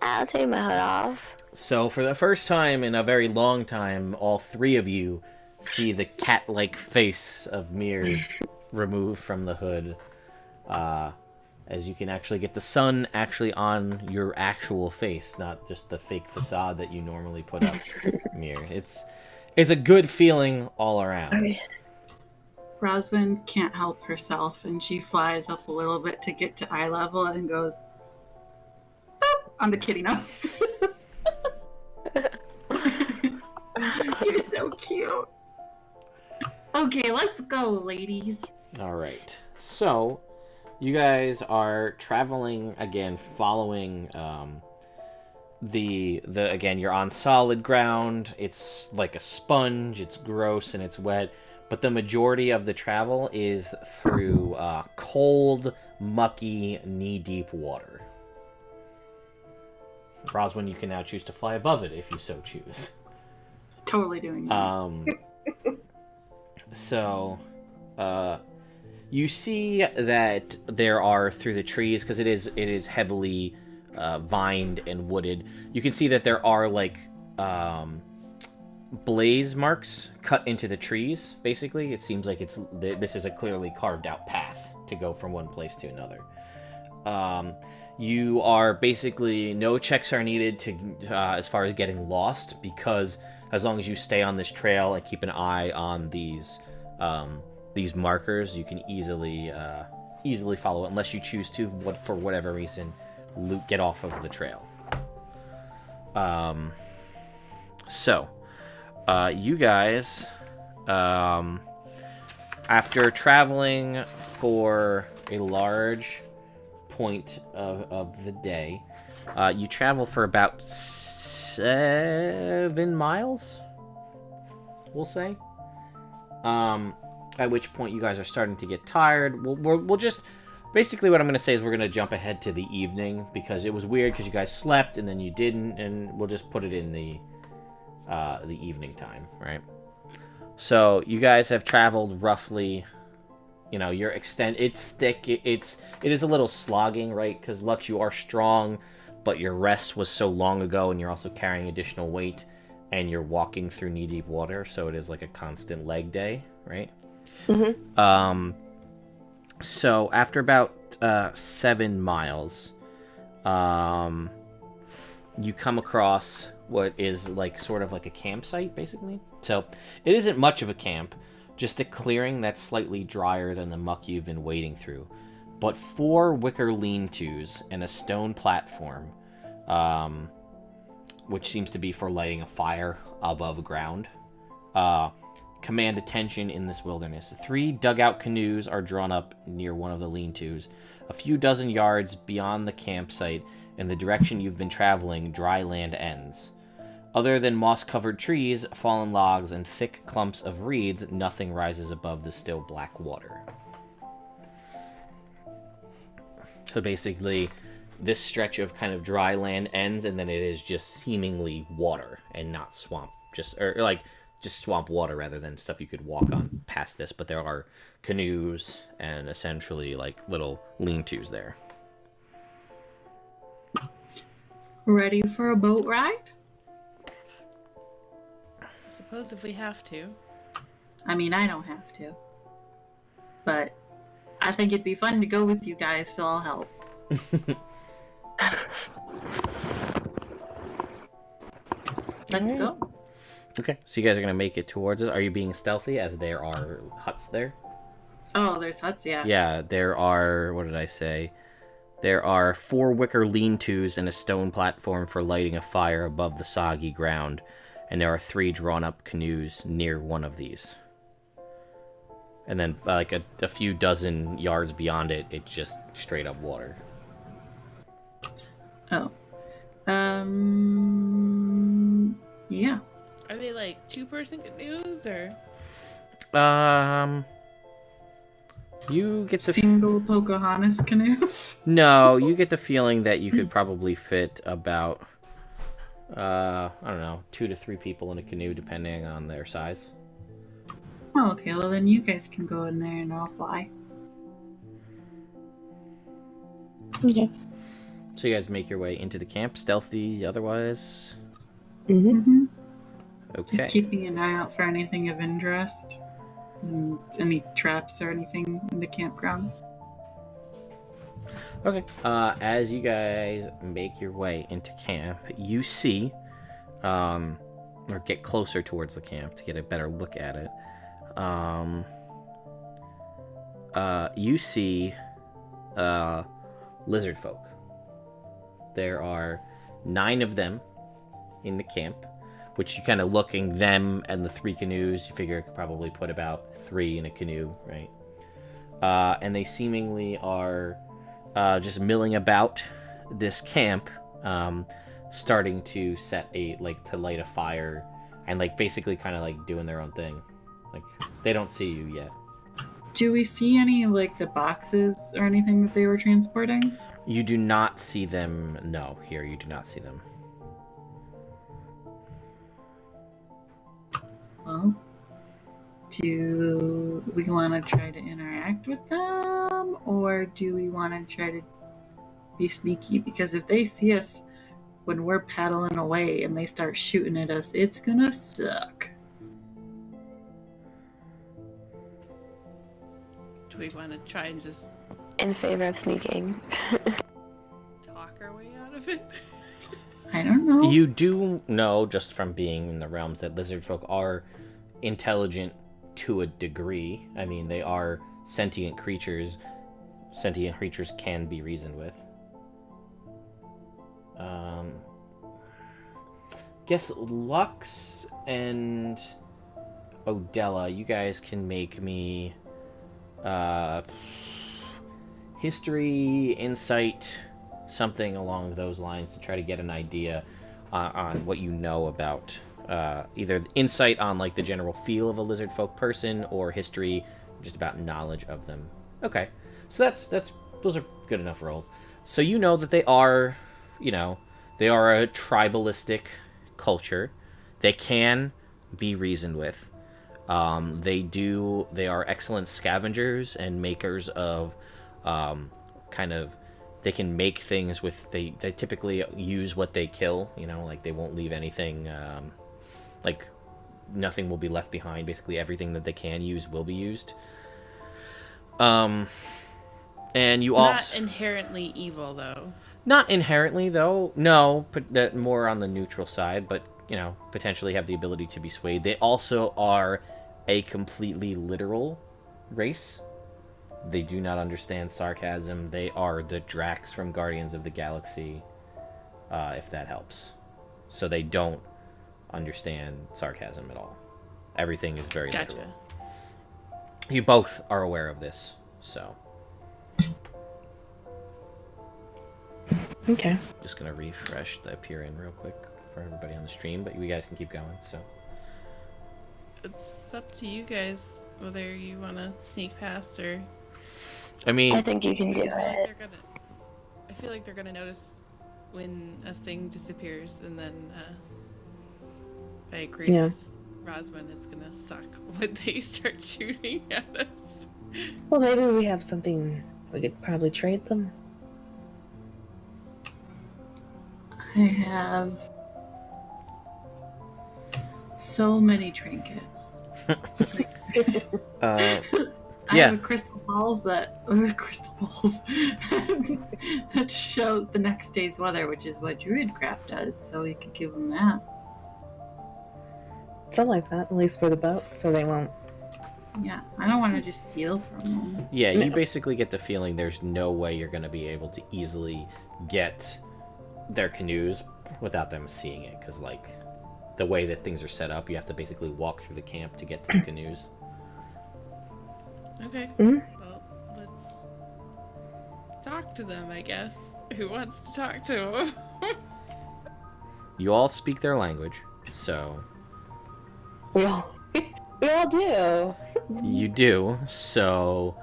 I'll take my hood off. So for the first time in a very long time, all three of you see the cat-like face of Mir removed from the hood. As you can actually get the sun actually on your actual face, not just the fake facade that you normally put up, Mir. It's a good feeling all around. Roswin can't help herself, and she flies up a little bit to get to eye level and goes boop, on the kitty nose. You're so cute. Okay, let's go, ladies. All right. So, you guys are traveling again, following the again. You're on solid ground. It's like a sponge. It's gross and it's wet. But the majority of the travel is through cold, mucky, knee-deep water. Roswin, you can now choose to fly above it if you so choose. Totally doing that. So, you see that there are through the trees, because it is heavily vined and wooded. You can see that there are like blaze marks cut into the trees. Basically, it seems like this is a clearly carved out path to go from one place to another. You are basically no checks are needed to as far as getting lost, because as long as you stay on this trail and keep an eye on these markers, you can easily follow it, unless you choose to, for whatever reason, get off of the trail. You guys, after traveling for a large point of the day, you travel for about 7 miles, we'll say. At which point you guys are starting to get tired. We'll just... Basically what I'm going to say is we're going to jump ahead to the evening, because it was weird because you guys slept and then you didn't, and we'll just put it in the evening time, right? So you guys have traveled roughly, your extent... It's thick. It is a little slogging, right? Because Lux, you are strong, but your rest was so long ago, and you're also carrying additional weight, and you're walking through knee-deep water, so it is like a constant leg day, right? Mm-hmm. So after about 7 miles, you come across what is like sort of like a campsite, basically. So it isn't much of a camp, just a clearing that's slightly drier than the muck you've been wading through. But 4 wicker lean-tos and a stone platform, which seems to be for lighting a fire above ground, command attention in this wilderness. 3 dugout canoes are drawn up near one of the lean-tos. A few dozen yards beyond the campsite, in the direction you've been traveling, dry land ends. Other than moss-covered trees, fallen logs, and thick clumps of reeds, nothing rises above the still black water. So basically, this stretch of kind of dry land ends, and then it is just seemingly water and not swamp. Just swamp water rather than stuff you could walk on past this. But there are canoes and essentially like little lean-tos there. Ready for a boat ride? I suppose if we have to. I mean, I don't have to. But I think it'd be fun to go with you guys, so I'll help. Let's go. Okay, so you guys are going to make it towards us. Are you being stealthy as there are huts there? Oh, there's huts, yeah. Yeah, there are, what did I say? There are 4 wicker lean-tos and a stone platform for lighting a fire above the soggy ground, and there are 3 drawn-up canoes near one of these. And then, like, a few dozen yards beyond it, it's just straight-up water. Oh. Yeah. Are they like 2-person canoes or? You get the single Pocahontas canoes? No, you get the feeling that you could probably fit about, I don't know, 2 to 3 people in a canoe, depending on their size. Oh, okay, well then you guys can go in there and I'll fly. Okay. So you guys make your way into the camp, stealthy otherwise? Mm-hmm. Okay. Just keeping an eye out for anything of interest. And any traps or anything in the campground. Okay. As you guys make your way into camp, you see, or get closer towards the camp to get a better look at it. You see, lizardfolk. There are 9 of them in the camp, which you kind of looking them and the 3 canoes, you figure could probably put about 3 in a canoe, right? And they seemingly are just milling about this camp, starting to to light a fire and like basically kind of like doing their own thing. Like they don't see you yet. Do we see any like the boxes or anything that they were transporting? You do not see them. No, here you do not see them. Well, do we want to try to interact with them, or do we want to try to be sneaky? Because if they see us when we're paddling away and they start shooting at us, it's gonna suck. Do we want to try and just In favor of sneaking. talk our way out of it? I don't know. You do know, just from being in the realms, that lizard folk are intelligent to a degree. I mean, they are sentient creatures. Sentient creatures can be reasoned with. Guess Lux and Odella, you guys can make me history, insight, something along those lines to try to get an idea on what you know about either insight on like the general feel of a lizard folk person, or history just about knowledge of them. Okay, so that's those are good enough rolls. So you know that they are a tribalistic culture. They can be reasoned with. They are excellent scavengers and makers of they can make things with, they typically use what they kill, like they won't leave anything, like nothing will be left behind. Basically everything that they can use will be used. And you Not also inherently evil, though. not inherently though. No, but more on the neutral side. But potentially have the ability to be swayed. They also are a completely literal race. They do not understand sarcasm. They are the Drax from Guardians of the Galaxy, if that helps. So they don't understand sarcasm at all. Everything is very Gotcha. literal. You both are aware of this, so. Okay. Just gonna refresh the appear-in real quick for everybody on the stream, but you guys can keep going, so. It's up to you guys whether you want to sneak past or. I mean, I think you can do I feel like it. I feel like they're gonna notice when a thing disappears, and then I agree Yeah. with Roswin. It's gonna suck when they start shooting at us. Well, maybe we have something we could probably trade them. I have so many trinkets. I yeah. have crystal balls that that show the next day's weather, which is what Druidcraft does. So we could give them that. Something like that, at least for the boat, so they won't. Yeah, I don't want to just steal from them. Yeah, you basically get the feeling there's no way you're going to be able to easily get their canoes without them seeing it, because, like, the way that things are set up, you have to basically walk through the camp to get to the canoes. Okay. Mhm. Well, let's talk to them, I guess. Who wants to talk to them? You all speak their language, so We all do. you do, so,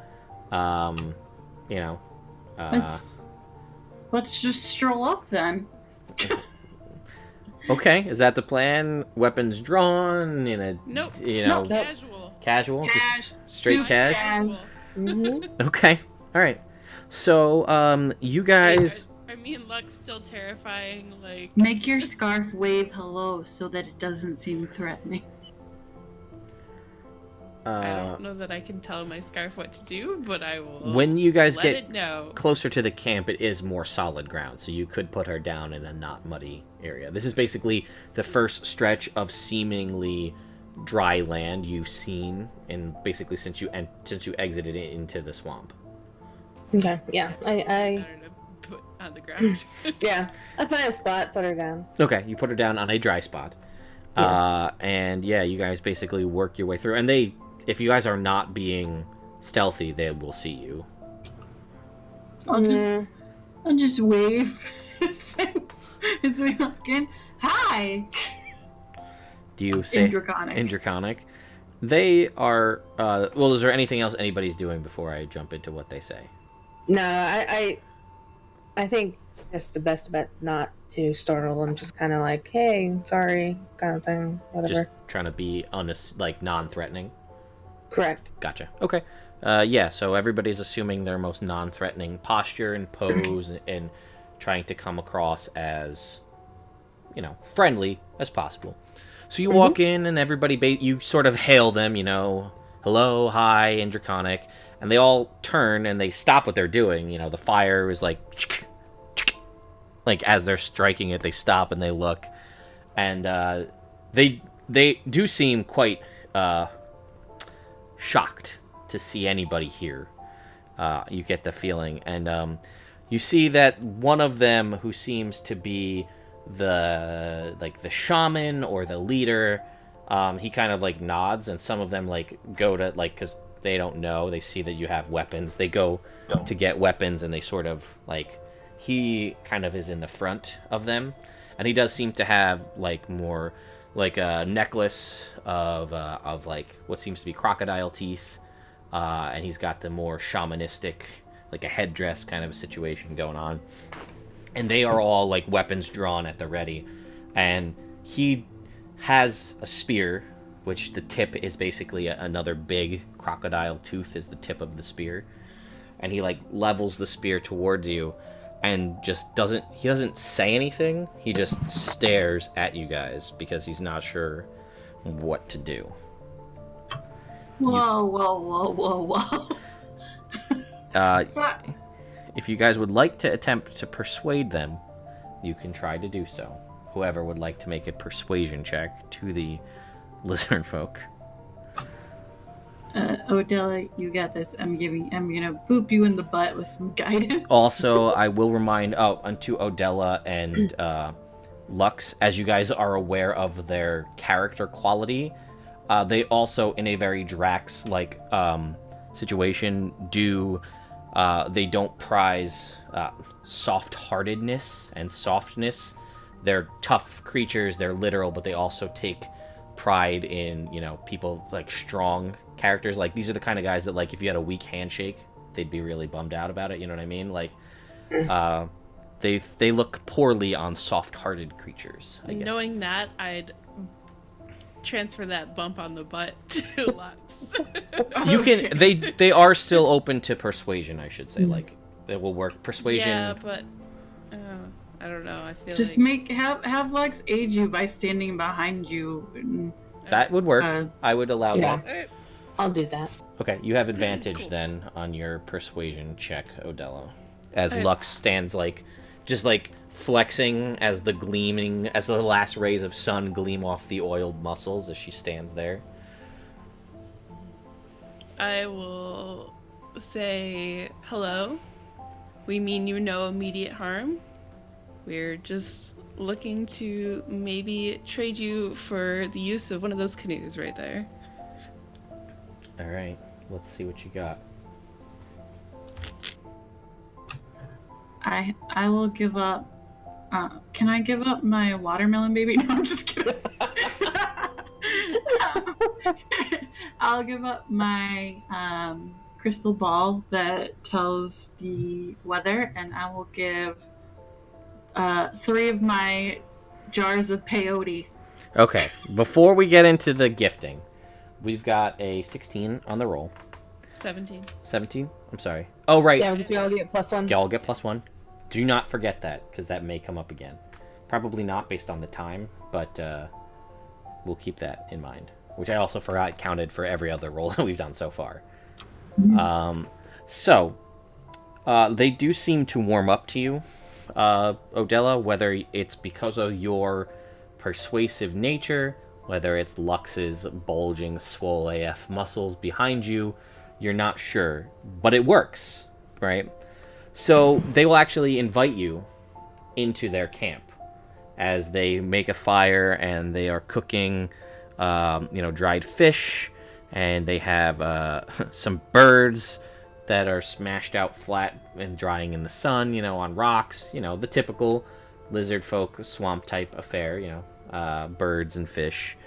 Let's just stroll up then. okay, is that the plan? Weapons drawn in a, Nope. Nope. Casual. Cash. Just straight Super cash? cash. Mm-hmm. Okay, alright. So, you guys... I mean, Luck's still terrifying, like... Make your scarf wave hello so that it doesn't seem threatening. I don't know that I can tell my scarf what to do, but I will When you guys let get it know. closer to the camp, it is more solid ground, so you could put her down in a not muddy area. This is basically the first stretch of seemingly dry land you've seen, in basically since you exited it into the swamp. Okay, yeah, I Better to put on the ground. yeah, I find a spot, put her down. Okay, you put her down on a dry spot. Yes. And yeah, you guys basically work your way through, and if you guys are not being stealthy, they will see you. I'll just wave as we walk in. Hi. Do you say In Draconic. In Draconic? They are. Well, is there anything else anybody's doing before I jump into what they say? No, I think it's the best bet not to startle them. Just kind of like, hey, sorry, kind of thing, whatever. Just trying to be non-threatening. Correct. Gotcha. Okay. Yeah. So everybody's assuming their most non-threatening posture and pose, and trying to come across as, friendly as possible. So you walk in, and everybody, you sort of hail them, hello, hi, in Draconic, and they all turn and they stop what they're doing. The fire is like as they're striking it, they stop and they look, and they do seem quite shocked to see anybody here. You get the feeling, and you see that one of them, who seems to be the shaman or the leader, he kind of nods, and some of them go to because they don't know, they see that you have weapons, they go to get weapons, and they sort of he kind of is in the front of them, and he does seem to have more a necklace of what seems to be crocodile teeth, and he's got the more shamanistic, a headdress kind of a situation going on, and they are all weapons drawn at the ready, and he has a spear, which the tip is basically another big crocodile tooth is the tip of the spear, and he levels the spear towards you, and just doesn't say anything. He just stares at you guys because he's not sure what to do. Whoa. if you guys would like to attempt to persuade them, you can try to do so. Whoever would like to make a persuasion check to the lizard folk. Odella, you got this. I'm gonna boop you in the butt with some guidance. Also, I will remind unto Odella and Lux, as you guys are aware of their character quality, they also, in a very Drax-like situation, they don't prize soft-heartedness and softness. They're tough creatures, they're literal, but they also take pride in, people like strong characters. Like, these are the kind of guys that, like, if you had a weak handshake, they'd be really bummed out about it, you know what I mean? Like, they look poorly on soft-hearted creatures, I guess. Knowing that, I'd transfer that bump on the butt to Lux. You can. They are still open to persuasion, I should say. Like, it will work. Persuasion. Yeah, but I don't know. I feel just like have Lex aid you by standing behind you. That would work. I would allow that. Alright. I'll do that. Okay, you have advantage then on your persuasion check, Odella, as Alright. Lux stands just flexing as the last rays of sun gleam off the oiled muscles as she stands there. I will say hello. We mean you no immediate harm. We're just looking to maybe trade you for the use of one of those canoes right there. All right, let's see what you got. I will give up. Can I give up my watermelon baby? No, I'm just kidding. I'll give up my crystal ball that tells the weather, and I will give 3 of my jars of peyote. Okay, before we get into the gifting, we've got a 16 on the roll. 17. 17? I'm sorry. Oh, right. Yeah, because we all get +1. Y'all get +1. Do not forget that, because that may come up again. Probably not based on the time, but we'll keep that in mind. Which I also forgot counted for every other roll that we've done so far. They do seem to warm up to you, Odella, whether it's because of your persuasive nature, whether it's Lux's bulging, swole AF muscles behind you, you're not sure. But it works, right? So they will actually invite you into their camp as they make a fire and they are cooking, dried fish, and they have some birds that are smashed out flat and drying in the sun, on rocks, the typical lizard folk swamp type affair, birds and fish.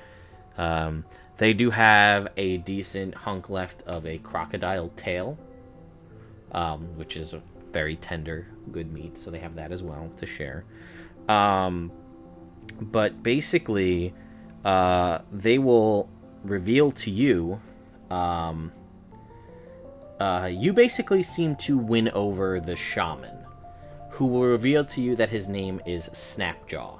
They do have a decent hunk left of a crocodile tail, which is a very tender, good meat, so they have that as well to share. But basically, they will reveal to you, you basically seem to win over the shaman, who will reveal to you that his name is Snapjaw.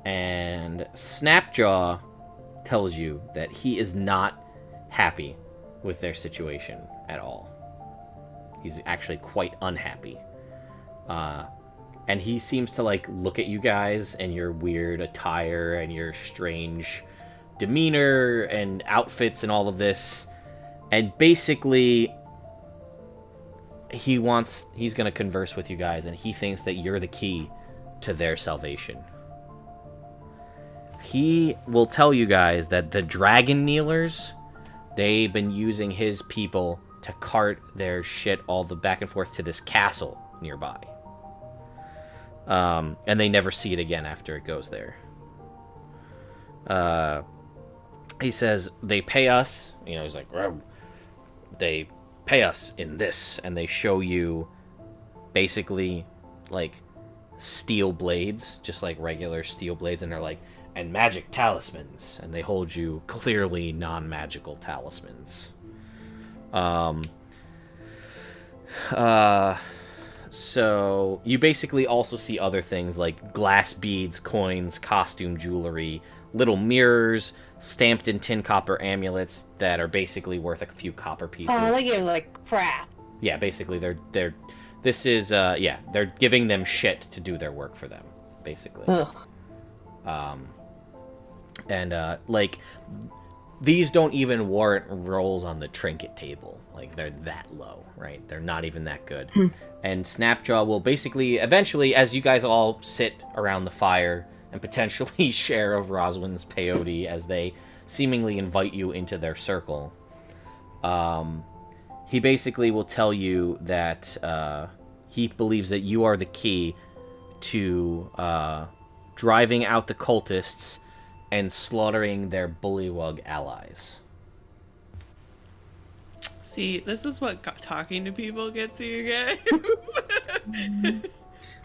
And Snapjaw tells you that he is not happy with their situation at all. He's actually quite unhappy. And he seems to look at you guys and your weird attire and your strange demeanor and outfits and all of this, and basically he's going to converse with you guys, and he thinks that you're the key to their salvation. He will tell you guys that the dragon kneelers, they've been using his people to cart their shit all the back and forth to this castle nearby. And they never see it again after it goes there. He says, they pay us, he's like, they pay us in this, and they show you basically steel blades, just like regular steel blades, and they're like, and magic talismans, and they hold you clearly non-magical talismans. So you basically also see other things like glass beads, coins, costume jewelry, little mirrors, stamped in tin copper amulets that are basically worth a few copper pieces. Oh, they give crap. Yeah, basically they're this is they're giving them shit to do their work for them, basically. Ugh. And like these don't even warrant rolls on the trinket table. Like they're that low, right? They're not even that good. And Snapjaw will basically eventually, as you guys all sit around the fire and potentially share of Roswin's peyote as they seemingly invite you into their circle, he basically will tell you that he believes that you are the key to driving out the cultists and slaughtering their bullywug allies. See, this is what talking to people gets you guys.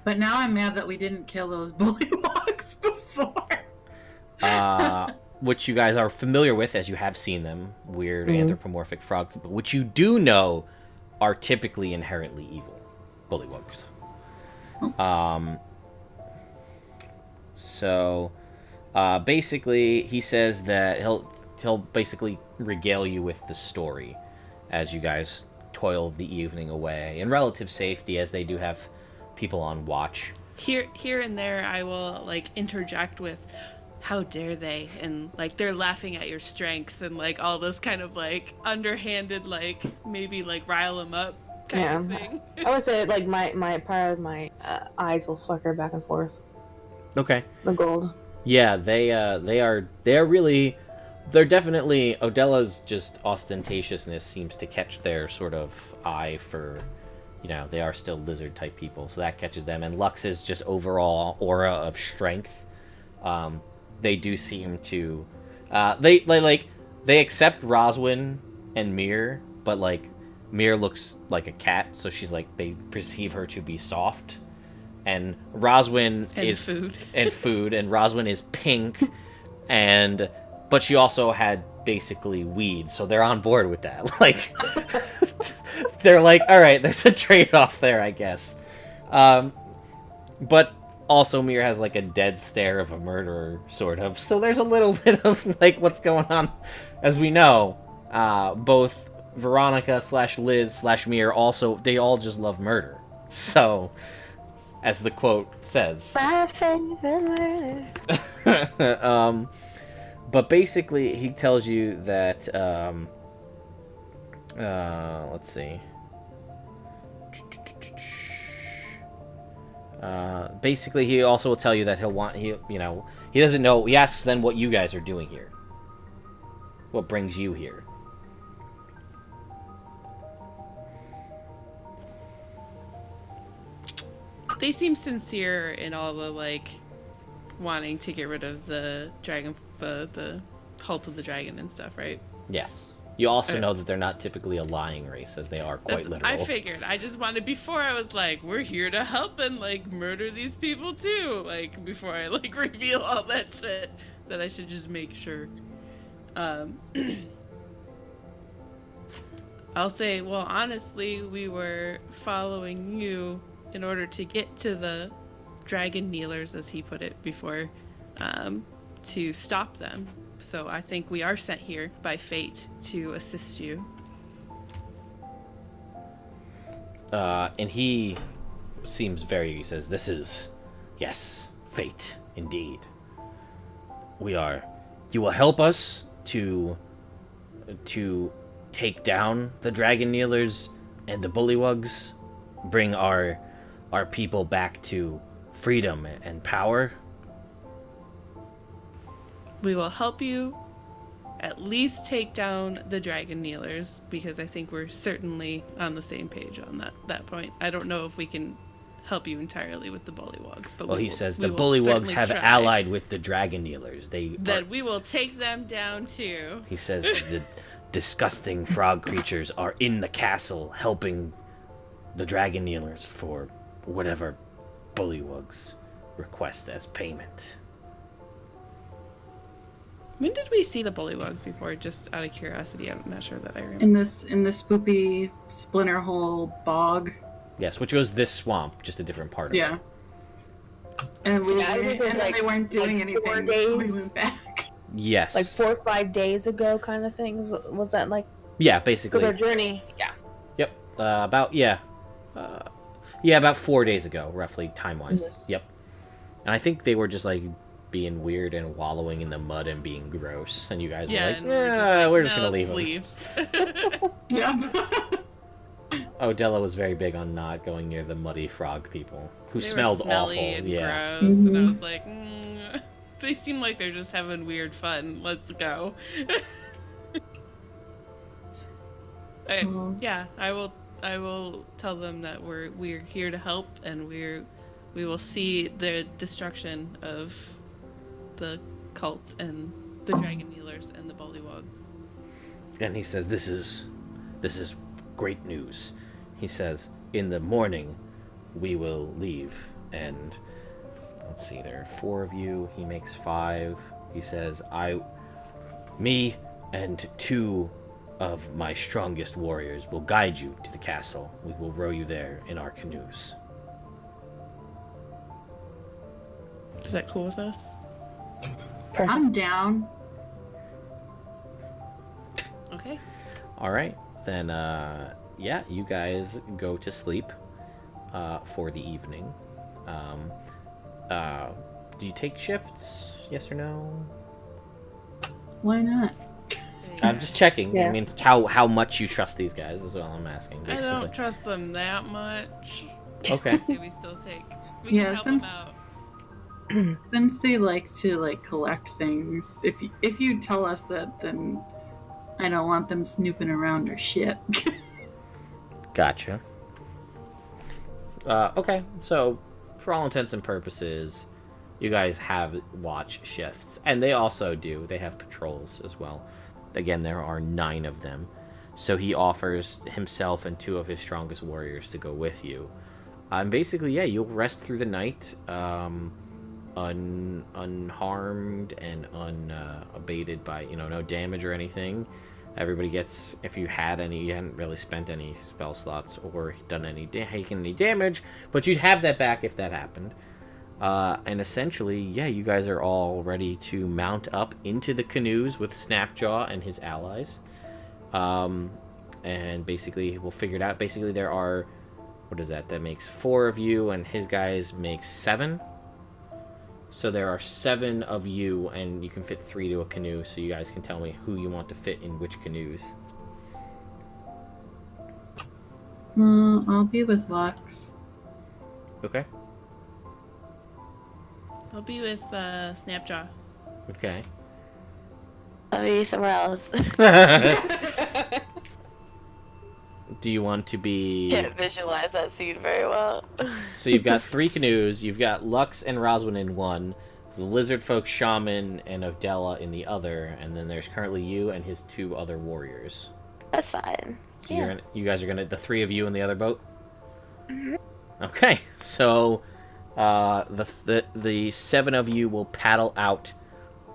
But now I'm mad that we didn't kill those bullywugs before. Which you guys are familiar with as you have seen them. Weird anthropomorphic frog people, which you do know are typically inherently evil. Bullywugs. So basically he says that he'll basically regale you with the story as you guys toil the evening away in relative safety, as they do have people on watch. Here and there I will like interject with, how dare they, and like they're laughing at your strength, and like all this kind of like underhanded, like maybe like rile them up kind of thing. I would say like my eyes will flicker back and forth. Okay. The gold. Yeah, they're definitely, Odella's just ostentatiousness seems to catch their sort of eye for, they are still lizard type people, so that catches them. And Lux's just overall aura of strength, they do seem to, they accept Roswin and Mir, but like Mir looks like a cat, so she's like, they perceive her to be soft. And Roswin is food, and Roswin is pink, but she also had basically weed, so they're on board with that. Like, they're like, all right, there's a trade-off there, I guess. But also Mir has like a dead stare of a murderer, sort of. So there's a little bit of like what's going on, as we know. Both Veronica / Liz / Mir also, they all just love murder. So, as the quote says. But basically, he tells you that, let's see. Basically, he also will tell you that he doesn't know, he asks then what you guys are doing here. What brings you here? They seem sincere in all the like wanting to get rid of the dragon, the Halt of the Dragon and stuff, right? Yes. You also know that they're not typically a lying race, as they are quite literal. I figured. I just wanted, before I was like, we're here to help and like murder these people too. Like before I like reveal all that shit, that I should just make sure. I'll say, well, honestly, we were following you in order to get to the dragon kneelers, as he put it before, to stop them. So I think we are sent here by fate to assist you. And he seems he says, this is, yes, fate, indeed. You will help us to take down the dragon kneelers and the bullywugs, bring our people back to freedom and power. We will help you at least take down the dragon kneelers, because I think we're certainly on the same page on that point. I don't know if we can help you entirely with the bullywugs, but he says the bullywugs have allied with the dragon kneelers. We will take them down too. He says the disgusting frog creatures are in the castle helping the dragon kneelers for whatever bullywugs request as payment. When did we see the bullywugs before? Just out of curiosity, I'm not sure that I remember. In this spoopy splinter hole bog. Yes, which was this swamp, just a different part of it. And they weren't doing anything. 4 days. We went back. Yes. Like 4 or 5 days ago, kind of thing. Was that like? Yeah, basically. Because our journey. Yeah. Yep. About 4 days ago, roughly time-wise. Mm-hmm. Yep. And I think they were just like being weird and wallowing in the mud and being gross, and you guys were like, and we're just "No, gonna leave let's them. Yeah. Oh, Della was very big on not going near the muddy frog people, who They were smelled smelly awful. and Yeah. gross, and I Mhm. was like, they seem like they're just having weird fun. Let's go. Cool. Yeah, I will tell them that we're here to help, and we will see the destruction of the cult and the dragon kneelers and the bullywugs. And he says, this is great news. He says, in the morning, we will leave. And let's see, there are 4 of you. He makes 5. He says, me and 2 of my strongest warriors will guide you to the castle. We will row you there in our canoes. Is that cool with us? Perfect. I'm down. Okay. All right, then, yeah, you guys go to sleep for the evening. Do you take shifts? Yes or no? Why not? I'm just checking. Yeah. I mean, how much you trust these guys is all I'm asking, I basically. don't trust them that much. Okay. Do we still take? We Yeah, can help since- them out. Since they like to collect things, if you tell us that, then I don't want them snooping around or shit. Gotcha. Okay, so for all intents and purposes, you guys have watch shifts, and they also do. They have patrols as well. Again, there are 9 of them. So he offers himself and 2 of his strongest warriors to go with you. And basically, yeah, you'll rest through the night, unharmed and unabated by, no damage or anything. Everybody gets, if you hadn't really spent any spell slots or done taken any damage, but you'd have that back if that happened. And essentially, yeah, you guys are all ready to mount up into the canoes with Snapjaw and his allies. And basically, we'll figure it out. Basically, there are, what is that? That makes 4 of you, and his guys make 7. So there are 7 of you, and you can fit 3 to a canoe, so you guys can tell me who you want to fit in which canoes. I'll be with Lux. Okay? I'll be with Snapjaw. Okay. I'll be somewhere else. Do you want to be... Can't visualize that scene very well. So you've got 3 canoes. You've got Lux and Roswin in one, the lizardfolk shaman and Odella in the other, and then there's currently you and his 2 other warriors. That's fine. So Yeah. you guys are gonna, the 3 of you in the other boat? Mhm. Okay, so the 7 of you will paddle out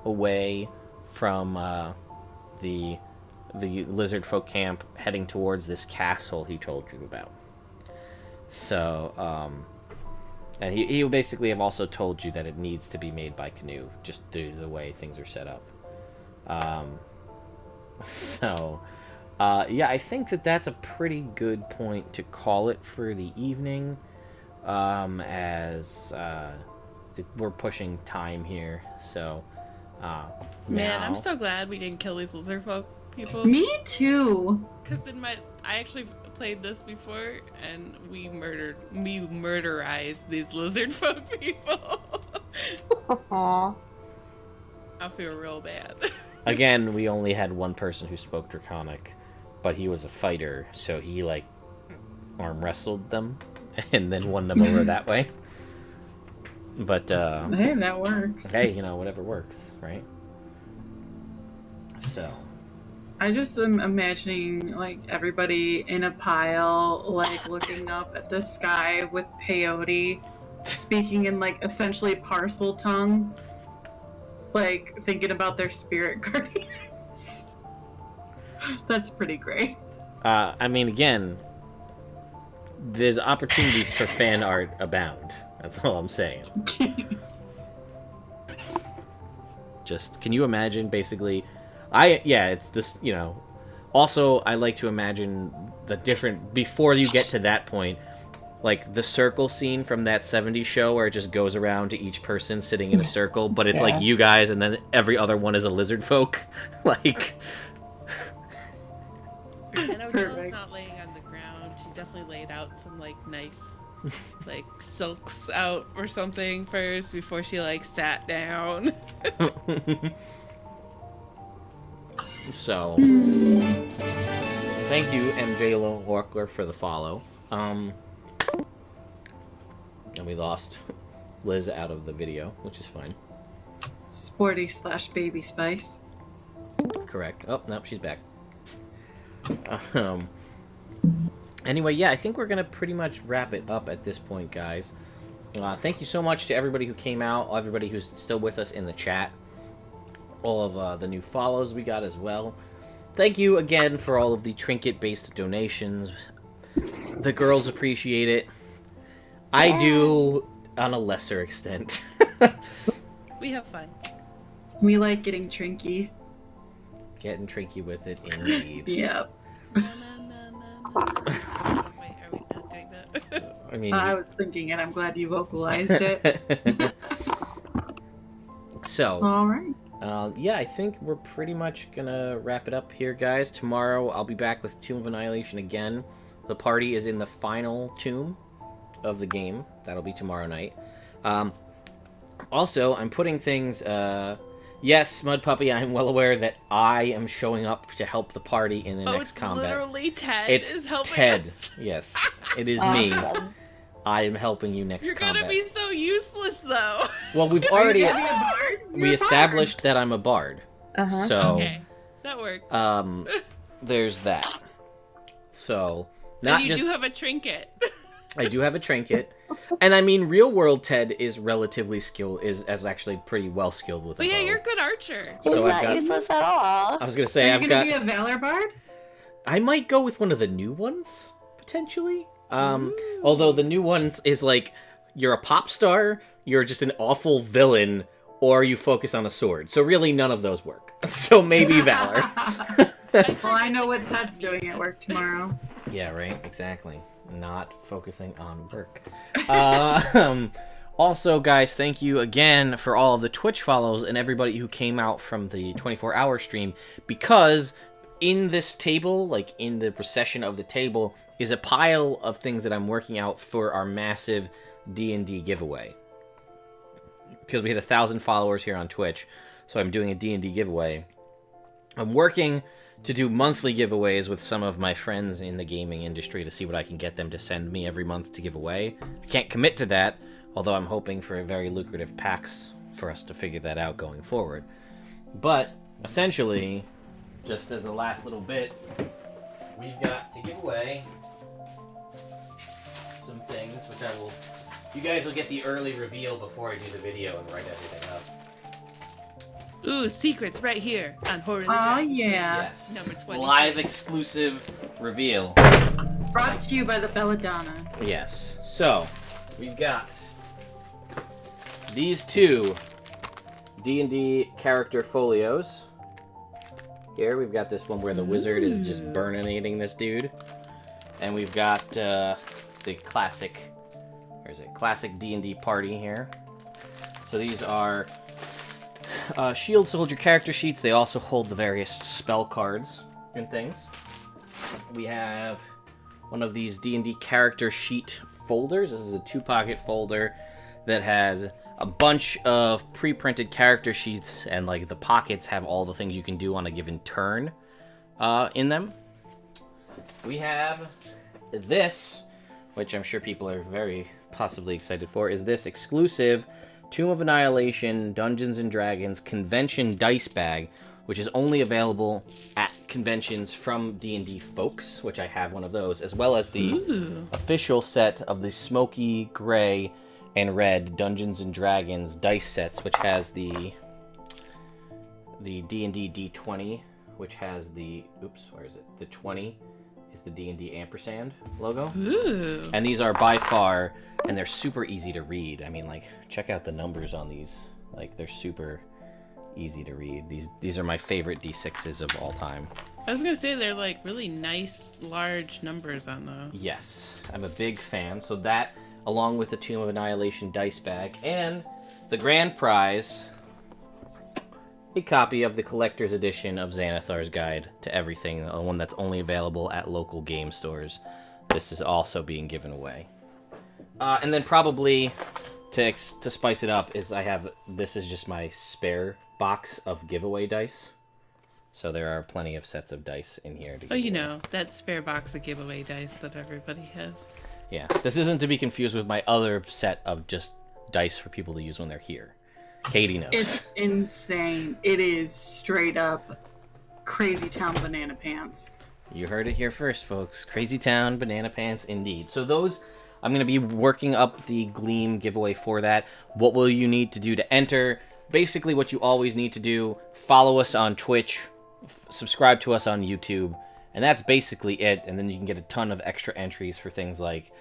away from the lizard folk camp, heading towards this castle he told you about. So and he basically have also told you that it needs to be made by canoe, just due to the way things are set up. Yeah, I think that's a pretty good point to call it for the evening, as we're pushing time here. So, Man, now... I'm so glad we didn't kill these lizard folk people. Me too. Because I actually played this before, and we murderized these lizard folk people. Aww. I feel real bad. Again, we only had one person who spoke Draconic, but he was a fighter, so he arm wrestled them and then won them over that way. But Hey, that works. hey, whatever works, right? So I just am imagining everybody in a pile, looking up at the sky with peyote, speaking in essentially parcel tongue, thinking about their spirit guardians. That's pretty great. I mean, again, there's opportunities for fan art abound. That's all I'm saying. Just, can you imagine, basically... it's this, Also, I like to imagine the different before you get to that point. Like the circle scene from that 70s show where it just goes around to each person sitting in a circle, but it's like you guys and then every other one is a lizard folk. Like I know Jill's not laying on the ground. She definitely laid out some like nice like silks out or something first before she like sat down. So thank you, MJ Lorkler, for the follow. And we lost Liz out of the video, which is fine. Sporty/baby spice. Correct. Oh, no, she's back. Anyway, yeah, I think we're going to pretty much wrap it up at this point, guys. Thank you so much to everybody who came out, everybody who's still with us in the chat, all of the new follows we got as well. Thank you again for all of the trinket-based donations. The girls appreciate it. I do on a lesser extent. We have fun. We like getting trinky. Getting trinky with it, indeed. Yep. Wait, are we not doing that? I mean, I was thinking it. I'm glad you vocalized it. So, All right. yeah, I think we're pretty much gonna wrap it up here, guys. Tomorrow, I'll be back with Tomb of Annihilation again. The party is in the final tomb of the game. That'll be tomorrow night. Also, I'm putting things... yes, Mud Puppy, I'm well aware that I am showing up to help the party in the next combat. Literally Ted It's is helping Ted. us. Yes, it is me. I am helping you next You're combat. gonna be so useless, though. Well, we've already... Are you gonna be a bard? You're We a established that I'm a bard. Uh-huh. So, Okay, that works. there's that. So, And not you just... do have a trinket. I do have a trinket. And I mean, real world Ted is relatively skilled, is actually pretty well skilled with a But yeah, bow. you're a good archer. So He's I've not got... useless at all. I was gonna Are say, you I've gonna got... be a valor bard? I might go with one of the new ones, potentially. Although the new ones is like, you're a pop star, you're just an awful villain, or you focus on a sword. So really none of those work. So maybe Valor. Well, I know what Ted's doing at work tomorrow. Yeah, right? Exactly. Not focusing on work. Also, guys, thank you again for all of the Twitch follows and everybody who came out from the 24-hour stream, because in this table, like in the procession of the table, is a pile of things that I'm working out for our massive D&D giveaway. Because we had 1,000 followers here on Twitch, so I'm doing a D&D giveaway. I'm working to do monthly giveaways with some of my friends in the gaming industry to see what I can get them to send me every month to give away. I can't commit to that, although I'm hoping for a very lucrative packs for us to figure that out going forward. But, essentially, just as a last little bit, we've got to give away some things, which I will... You guys will get the early reveal before I do the video and write everything up. Ooh, secrets right here on Hoard and the Oh, Dragon. yeah. Yes. Number 20. Live exclusive reveal. Brought to you by the Belladonnas. Yes. So, we've got these two D&D character folios. Here, we've got this one where the wizard is just burninating this dude. And we've got the classic, where is it? Classic D&D party here. So these are shield soldier character sheets. They also hold the various spell cards and things. We have one of these D&D character sheet folders. This is a 2-pocket folder that has a bunch of pre-printed character sheets, and like the pockets have all the things you can do on a given turn in them. We have this, which I'm sure people are very possibly excited for, is this exclusive Tomb of Annihilation Dungeons & Dragons convention dice bag, which is only available at conventions from D&D Folks, which I have one of those, as well as the official set of the smoky gray and red Dungeons & Dragons dice sets, which has the D&D D20, which has the, oops, where is it? The 20 is the D&D ampersand logo. Ooh. And these are by far, and they're super easy to read. I mean, like, check out the numbers on these. Like, they're super easy to read. These are my favorite D6s of all time. I was gonna say they're like really nice, large numbers on those. Yes, I'm a big fan. So that, along with the Tomb of Annihilation dice bag, and the grand prize, a copy of the collector's edition of Xanathar's Guide to Everything, the one that's only available at local game stores. This is also being given away. And then probably, to spice it up, this is just my spare box of giveaway dice. So there are plenty of sets of dice in here. Oh, you know, that spare box of giveaway dice that everybody has. Yeah, this isn't to be confused with my other set of just dice for people to use when they're here. Katie knows. It's insane. It is straight up Crazy Town Banana Pants. You heard it here first, folks. Crazy Town Banana Pants, indeed. So those, I'm going to be working up the Gleam giveaway for that. What will you need to do to enter? Basically, what you always need to do, follow us on Twitch, subscribe to us on YouTube, and that's basically it. And then you can get a ton of extra entries for things like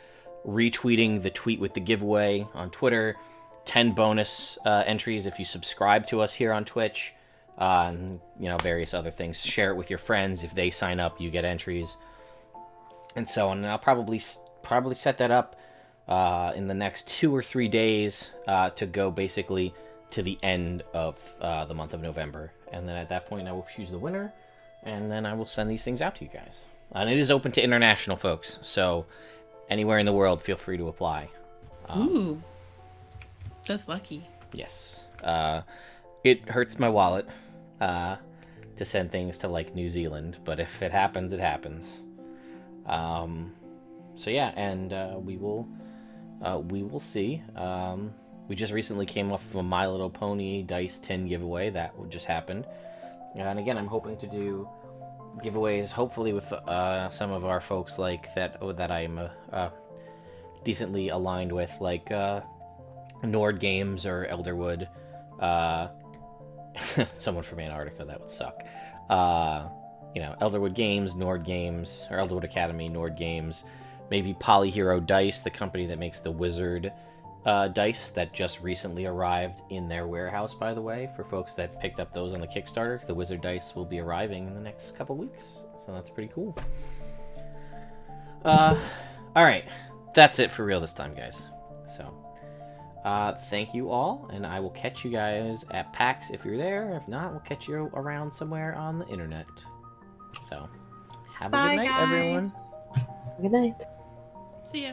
retweeting the tweet with the giveaway on Twitter, 10 bonus entries if you subscribe to us here on Twitch, and various other things. Share it with your friends. If they sign up, you get entries, and so on. And I'll probably set that up in the next 2 or 3 days to go basically to the end of the month of November. And then at that point, I will choose the winner, and then I will send these things out to you guys. And it is open to international folks, so anywhere in the world, feel free to apply. Ooh, that's lucky. Yes. It hurts my wallet to send things to, like, New Zealand, but if it happens, it happens. So yeah, and we will see. We just recently came off of a My Little Pony Dice tin giveaway that just happened. And again, I'm hoping to do giveaways, hopefully with some of our folks like that I'm decently aligned with, like Nord Games or Elderwood. Someone from Antarctica, that would suck. Elderwood Games, Nord Games, or Elderwood Academy, Nord Games. Maybe Polyhero Dice, the company that makes the Wizard dice that just recently arrived in their warehouse, by the way. For folks that picked up those on the Kickstarter, the Wizard dice will be arriving in the next couple weeks, so that's pretty cool. Alright, that's it for real this time, guys. So thank you all, and I will catch you guys at PAX if you're there. If not, we'll catch you around somewhere on the internet. So have a good night, everyone. Good night. See ya.